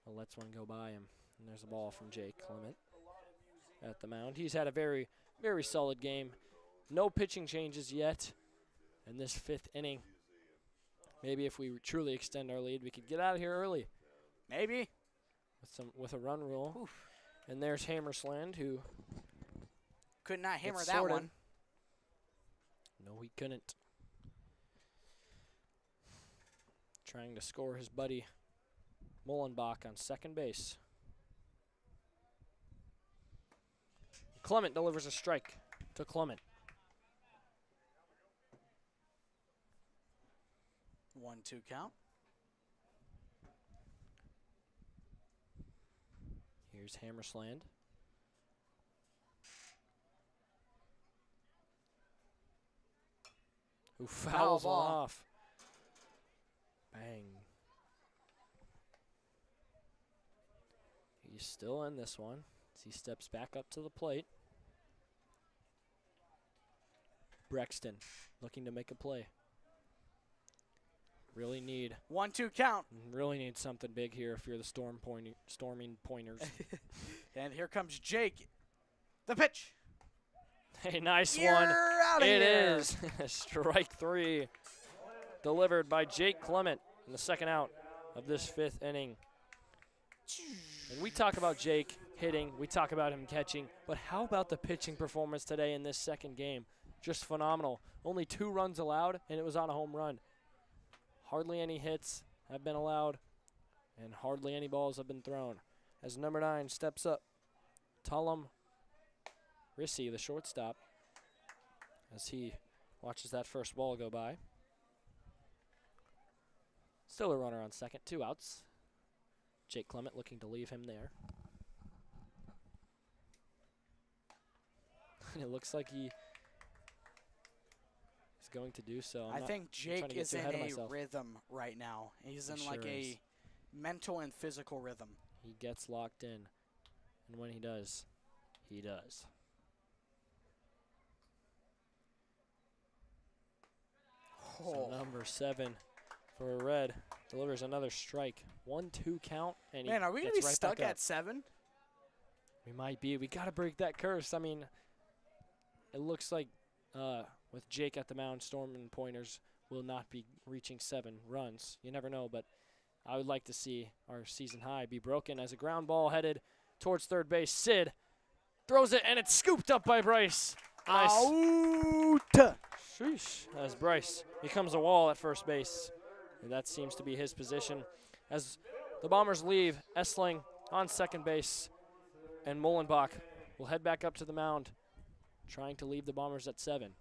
but lets one go by him. And there's a ball from Jake Clement at the mound. He's had a very, very solid game. No pitching changes yet in this 5th inning. Maybe if we truly extend our lead, we could get out of here early Maybe. with a run rule. Oof. And there's Hammersland, who Could not hammer gets that sorted. one. No, he couldn't. Trying to score his buddy Molenbach on second base. Clement delivers a strike to Clement. 1-2 count. Here's Hammersland. Who fouls one ball. off. Bang. He's still in this one as he steps back up to the plate. Brexton looking to make a play. Really need 1-2 count. something big here if you're the storming pointers. And here comes Jake. The pitch. Hey, nice You're one. outta It here. is strike 3 delivered by Jake Clement in the second out of this 5th inning. And we talk about Jake hitting, we talk about him catching, but how about the pitching performance today in this second game? Just phenomenal. Only 2 runs allowed, and it was on a home run. Hardly any hits have been allowed, and hardly any balls have been thrown. As number 9 steps up, Tullum Rissi, the shortstop, as he watches that first ball go by. Still a runner on second, 2 outs. Jake Clement looking to leave him there. And it looks like he is going to do so. I think Jake is in a myself. rhythm right now. He's in He like sure a is. mental and physical rhythm. He gets locked in. And when he does, he does. So number 7 for a red delivers another strike. 1-2 count, and he Man, are we going gets to be right stuck back up. at 7? We might be. We got to break that curse. I mean, it looks like with Jake at the mound, Storm and Pointers will not be reaching 7 runs. You never know, but I would like to see our season high be broken as a ground ball headed towards third base. Sid throws it, and it's scooped up by Bryce. Nice. Out. Sheesh. As Bryce becomes a wall at first base. And that seems to be his position. As the Bombers leave, Essling on second base. And Mullenbach will head back up to the mound, trying to leave the Bombers at 7.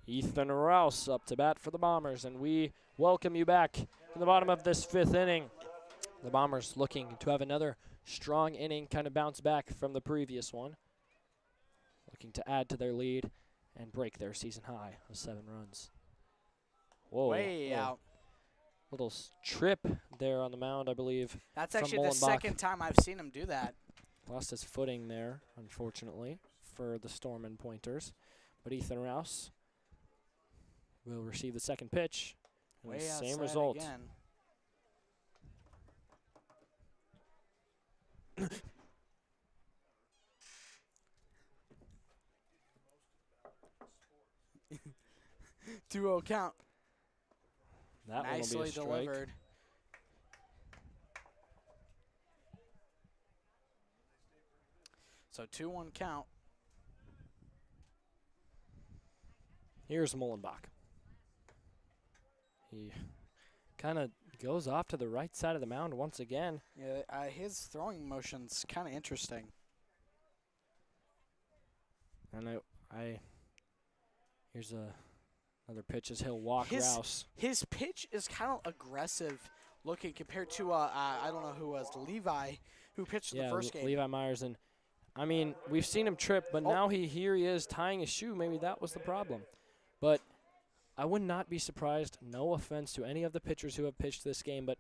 Ethan Rouse up to bat for the Bombers, and we welcome you back to the bottom of this 5th inning. The Bombers looking to have another strong inning, kind of bounce back from the previous one. Looking to add to their lead and break their season high of 7 runs. Whoa. Way out. Little trip there on the mound, I believe. That's from actually the Mullenbach. second time I've seen him do that. Lost his footing there, unfortunately, for the Storm and Pointers. But Ethan Rouse will receive the second pitch. And Way the same outside result. again. Two-0 count. That one will Nicely be a strike. delivered. So 2-1 count. Here's Mullenbach. He kind of goes off to the right side of the mound once again. Yeah, his throwing motion's kind of interesting. And here's another pitch as he'll walk Rouse. His pitch is kind of aggressive looking compared to, I don't know who was, Levi, who pitched in the first game. Levi Myers. And I mean, we've seen him trip, but now here he is tying his shoe. Maybe that was the problem. But I would not be surprised, no offense to any of the pitchers who have pitched this game, but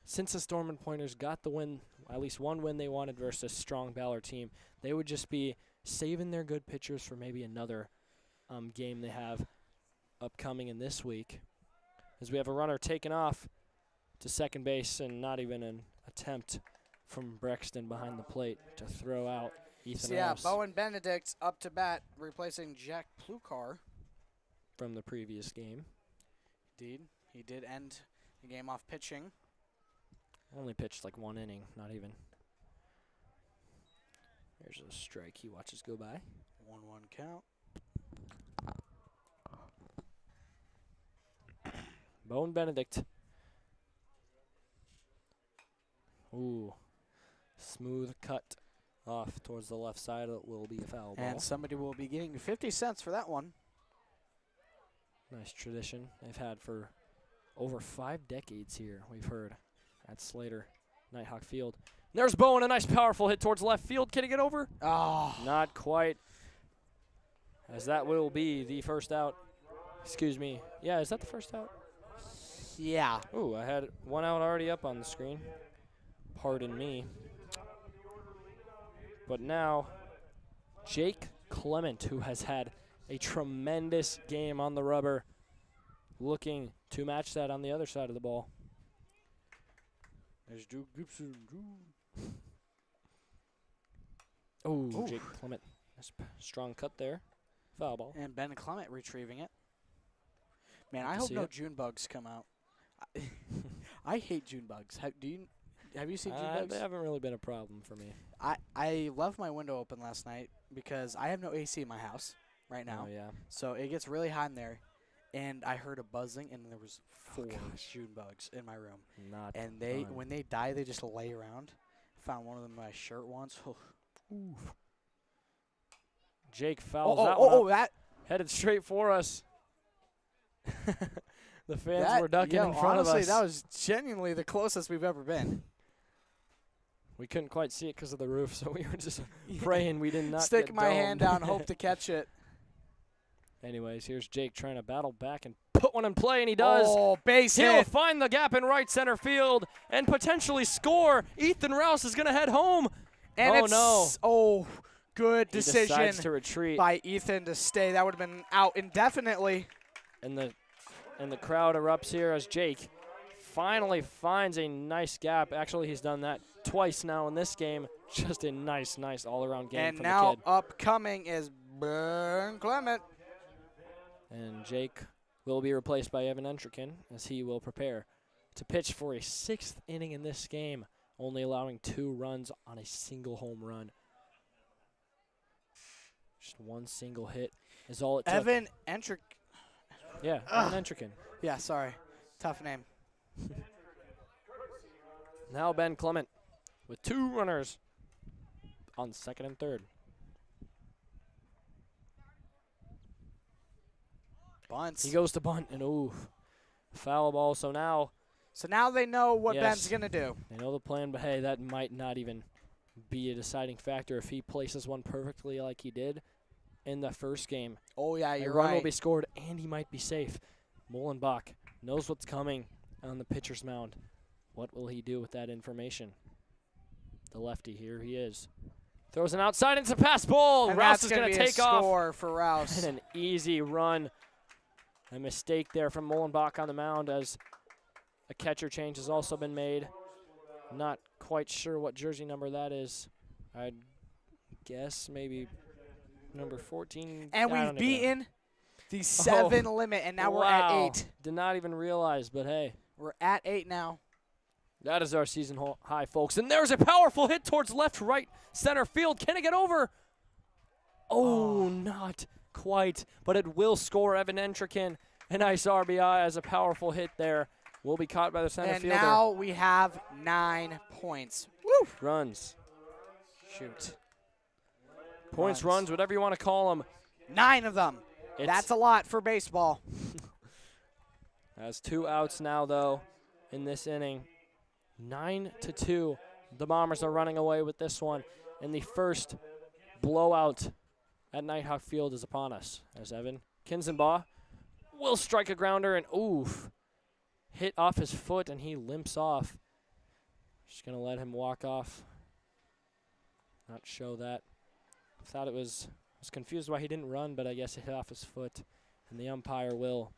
since the Storm and Pointers got the win, at least one win they wanted versus a strong Ballard team, they would just be saving their good pitchers for maybe another game they have upcoming in this week. As we have a runner taken off to second base and not even an attempt from Brexton behind the plate to throw out Ethan Rouse. Bowen Benedict up to bat, replacing Jack Plukar. From the previous game. Indeed. He did end the game off pitching. Only pitched like 1 inning, not even. There's a strike he watches go by. 1-1 count. Bowen Benedict. Ooh. Smooth cut off towards the left side. It will be a foul ball. And somebody will be getting 50 cents for that one. Nice tradition they've had for over 5 decades here, we've heard, at Slater Nighthawk Field. And there's Bowen, a nice powerful hit towards left field. Can he get over? Oh. Not quite. As that will be the first out. Excuse me. Yeah, is that the first out? Yeah. Ooh, I had 1 out already up on the screen. Pardon me. But now, Jake Clement, who has had a tremendous game on the rubber, looking to match that on the other side of the ball. There's Drew Gibson. Oh, Jake Clement. Nice strong cut there. Foul ball. And Ben Clement retrieving it. Man, Good I to hope see no it. June bugs come out. I hate June bugs. Have you seen June bugs? They haven't really been a problem for me. I left my window open last night because I have no AC in my house right now. Oh, yeah. So it gets really hot in there, and I heard a buzzing, and there was 4 June bugs in my room. Not And fun. when they die, they just lay around. Found one of them in my shirt once. Oof. Jake fouls that one up, that headed straight for us. The fans were ducking in front honestly, of us. that was genuinely the closest we've ever been. We couldn't quite see it because of the roof, so we were just praying we did not Stick get my hand domed. down, hope to catch it. Anyways, here's Jake trying to battle back and put one in play, and he does. Oh, base He'll hit. find the gap in right center field and potentially score. Ethan Rouse is going to head home. And oh, it's, no. Oh, good He decision decides to retreat. by Ethan to stay. That would have been out indefinitely. And the crowd erupts here as Jake finally finds a nice gap. Actually, he's done that twice now in this game. Just a nice all-around game And from now the kid. upcoming is Ben Clement. And Jake will be replaced by Evan Entrikin as he will prepare to pitch for a 6th inning in this game, only allowing 2 runs on a single home run. Just one single hit is all it took. Evan Entrick. Yeah, Evan Entrikin. Yeah, sorry. Tough name. Now Ben Clement with 2 runners on 2nd and 3rd. Bunts. He goes to bunt, and ooh, foul ball. So now they know what Yes. Ben's going to do. they know the plan, but hey, that might not even be a deciding factor if he places one perfectly like he did in the first game. Oh, yeah, A you're run will right. be scored, and he might be safe. Mullenbach knows what's coming on the pitcher's mound. What will he do with that information? The lefty, here he is. Throws an outside, it's a pass ball. And Rouse that's is going going to to be take a off. score for Rouse. And an easy run. A mistake there from Mullenbach on the mound as a catcher change has also been made. Not quite sure what jersey number that is. I'd guess maybe number 14. And I we've don't even know. beaten the 7 limit, and now we're at Wow. 8. Did not even realize, but hey. We're at 8 now. That is our season high, folks. And there's a powerful hit towards right center field. Can it get over? Oh, not quite. But it will score. Evan Entrikin, a nice RBI as a powerful hit there. Will be caught by the center And fielder. now we have 9 points. Woo! Runs. Shoot. Points, runs, whatever you want to call them. 9 of them. That's a lot for baseball. Has 2 outs now, though, in this inning. 9-2. The Bombers are running away with this one. and the first blowout at Nighthawk Field is upon us. As Evan Kinzenbaugh will strike a grounder, and oof, hit off his foot, and he limps off. Just going to let him walk off. Not show that. Thought it was confused why he didn't run, but I guess it hit off his foot, and the umpire will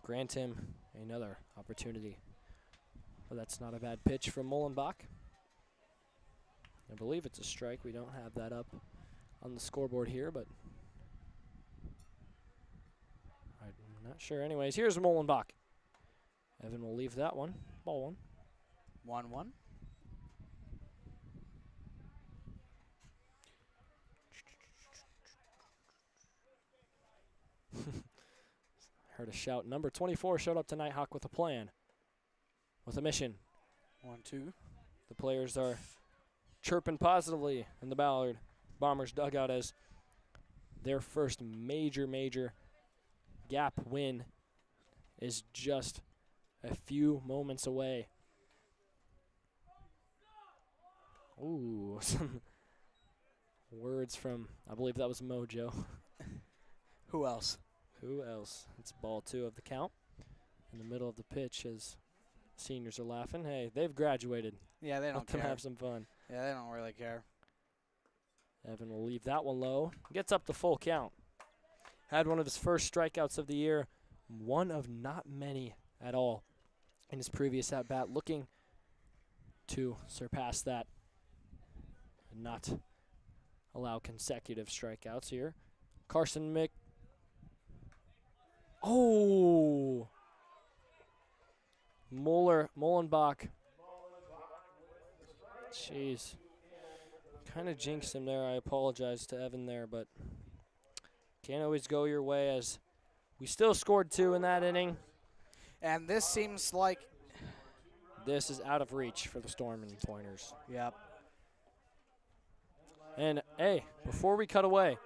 grant him another opportunity. But that's not a bad pitch from Mullenbach. I believe it's a strike. We don't have that up on the scoreboard here, but I'm not sure. Anyways, here's Mullenbach. Evan will leave that one. Ball 1. 1-1. Heard a shout. Number 24 showed up to Nighthawk with a plan, with a mission. 1-2. The players are chirping positively in the Ballard Bombers dugout as their first major gap win is just a few moments away. Ooh, some words from, I believe that was Mojo. Who else? Who else? It's ball 2 of the count. In the middle of the pitch as seniors are laughing. Hey, they've graduated. Yeah, they don't Let them care. have some fun. Yeah, they don't really care. Evan will leave that one low. Gets up the full count. Had one of his first strikeouts of the year. One of not many at all in his previous at-bat. Looking to surpass that and not allow consecutive strikeouts here. Carson Mick. Oh! Mullenbach. Jeez. Kind of jinxed him there. I apologize to Evan there, but can't always go your way as we still scored 2 in that inning. And this seems like, This is out of reach for the Storm and Pointers. yep. And, hey, before we cut away,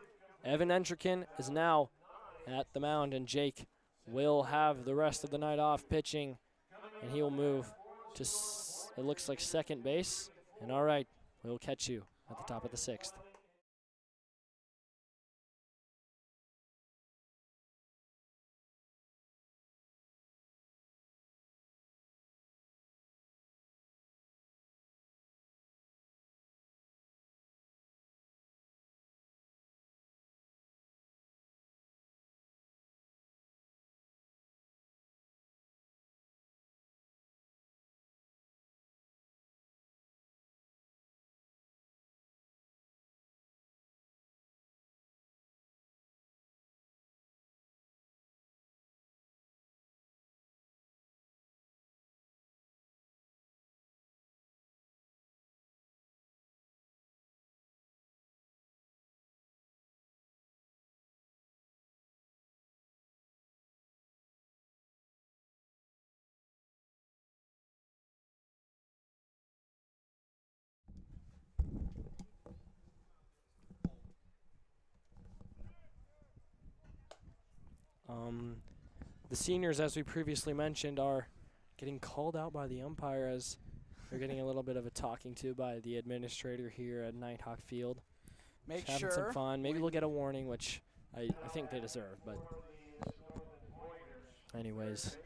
Evan Entrikin is now at the mound, and Jake will have the rest of the night off pitching, and he will move to, it looks like, second base. And all right, we'll catch you at the top of the 6th. The seniors, as we previously mentioned, are getting called out by the umpire as they're getting a little bit of a talking to by the administrator here at Nighthawk Field. Make Just sure. having some fun. Maybe they'll get a warning, which I think they deserve. But anyways,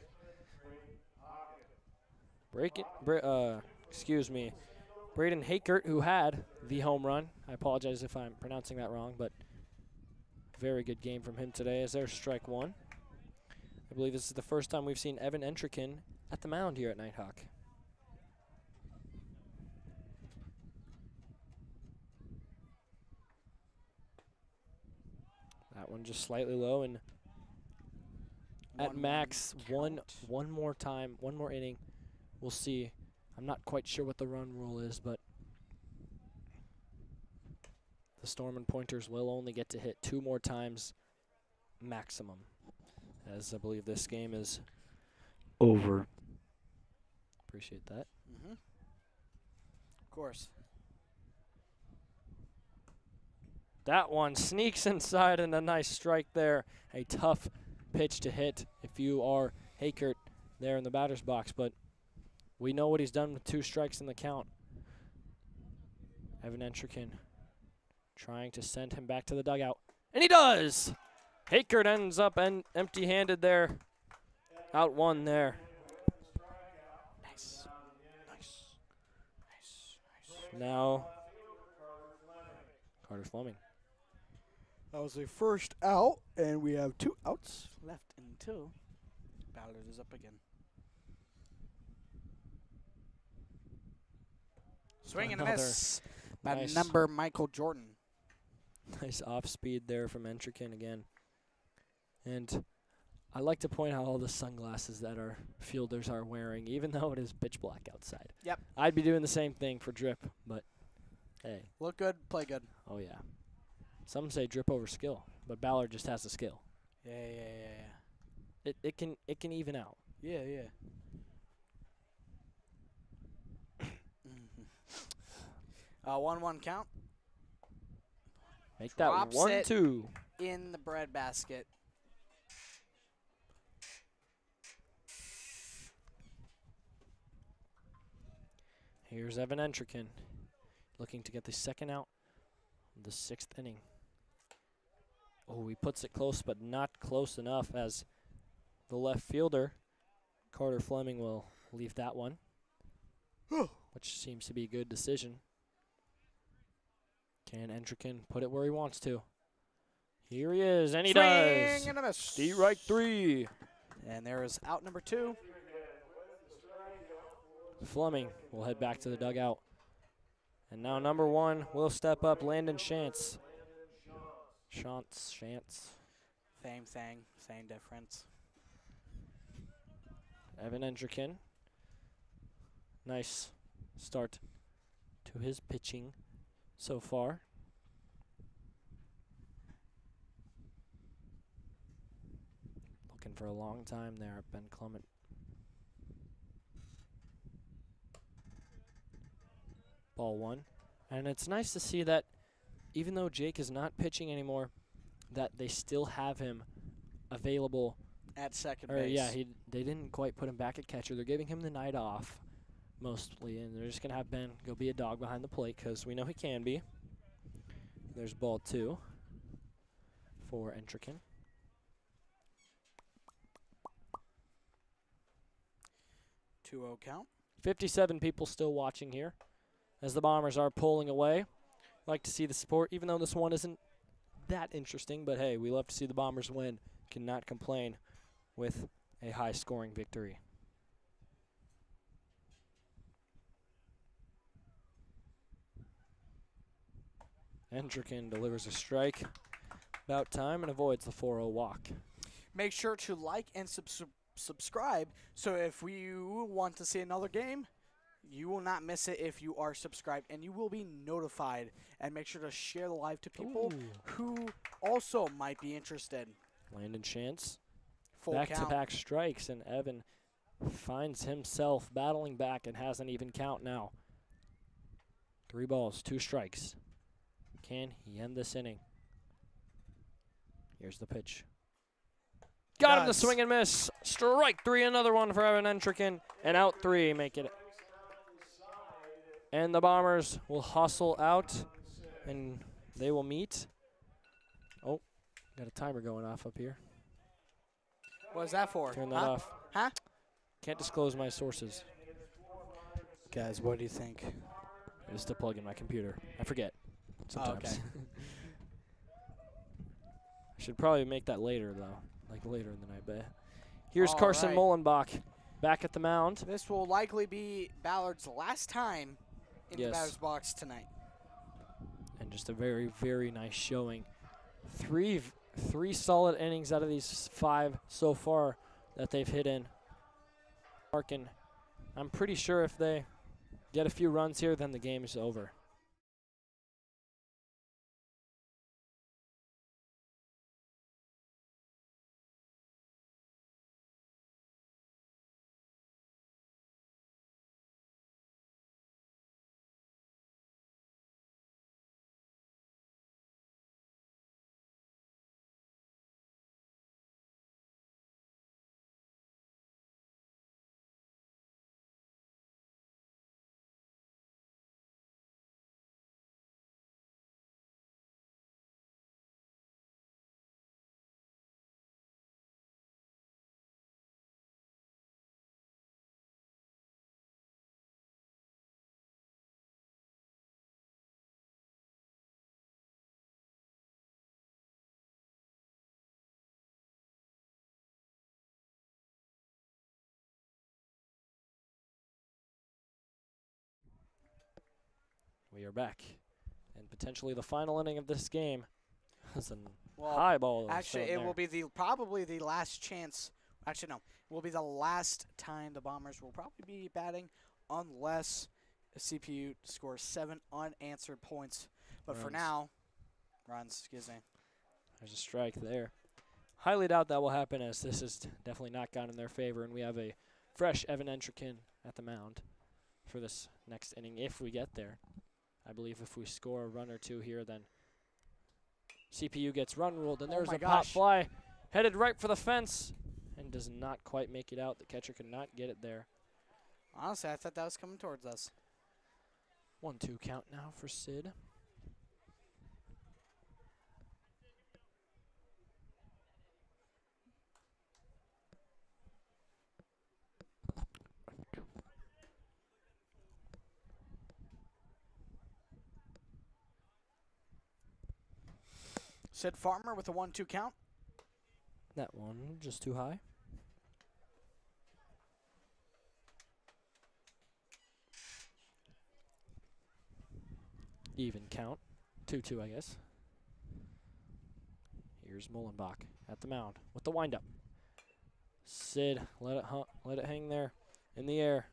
excuse me, Braden Hakert, who had the home run. I apologize if I'm pronouncing that wrong, but very good game from him today as there's strike 1. I believe this is the first time we've seen Evan Entrikin at the mound here at Nighthawk. That one just slightly low, and at max one more time, one more inning, we'll see. I'm not quite sure what the run rule is, but the Storm and Pointers will only get to hit 2 more times maximum, as I believe this game is over. Appreciate that. Mm-hmm. Of course. That one sneaks inside, and a nice strike there. A tough pitch to hit if you are Hakert there in the batter's box, but we know what he's done with 2 strikes in the count. Evan Entrikin trying to send him back to the dugout. And he does! Hakert ends up empty-handed there. Out one there. Nice. Nice. Nice. Nice. Now, Carter Fleming. That was the first out, and we have 2 outs left until Ballard is up again. Swing and a Another miss by nice- number Michael Jordan. Nice off speed there from Entrikin again. And I like to point out all the sunglasses that our fielders are wearing, even though it is pitch black outside. Yep. I'd be doing the same thing for drip, but hey. Look good, play good. Oh, yeah. Some say drip over skill, but Ballard just has the skill. Yeah. It can even out. Yeah. 1-1 count. Make that Drops it. 1-2. In the bread basket. Here's Evan Entrikin looking to get the second out of the 6th inning. Oh, he puts it close, but not close enough as the left fielder, Carter Fleming, will leave that one, which seems to be a good decision. Can Entrikin put it where he wants to? Here he is, and he does. Swing and a miss. Strike 3. And there is out number 2. Fleming will head back to the dugout. And now number 1 will step up, Landon Shantz. Shantz. Same thing, same difference. Evan Entrikin. Nice start to his pitching so far. Looking for a long time there, Ben Clement. Ball 1. And it's nice to see that even though Jake is not pitching anymore, that they still have him available. At second Or base. yeah, they didn't quite put him back at catcher. They're giving him the night off mostly, and they're just going to have Ben go be a dog behind the plate because we know he can be. There's ball 2 for Entrikin. 2-0 count. 57 people still watching here as the Bombers are pulling away. Like to see the support, even though this one isn't that interesting, but hey, we love to see the Bombers win. Cannot complain with a high-scoring victory. Entrikin delivers a strike. About time and avoids the 4-0 walk. Make sure to like and subscribe, so if you want to see another game, you will not miss it if you are subscribed, and you will be notified. And make sure to share the live to people who also might be interested. Landon Shantz. Full count. Back-to-back strikes, and Evan finds himself battling back and has an even count now. 3 balls, 2 strikes. Can he end this inning? Here's the pitch. Got him to swing and miss. Strike 3, another one for Evan Entrikin, and out 3, make it. And the Bombers will hustle out, and they will meet. Oh, got a timer going off up here. What is that for? Turn that off. Huh? Can't disclose my sources. Guys, what do you think? It was to plug in my computer. I forget sometimes. okay. I should probably make that later, though. Like later in the night, but here's All Carson right. Mullenbach back at the mound. This will likely be Ballard's last time in the Yes. batter's box tonight. And just a very, very nice showing. Three solid innings out of these 5 so far that they've hit in. Larkin, I'm pretty sure if they get a few runs here, then the game is over. we are back. And potentially the final inning of this game is a Well, high ball. that was Actually, thrown it there. will be probably the last chance. Actually, no. It will be the last time the Bombers will probably be batting unless the CPU scores 7 unanswered points. But for Runs. now, runs, excuse me. There's a strike there. Highly doubt that will happen, as this is definitely not gone in their favor, and we have a fresh Evan Entrikin at the mound for this next inning if we get there. I believe if we score a run or two here, then CPU gets run ruled, and Oh there's my a pop gosh. fly headed right for the fence and does not quite make it out. The catcher could not get it there. Honestly, I thought that was coming towards us. 1-2 count now for Sid. Sid Farmer with a 1-2 count. That one just too high. Even count. 2-2, I guess. Here's Mullenbach at the mound with the windup. Sid, let it hang there in the air.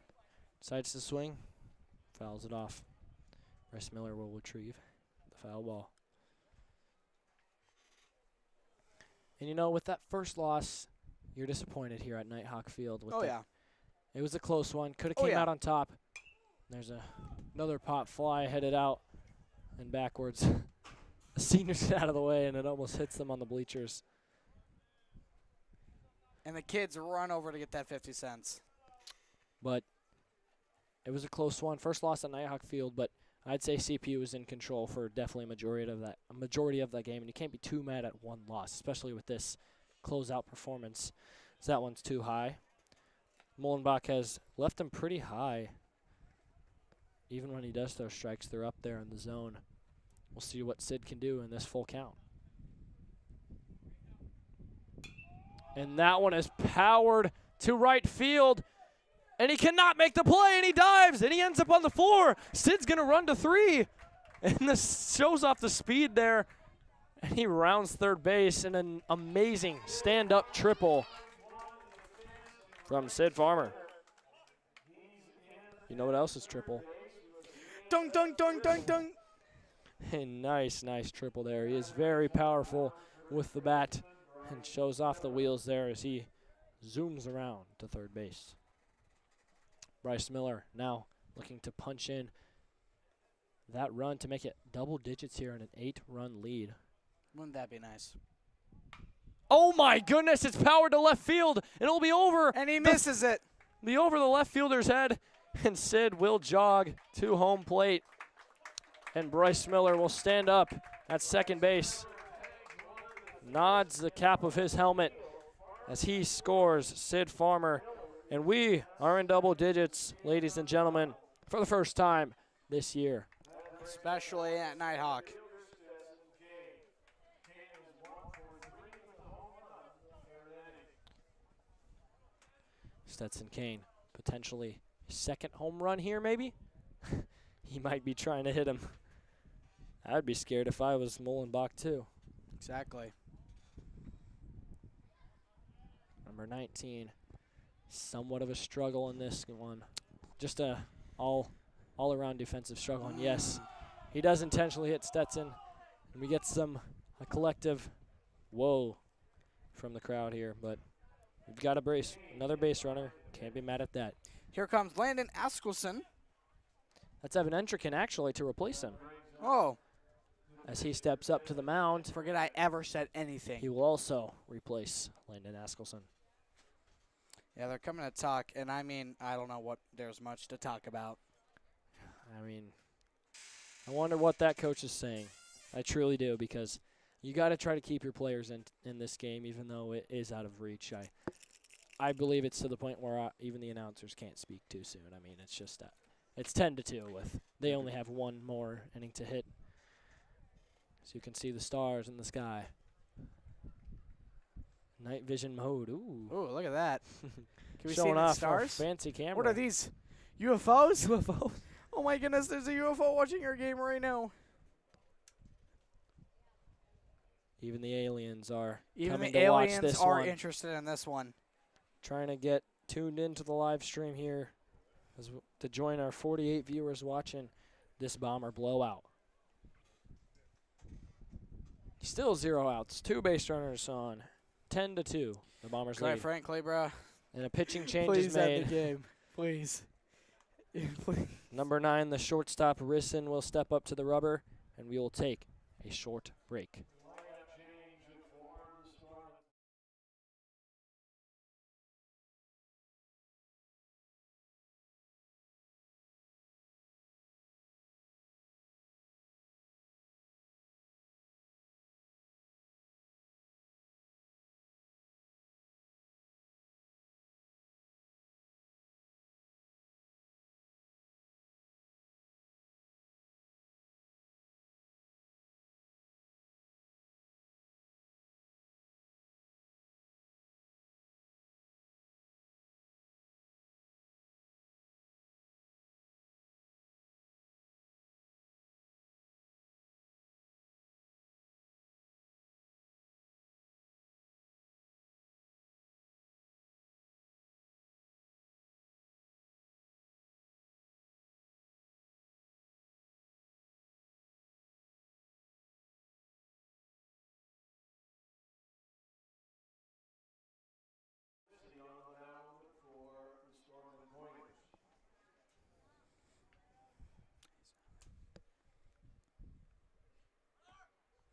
Decides to swing. Fouls it off. Bryce Miller will retrieve the foul ball. And you know, with that first loss, you're disappointed here at Nighthawk Field. With Oh, that. yeah. It was a close one. Could have Oh, came yeah. out on top. There's another pop fly headed out and backwards. The seniors get out of the way, and it almost hits them on the bleachers. And the kids run over to get that 50 cents. But it was a close one. First loss at Nighthawk Field, but I'd say CPU was in control for definitely a majority of that game, and you can't be too mad at one loss, especially with this closeout performance. So that one's too high. Mullenbach has left him pretty high. Even when he does throw strikes, they're up there in the zone. We'll see what Sid can do in this full count. And that one is powered to right field. And he cannot make the play, and he dives, and he ends up on the floor. Sid's going to run to 3. And this shows off the speed there. And he rounds third base in an amazing stand-up triple from Sid Farmer. You know what else is triple? Dunk, dunk, dunk, dunk, dunk. A nice triple there. He is very powerful with the bat and shows off the wheels there as he zooms around to third base. Bryce Miller now looking to punch in that run to make it double digits here in an 8-run lead. Wouldn't that be nice? Oh my goodness, it's powered to left field, and it'll be over. And he misses it. Be over the left fielder's head, and Sid will jog to home plate. And Bryce Miller will stand up at second base. Nods the cap of his helmet as he scores Sid Farmer. And we are in double digits, ladies and gentlemen, for the first time this year. Especially at Nighthawk. Stetson Kane, potentially second home run here, maybe? He might be trying to hit him. I'd be scared if I was Mullenbach, too. Exactly. Number 19, somewhat of a struggle in this one. Just a all-around defensive struggle. And yes, he does intentionally hit Stetson. And we get a collective whoa from the crowd here. But we've got another base runner. Can't be mad at that. Here comes Landon Askelson. That's Evan Entrikin, actually, to replace him. Oh, As he steps up to the mound, forget I ever said anything. he will also replace Landon Askelson. Yeah, they're coming to talk, and I mean, I don't know what there's much to talk about. I mean, I wonder what that coach is saying. I truly do, because you got to try to keep your players in this game, even though it is out of reach. I believe it's to the point where even the announcers can't speak too soon. I mean, it's just it's 10-2 with they only have one more inning to hit. So you can see the stars in the sky. Night vision mode. Ooh. Ooh, look at that. Can we see Showing the off our stars? fancy camera. What are these? UFOs? UFOs. Oh my goodness, there's a UFO watching our game right now. Even the aliens are Even coming the to watch aliens this are one. interested in this one. Trying to get tuned into the live stream here to join our 48 viewers watching this Bomber blowout. Still 0 outs. 2 base runners on. 10-2. The Bombers Quite lead. frankly, bro. And a pitching change Please is end made. the game. Please. Please. Number 9, the shortstop Risson will step up to the rubber, and we will take a short break.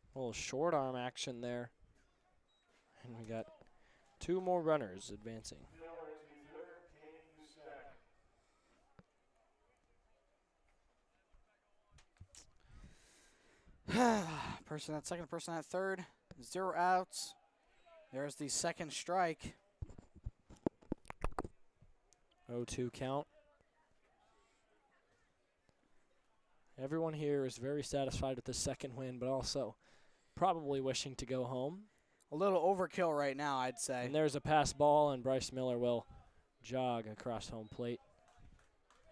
A little short arm action there. And we got 2 more runners advancing. Person at second, person at third. 0 outs. There's the second strike. 0-2 count. Everyone here is very satisfied with the second win, but also probably wishing to go home. A little overkill right now, I'd say. And there's a pass ball, and Bryce Miller will jog across home plate.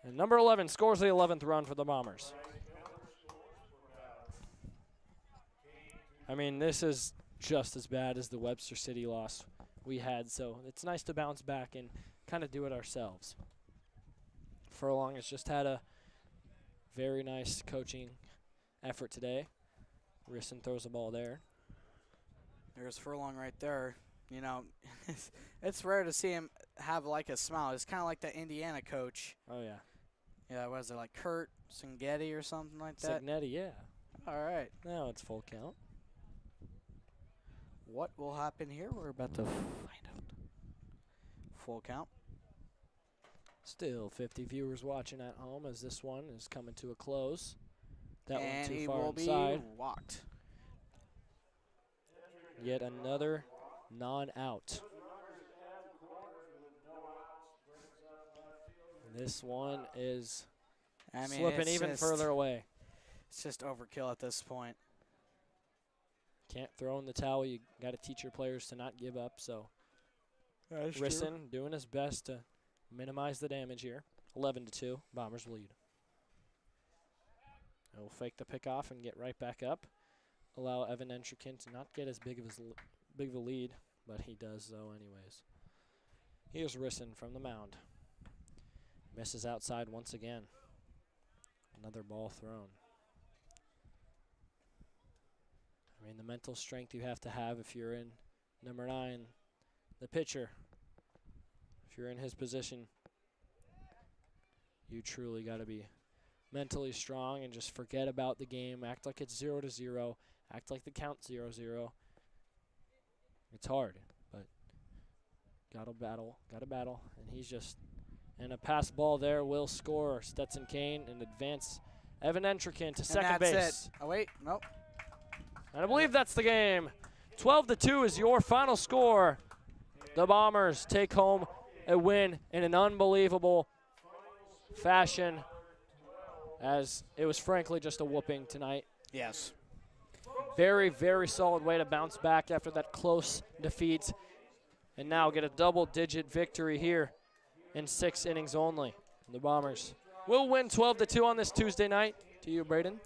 And number 11 scores the 11th run for the Bombers. I mean, this is just as bad as the Webster City loss we had, so it's nice to bounce back and kind of do it ourselves. Furlong has just had a very nice coaching effort today. Risson throws the ball there. There's Furlong right there. You know, it's rare to see him have like a smile. It's kind of like the Indiana coach. Oh, yeah. Yeah, what is it, like Kurt Singetti or something like that? Signetti, yeah. All right. Now it's full count. What will happen here? We're about to find out. Full count. Still 50 viewers watching at home as this one is coming to a close. That and one too he far will inside. be walked. Yet another non-out. This one is slipping even further away. It's just overkill at this point. Can't throw in the towel. You got to teach your players to not give up. So That's Risson doing his best to minimize the damage here. 11-2, Bombers lead. He'll fake the pick off and get right back up. Allow Evan Entrikin to not get as big of a lead, but he does though anyways. Here's Risson from the mound. Misses outside once again. Another ball thrown. I mean, the mental strength you have to have if you're in number 9, the pitcher. If you're in his position, you truly got to be mentally strong and just forget about the game. Act like it's 0-0. Act like the count's 0-0. It's hard, but gotta battle, and he's just, and a pass ball there will score. Stetson Kane and advance Evan Entrikin to second base. That's it. Oh, wait, nope. And I believe that's the game. 12-2 is your final score. The Bombers take home a win in an unbelievable fashion, as it was frankly just a whooping tonight. Yes. Very, very solid way to bounce back after that close defeat, and now get a double-digit victory here in 6 innings only. The Bombers will win 12-2 on this Tuesday night. To you, Braden.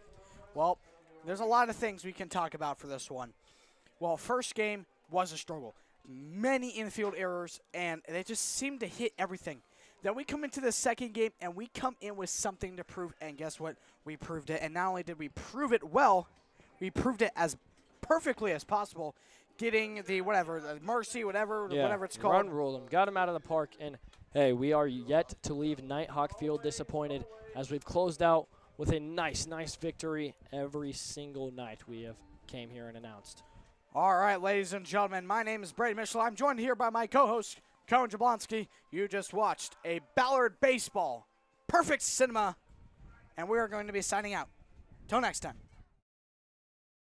Well, there's a lot of things we can talk about for this one. Well, first game was a struggle. Many infield errors, and they just seemed to hit everything. Then we come into the second game, and we come in with something to prove, and guess what? We proved it, and not only did we prove it well, we proved it as perfectly as possible, getting the mercy, whatever it's called. Run ruled them, got him out of the park, and hey, we are yet to leave Nighthawk Field disappointed as we've closed out with a nice victory every single night we have came here and announced. All right, ladies and gentlemen, my name is Brady Mitchell. I'm joined here by my co-host, Cohen Jablonski. You just watched a Ballard baseball, perfect cinema, and we are going to be signing out. Till next time.